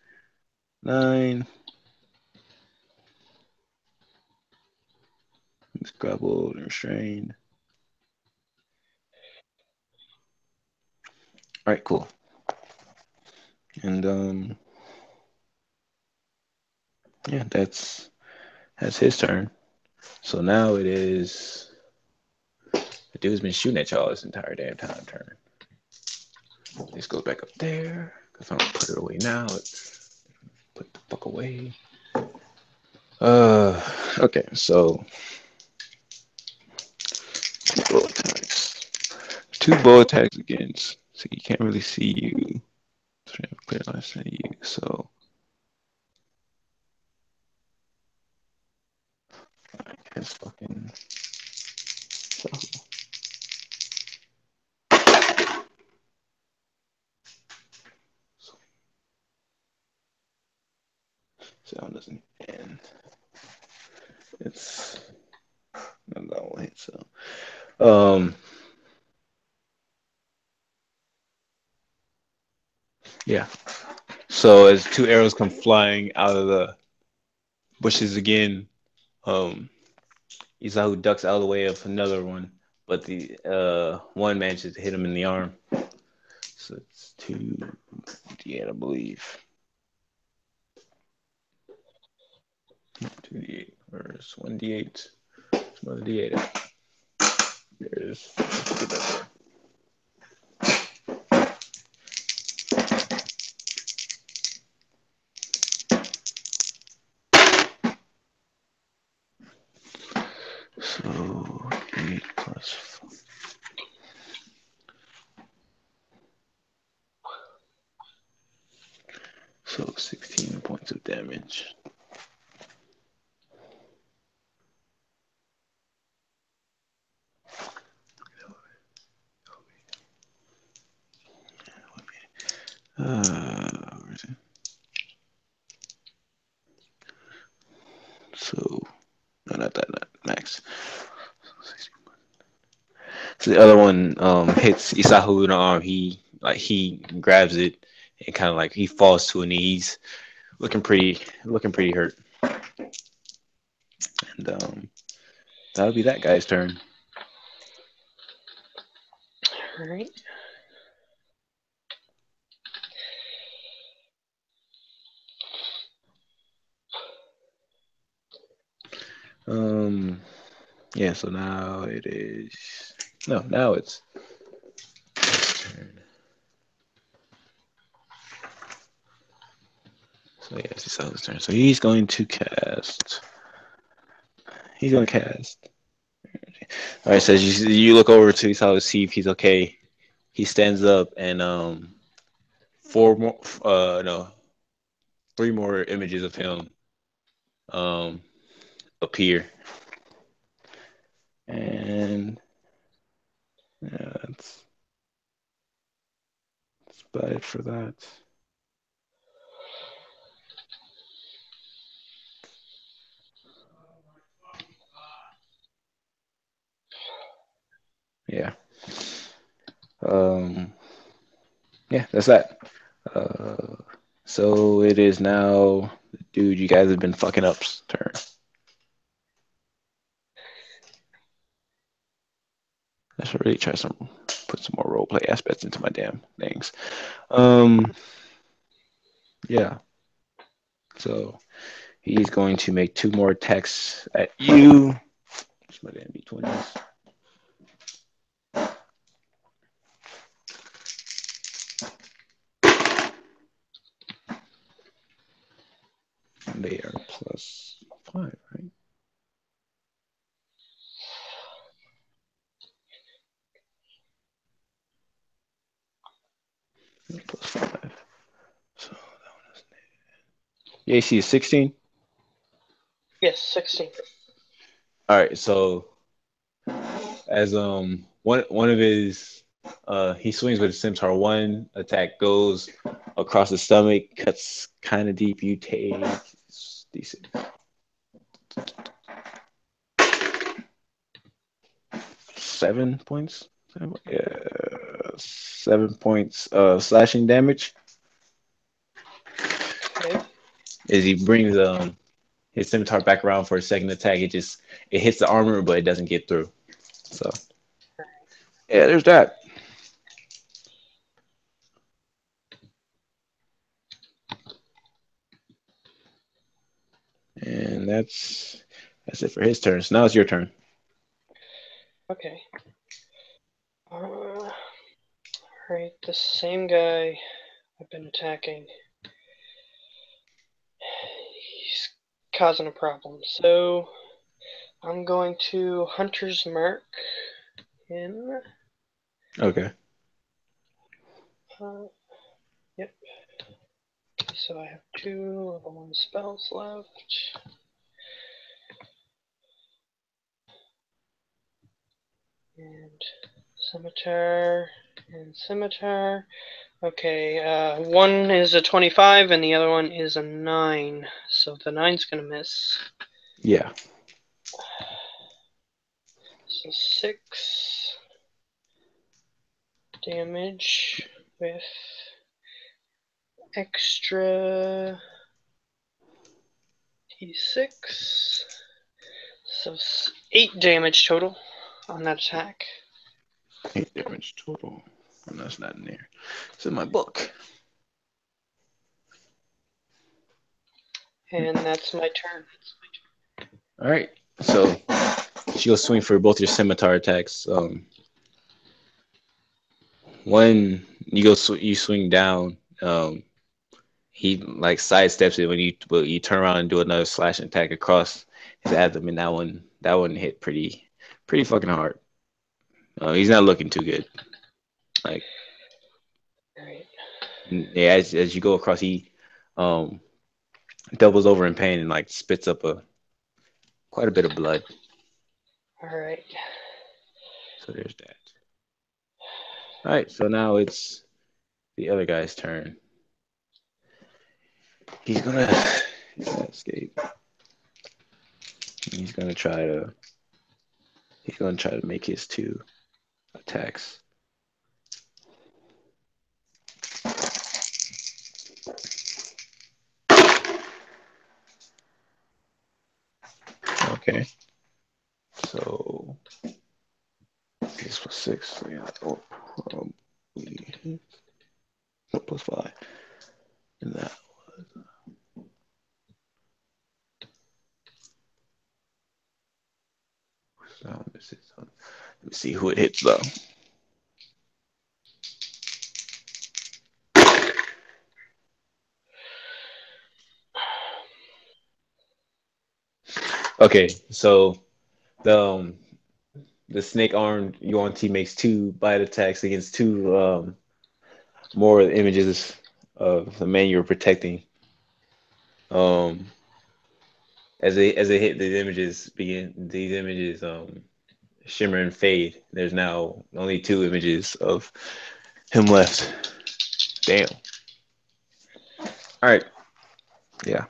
9. He's grappled and restrained. All right, cool. And yeah, that's his turn. So now it is the dude's been shooting at y'all this entire damn time turn. This goes back up there because I'm gonna put it away now. Let's put the fuck away. Okay, so bullet attacks. Two bullet attacks against, so you can't really see you. Clear line of you. So I guess fucking. Sound doesn't end. It's not that one hit. So yeah. So as two arrows come flying out of the bushes again, um, Isahu ducks out of the way of another one, but the one manages to hit him in the arm. So it's 2d8, I believe. 2d8 versus 1d8. Another d8. There it is. So 8 plus 4. So 16 points of damage. Where is it? So, no, not that, not max. So the other one hits Isahu in the arm. He grabs it and kind of like he falls to his knees, looking pretty hurt. And that'll be that guy's turn. All right. Yeah. So now it is. No, now it's his turn. So yeah, it's Isahu's turn. So he's going to cast. He's going to cast. All right. Says you look over to Isahu to see if he's okay. He stands up and four more no, three more images of him um appear. And yeah, that's about it for that. Yeah. Um yeah, that's that. Uh so it is now the dude you guys have been fucking up's turn. I should really try put some more role play aspects into my damn things. Um yeah. So he's going to make two more attacks at you. It's my damn D20s. And they are plus 5, right? Your AC is 16. Yes, 16. All right, so as one of his he swings with a scimitar. One attack goes across the stomach, cuts kind of deep. You take decent 7 points. Yeah, 7 points slashing damage Okay. as he brings his scimitar back around for a second attack. It hits the armor, but it doesn't get through. So yeah, there's that. And that's it for his turn. So now it's your turn. Okay. Alright, the same guy I've been attacking. He's causing a problem. So I'm going to Hunter's Mark him. Okay. Uh, yep. So I have 2 level 1 spells left. And Scimitar and Scimitar. Okay, one is a 25 and the other one is a 9. So the 9's gonna miss. Yeah. So 6 damage with extra d6. So 8 damage total on that attack. 8 damage total. And that's not in there. It's in my book. And that's my turn. All right. So she'll swing for both your scimitar attacks. One you swing down. He like sidesteps it but you turn around and do another slashing attack across his abdomen. That one hit pretty fucking hard. He's not looking too good. Like Alright. yeah, as you go across, he um doubles over in pain and like spits up a quite a bit of blood. Alright. So there's that. All right, so now it's the other guy's turn. He's gonna, he's gonna escape. He's gonna try to make his 2 attacks. Okay. So this was 6. So yeah, probably +5. And that let me see who it hits though. Okay, so the the snake armed Yuan T makes 2 bite attacks against 2 more images of the man you're protecting. Um, as they hit these images shimmer and fade. There's now only 2 images of him left. Damn. All right. Yeah.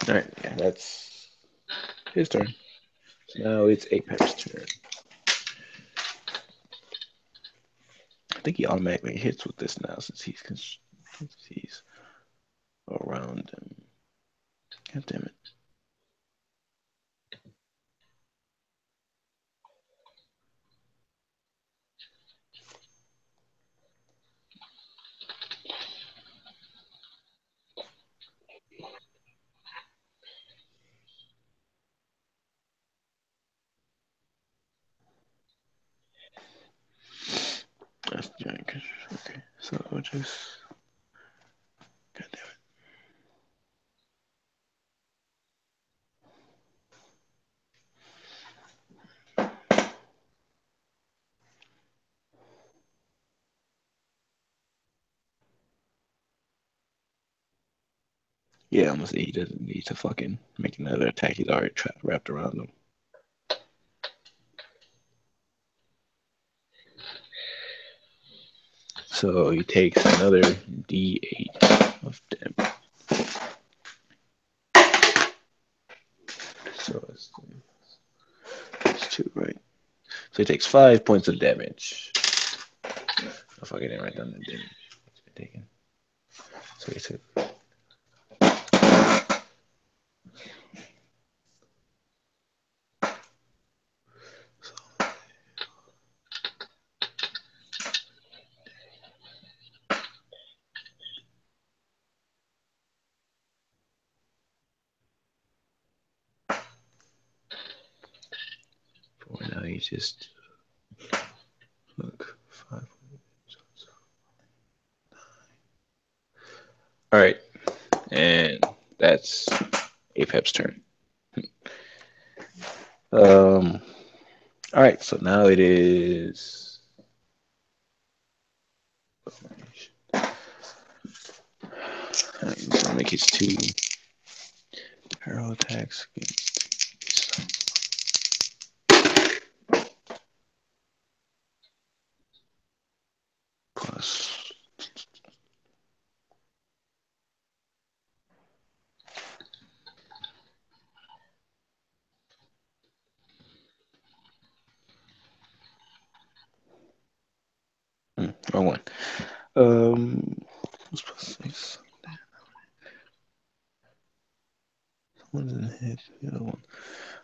All right. Yeah. That's his turn. So now it's Apex's turn. I think he automatically hits with this now since he's around him. God damn it. That's giant. Okay. So just. God damn Yeah, I'm gonna say he doesn't need to fucking make another attack. He's already wrapped around him. So he takes another D8 of damage. So it's two, right? So he takes 5 points of damage. If I didn't write down the damage he's been taking. So he took. For now, he's just look 5. All right, and that's Apep's turn. Um. All right, so now it is. He's gonna make his 2 arrow attacks plus. Wrong one. What's plus 6? Someone's in the head. The other one.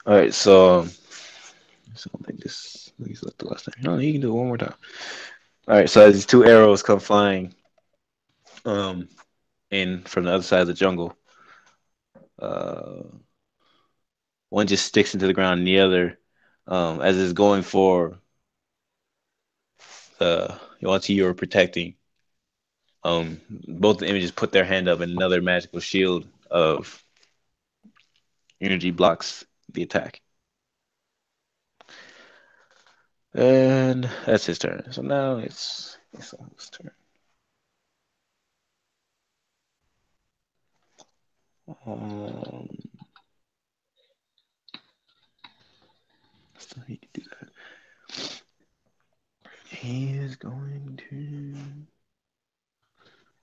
All right, so I don't think this. He's left the last time. No, he can do it one more time. All right, so as these 2 arrows come flying, um, in from the other side of the jungle, uh, one just sticks into the ground, and the other, as it's going for the once you are protecting, both the images put their hand up, and another magical shield of energy blocks the attack. And that's his turn. So now it's his turn. So he can do that. He is going to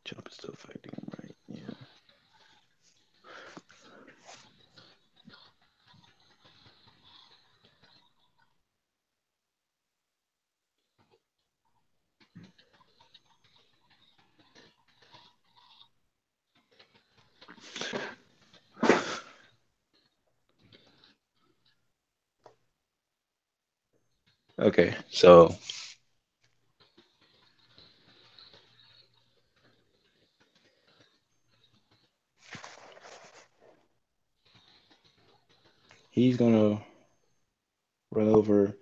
jump is still affecting him, right? Yeah. Okay, so he's gonna run over.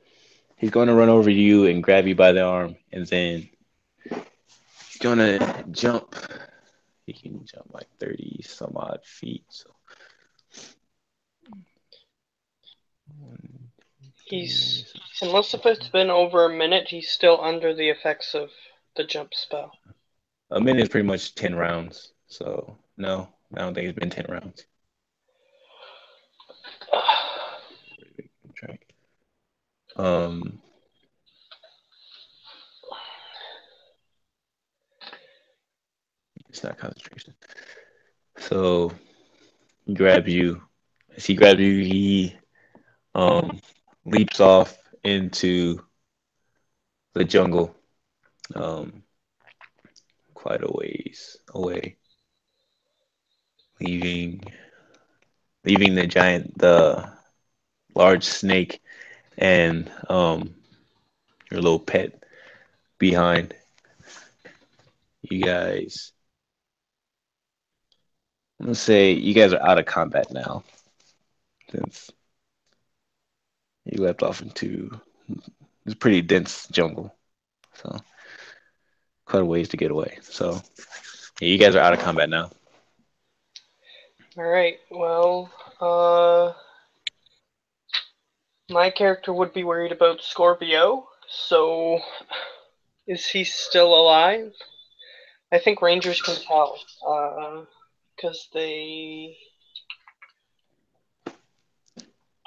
He's gonna run over you and grab you by the arm, and then he's gonna jump. He can jump like 30 some odd feet. So Unless if it's been over a minute, he's still under the effects of the jump spell. a minute is pretty much 10 rounds. So no, I don't think it's been 10 rounds. Um, it's not concentration. So he grabs you. As he grabs you, he leaps off into the jungle, um, quite a ways away, leaving the large snake and your little pet behind. You guys, I'm gonna say you guys are out of combat now, since you left off into this pretty dense jungle. So quite a ways to get away. So yeah, you guys are out of combat now. Alright, well, my character would be worried about Scorpio, so is he still alive? I think Rangers can tell. because they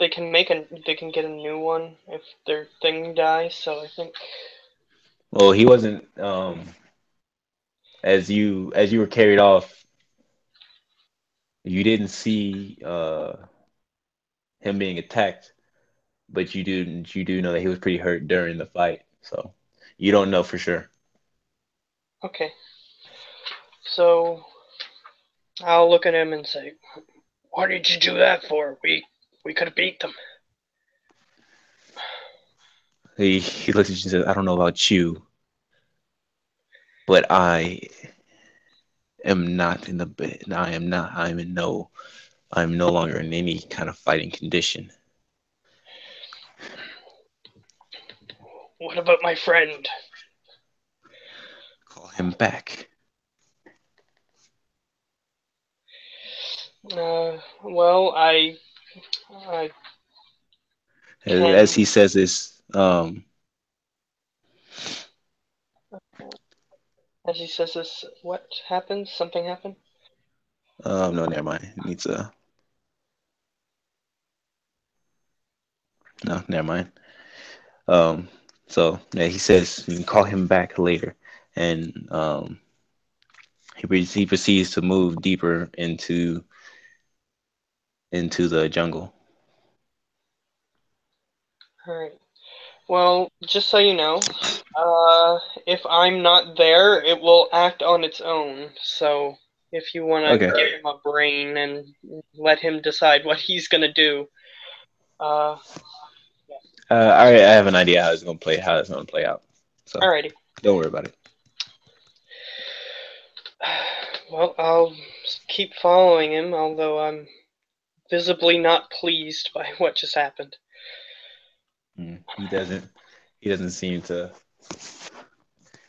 can get a new one if their thing dies. So I think Well, he wasn't. As you were carried off, you didn't see him being attacked, but you do know that he was pretty hurt during the fight. So you don't know for sure. okay. So I'll look at him and say, "What did you do that for? We could have beat them." He looks at you and says, "I don't know about you, but I am not in the bed. I am not. I'm in no. I'm no longer in any kind of fighting condition. What about my friend? Call him back." Well, I As can. he says this, As he says this, what happens? Something happened? no, never mind. It needs a no, never mind. Um, so yeah, he says you can call him back later, and he proceeds to move deeper into the jungle. Alright. Well, just so you know, if I'm not there, it will act on its own. So if you want to Okay. give him a brain and let him decide what he's gonna do, uh, I have an idea how it's gonna play out. So alrighty. don't worry about it. Well, I'll keep following him, although I'm visibly not pleased by what just happened. He doesn't. He doesn't seem to.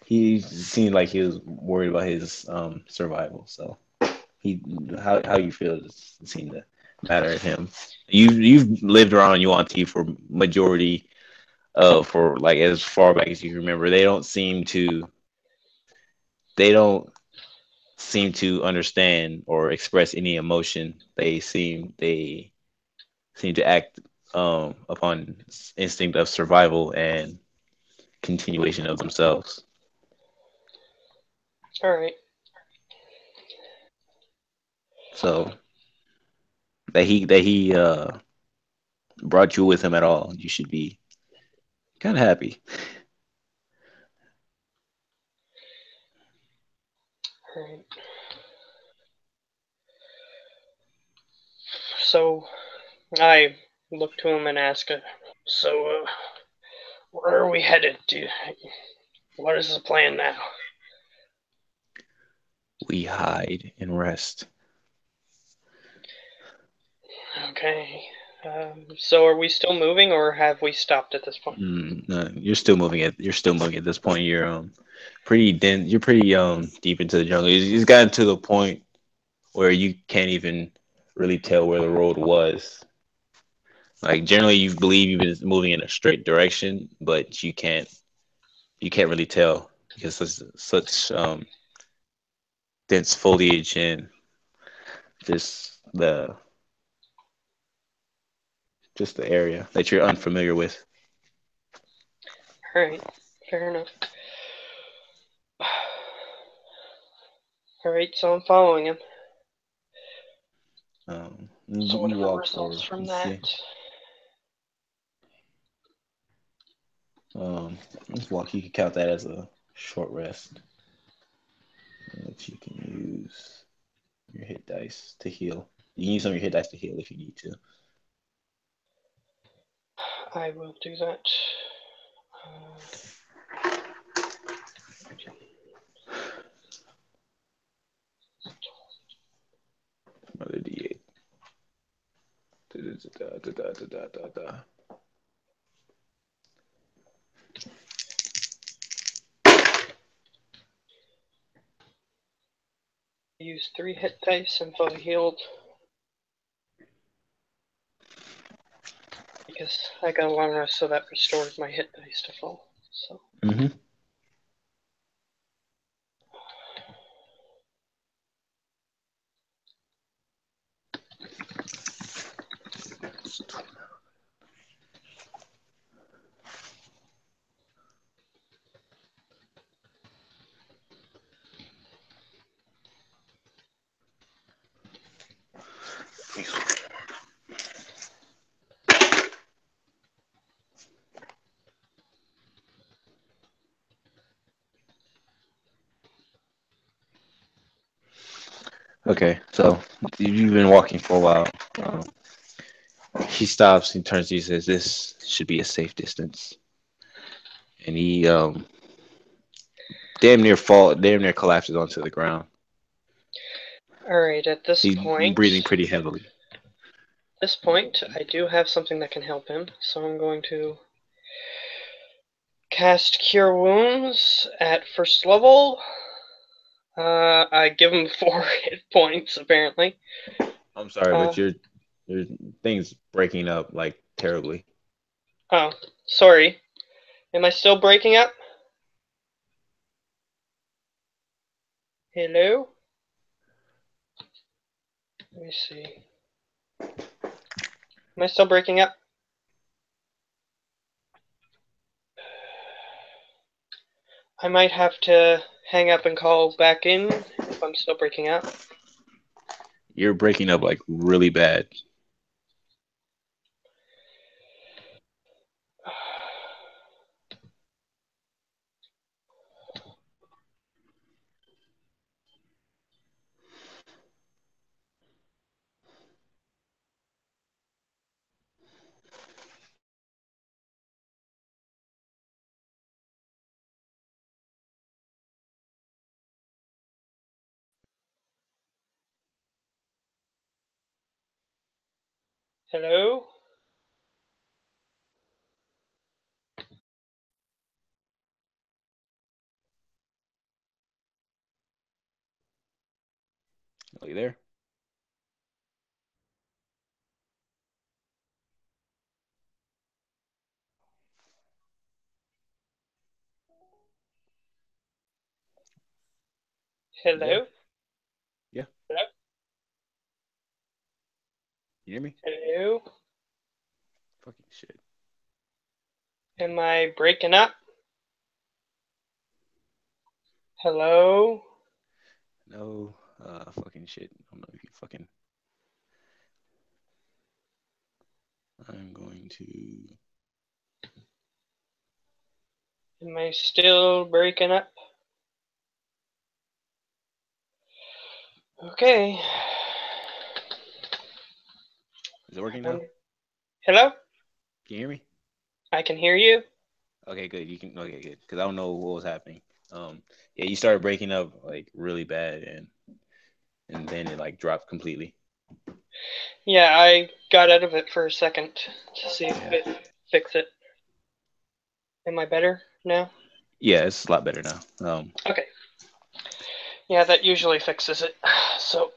He seemed like he was worried about his survival. So he, how you feel doesn't seem to matter to him. You've lived around Yuan-Ti for majority for like as far back as you remember. They don't seem to understand or express any emotion. They seem to act upon instinct of survival and continuation of themselves. Alright. So that he brought you with him at all, you should be kind of happy. Alright. So I look to him and ask, so, where are we headed? What is the plan now? We hide and rest. Okay. So are we still moving, or have we stopped at this point? No, you're still moving at this point. You're pretty dense. You're pretty deep into the jungle. It's gotten to the point where you can't even really tell where the road was. Like generally, you believe you've been moving in a straight direction, but you can't really tell because there's such dense foliage and just the area that you're unfamiliar with. Alright, fair enough. Alright, so I'm following him. So You whatever walk results for from let's that. see. Let's walk. You can count that as a short rest that you can use your hit dice to heal. You can use some of your hit dice to heal if you need to. I will do that. Uh, Another D8. Da, da, da, da, da, da, da, da. use 3 hit dice and fully healed. Because I got a long rest, so that restored my hit dice to full. So Mm-hmm. Okay, so you've been walking for a while. Um, he stops and turns to you and says, "This should be a safe distance." And he damn near collapses onto the ground. Alright, at He's breathing pretty heavily. this point, I do have something that can help him, so I'm going to cast Cure Wounds at first level. I give him 4 hit points, apparently. I'm sorry, but your thing's breaking up like terribly. Oh, sorry. Am I still breaking up? Hello? Let me see. Am I still breaking up? I might have to hang up and call back in if I'm still breaking up. You're breaking up like really bad. Hello? Are you there? You there? Hello? Yeah. Hello? You hear me? Hello? Fucking shit. Am I breaking up? Hello? No. Fucking shit. I don't know if you fucking. I'm going to. Am I still breaking up? Okay. Is it working now? Hello? Can you hear me? I can hear you. Okay, good. You can. Okay, good. Because I don't know what was happening. Yeah, you started breaking up like really bad, and then it like dropped completely. Yeah, I got out of it for a second to see if Yeah. it fixed it. Am I better now? Yeah, it's a lot better now. Okay. Yeah, that usually fixes it. So,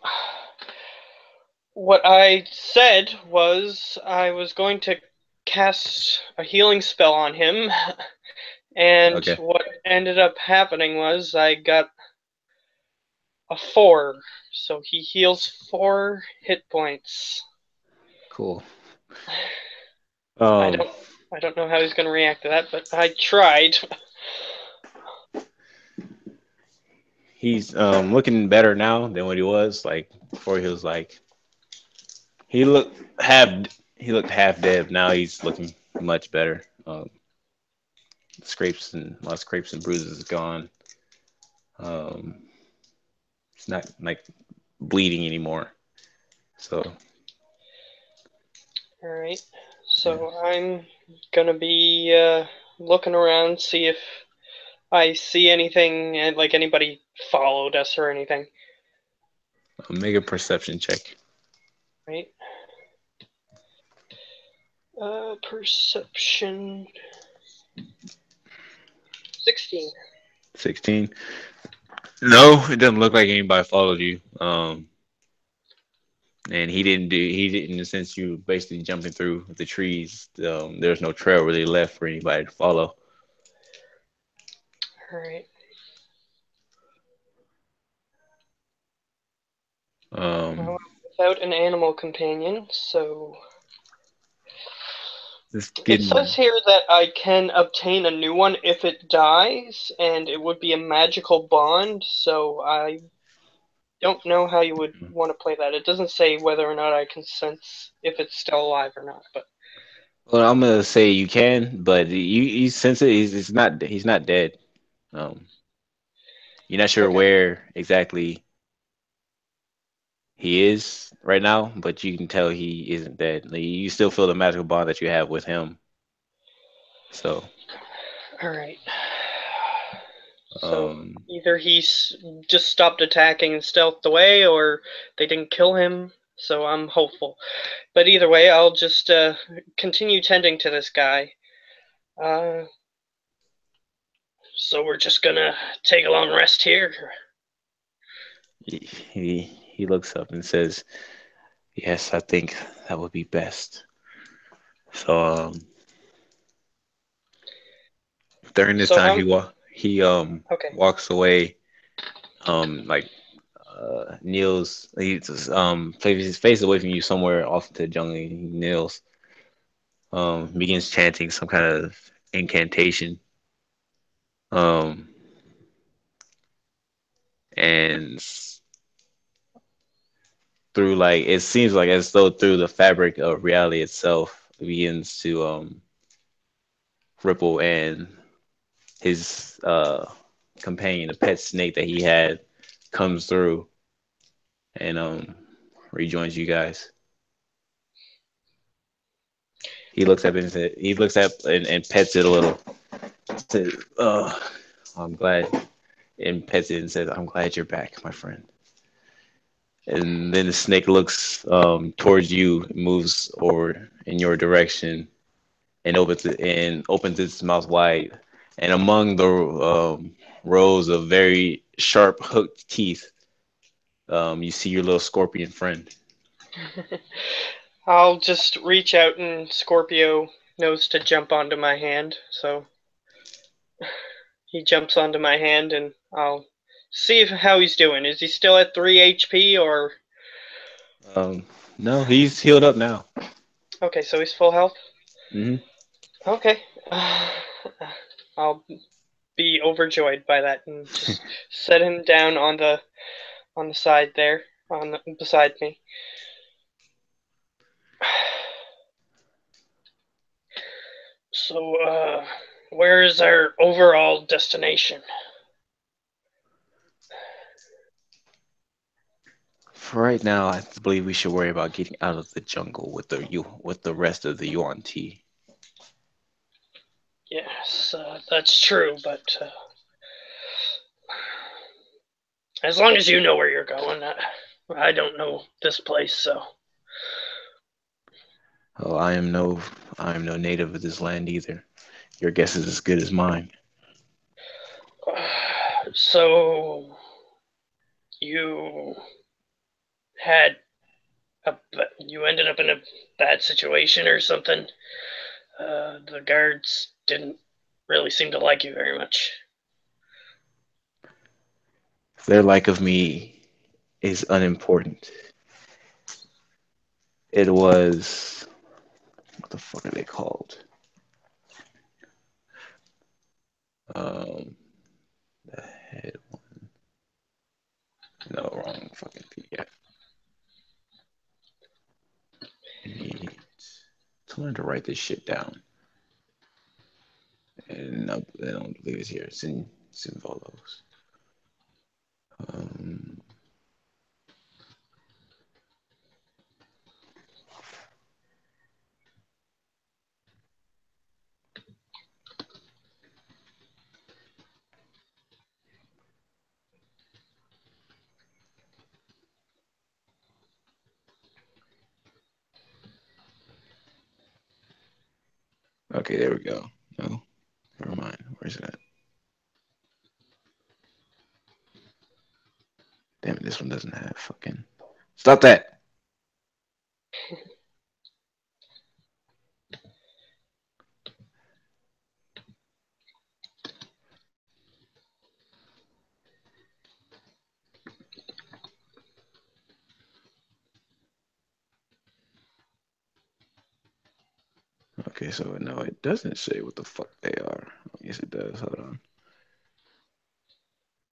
what I said was I was going to cast a healing spell on him, and Okay. what ended up happening was I got a 4, so he heals 4 hit points. Cool. I Um, don't I don't know how he's going to react to that, but I tried. he's looking better now than what he was. Like before, he was like he looked half he looked half dead. Now he's looking much better. Scrapes and a lot of scrapes and bruises is gone. Um, it's not like bleeding anymore. So All right. yeah, So I'm going to be looking around, see if I see anything, like anybody followed us or anything. make a perception check. Right? Perception 16. 16. No, it doesn't look like anybody followed you. And he didn't, since you basically jumping through the trees. There's no trail really left for anybody to follow. All right. Um, Well, without an animal companion, so just it says getting here that I can obtain a new one if it dies, and it would be a magical bond. So I don't know how you would want to play that. It doesn't say whether or not I can sense if it's still alive or not. But Well, I'm gonna say you can, but you sense it. He's not dead. Um, you're not sure okay, where exactly he is right now, but you can tell he isn't dead. Like, you still feel the magical bond that you have with him. So, all right. So um, either he's just stopped attacking and stealthed away, or they didn't kill him. So I'm hopeful. But either way, I'll just continue tending to this guy. Uh, so we're just gonna take a long rest here. he looks up and says, "Yes, I think that would be best." So, during this So time, I'm he okay. walks away, like kneels. He just places his face away from you somewhere off into the jungle. He kneels, begins chanting some kind of incantation, um, and through like it seems like as though through the fabric of reality itself it begins to ripple, and his companion, the pet snake that he had, comes through and rejoins you guys. He looks up and he looks up and pets it a little. Says, "Oh, I'm glad." And pets it and says, "I'm glad you're back, my friend." And then the snake looks towards you, moves over in your direction, and opens its mouth wide. And among the rows of very sharp hooked teeth, you see your little scorpion friend. I'll just reach out and Scorpio knows to jump onto my hand, so he jumps onto my hand and I'll see how he's doing. Is he still at 3 HP or Um, no, he's healed up now. okay, so he's full health? Hmm. Okay. I'll be overjoyed by that and just set him down on the side there, beside me. So, where is our overall destination? For right now, I believe we should worry about getting out of the jungle with the rest of the Yuan Ti. Yes, that's true, but as long as you know where you're going, I don't know this place, so. Oh, I am no native of this land either. Your guess is as good as mine. So, you had a, you ended up in a bad situation or something? The guards didn't really seem to like you very much. Their like of me is unimportant. It was what the fuck are they called? Um, the head one. No, wrong fucking PDF. I need to learn to write this shit down. And no, I don't believe it's here. It's in Volos. Um, okay, there we go. No, never mind. Where's it at? Damn it, this one doesn't have fucking. Stop that. Okay, so no, it doesn't say what the fuck they are. Yes, it does. Hold on.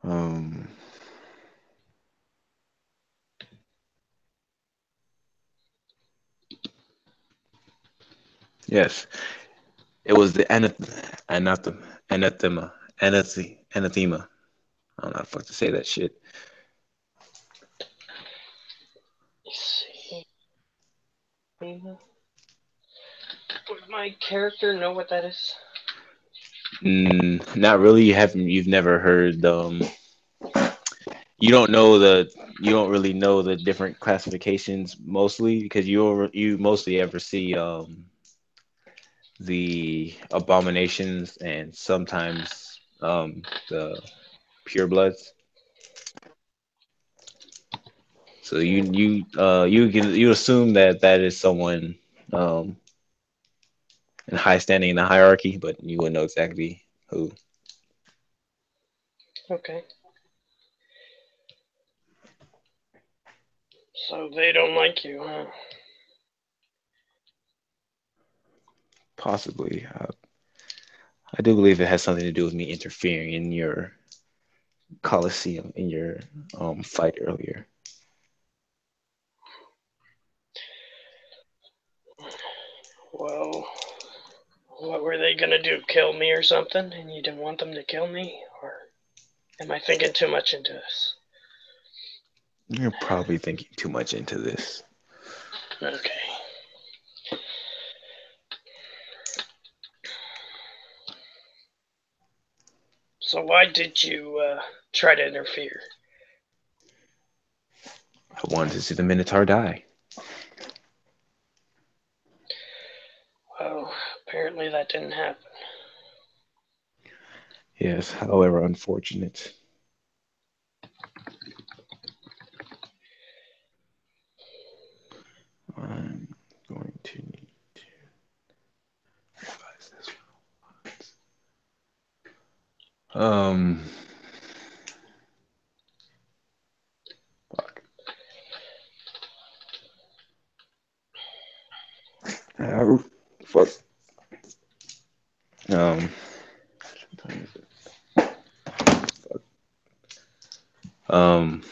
Um, Yes, it was the anathema, anathema. I don't know how the fuck to say that shit. Let's see. Would my character know what that is? Not really. You've never heard you don't know you don't really know the different classifications mostly because you mostly ever see the abominations and sometimes the purebloods. So you assume that that is someone um in high standing in the hierarchy, but you wouldn't know exactly who. Okay. So they don't like you, huh? Possibly. I do believe it has something to do with me interfering in your Coliseum in your fight earlier. Well, what were they gonna do? Kill me or something? And you didn't want them to kill me? Or am I thinking too much into this? You're probably thinking too much into this. Okay. So why did you try to interfere? I wanted to see the Minotaur die. Well, apparently that didn't happen. Yes, however unfortunate. I'm going to need to revise this. Um, fuck. Uh, fuck. Um, um,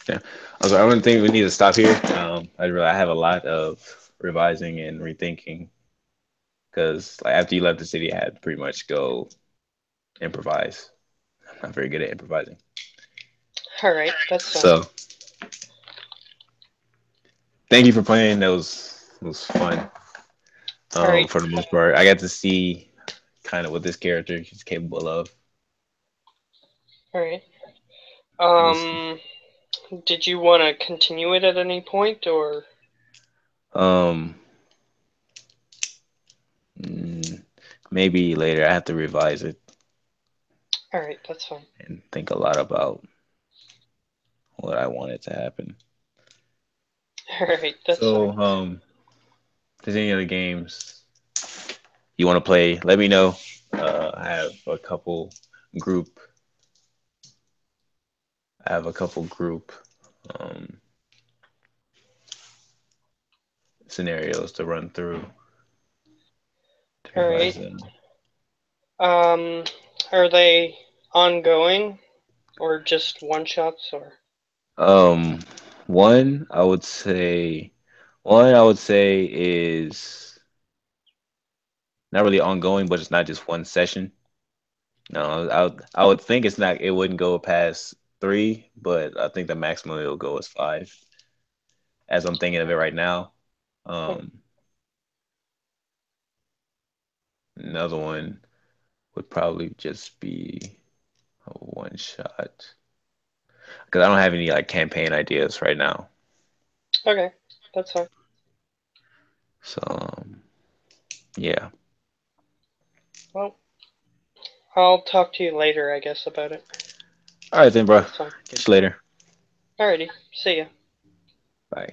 yeah. I don't think we need to stop here. I have a lot of revising and rethinking because like after you left the city, I had to pretty much go improvise. I'm not very good at improvising. Alright, that's fine. So thank you for playing. That was fun. Alright, For the most part, I got to see kind of what this character is capable of. alright. This, Did you want to continue it at any point, or? um, mm, maybe later I have to revise it Alright, that's fine. and think a lot about what I wanted to happen. Alright, that's So, fine. if there's any other games you want to play, let me know. I have a couple group. I have a couple group um, scenarios to run through to revise Alright. them. Um, are they ongoing, or just one shots, or? Um, one I would say, one I would say is not really ongoing, but it's not just one session. No, I would think it's not. It wouldn't go past three, but I think the maximum it'll go is five. As I'm thinking of it right now. Hmm, Um, Another one would probably just be a one shot because I don't have any like campaign ideas right now. okay, that's fine. So yeah. Well, I'll talk to you later, I guess, about it. All right then, bro. That's fine. Catch you later. Alrighty, see ya. Bye.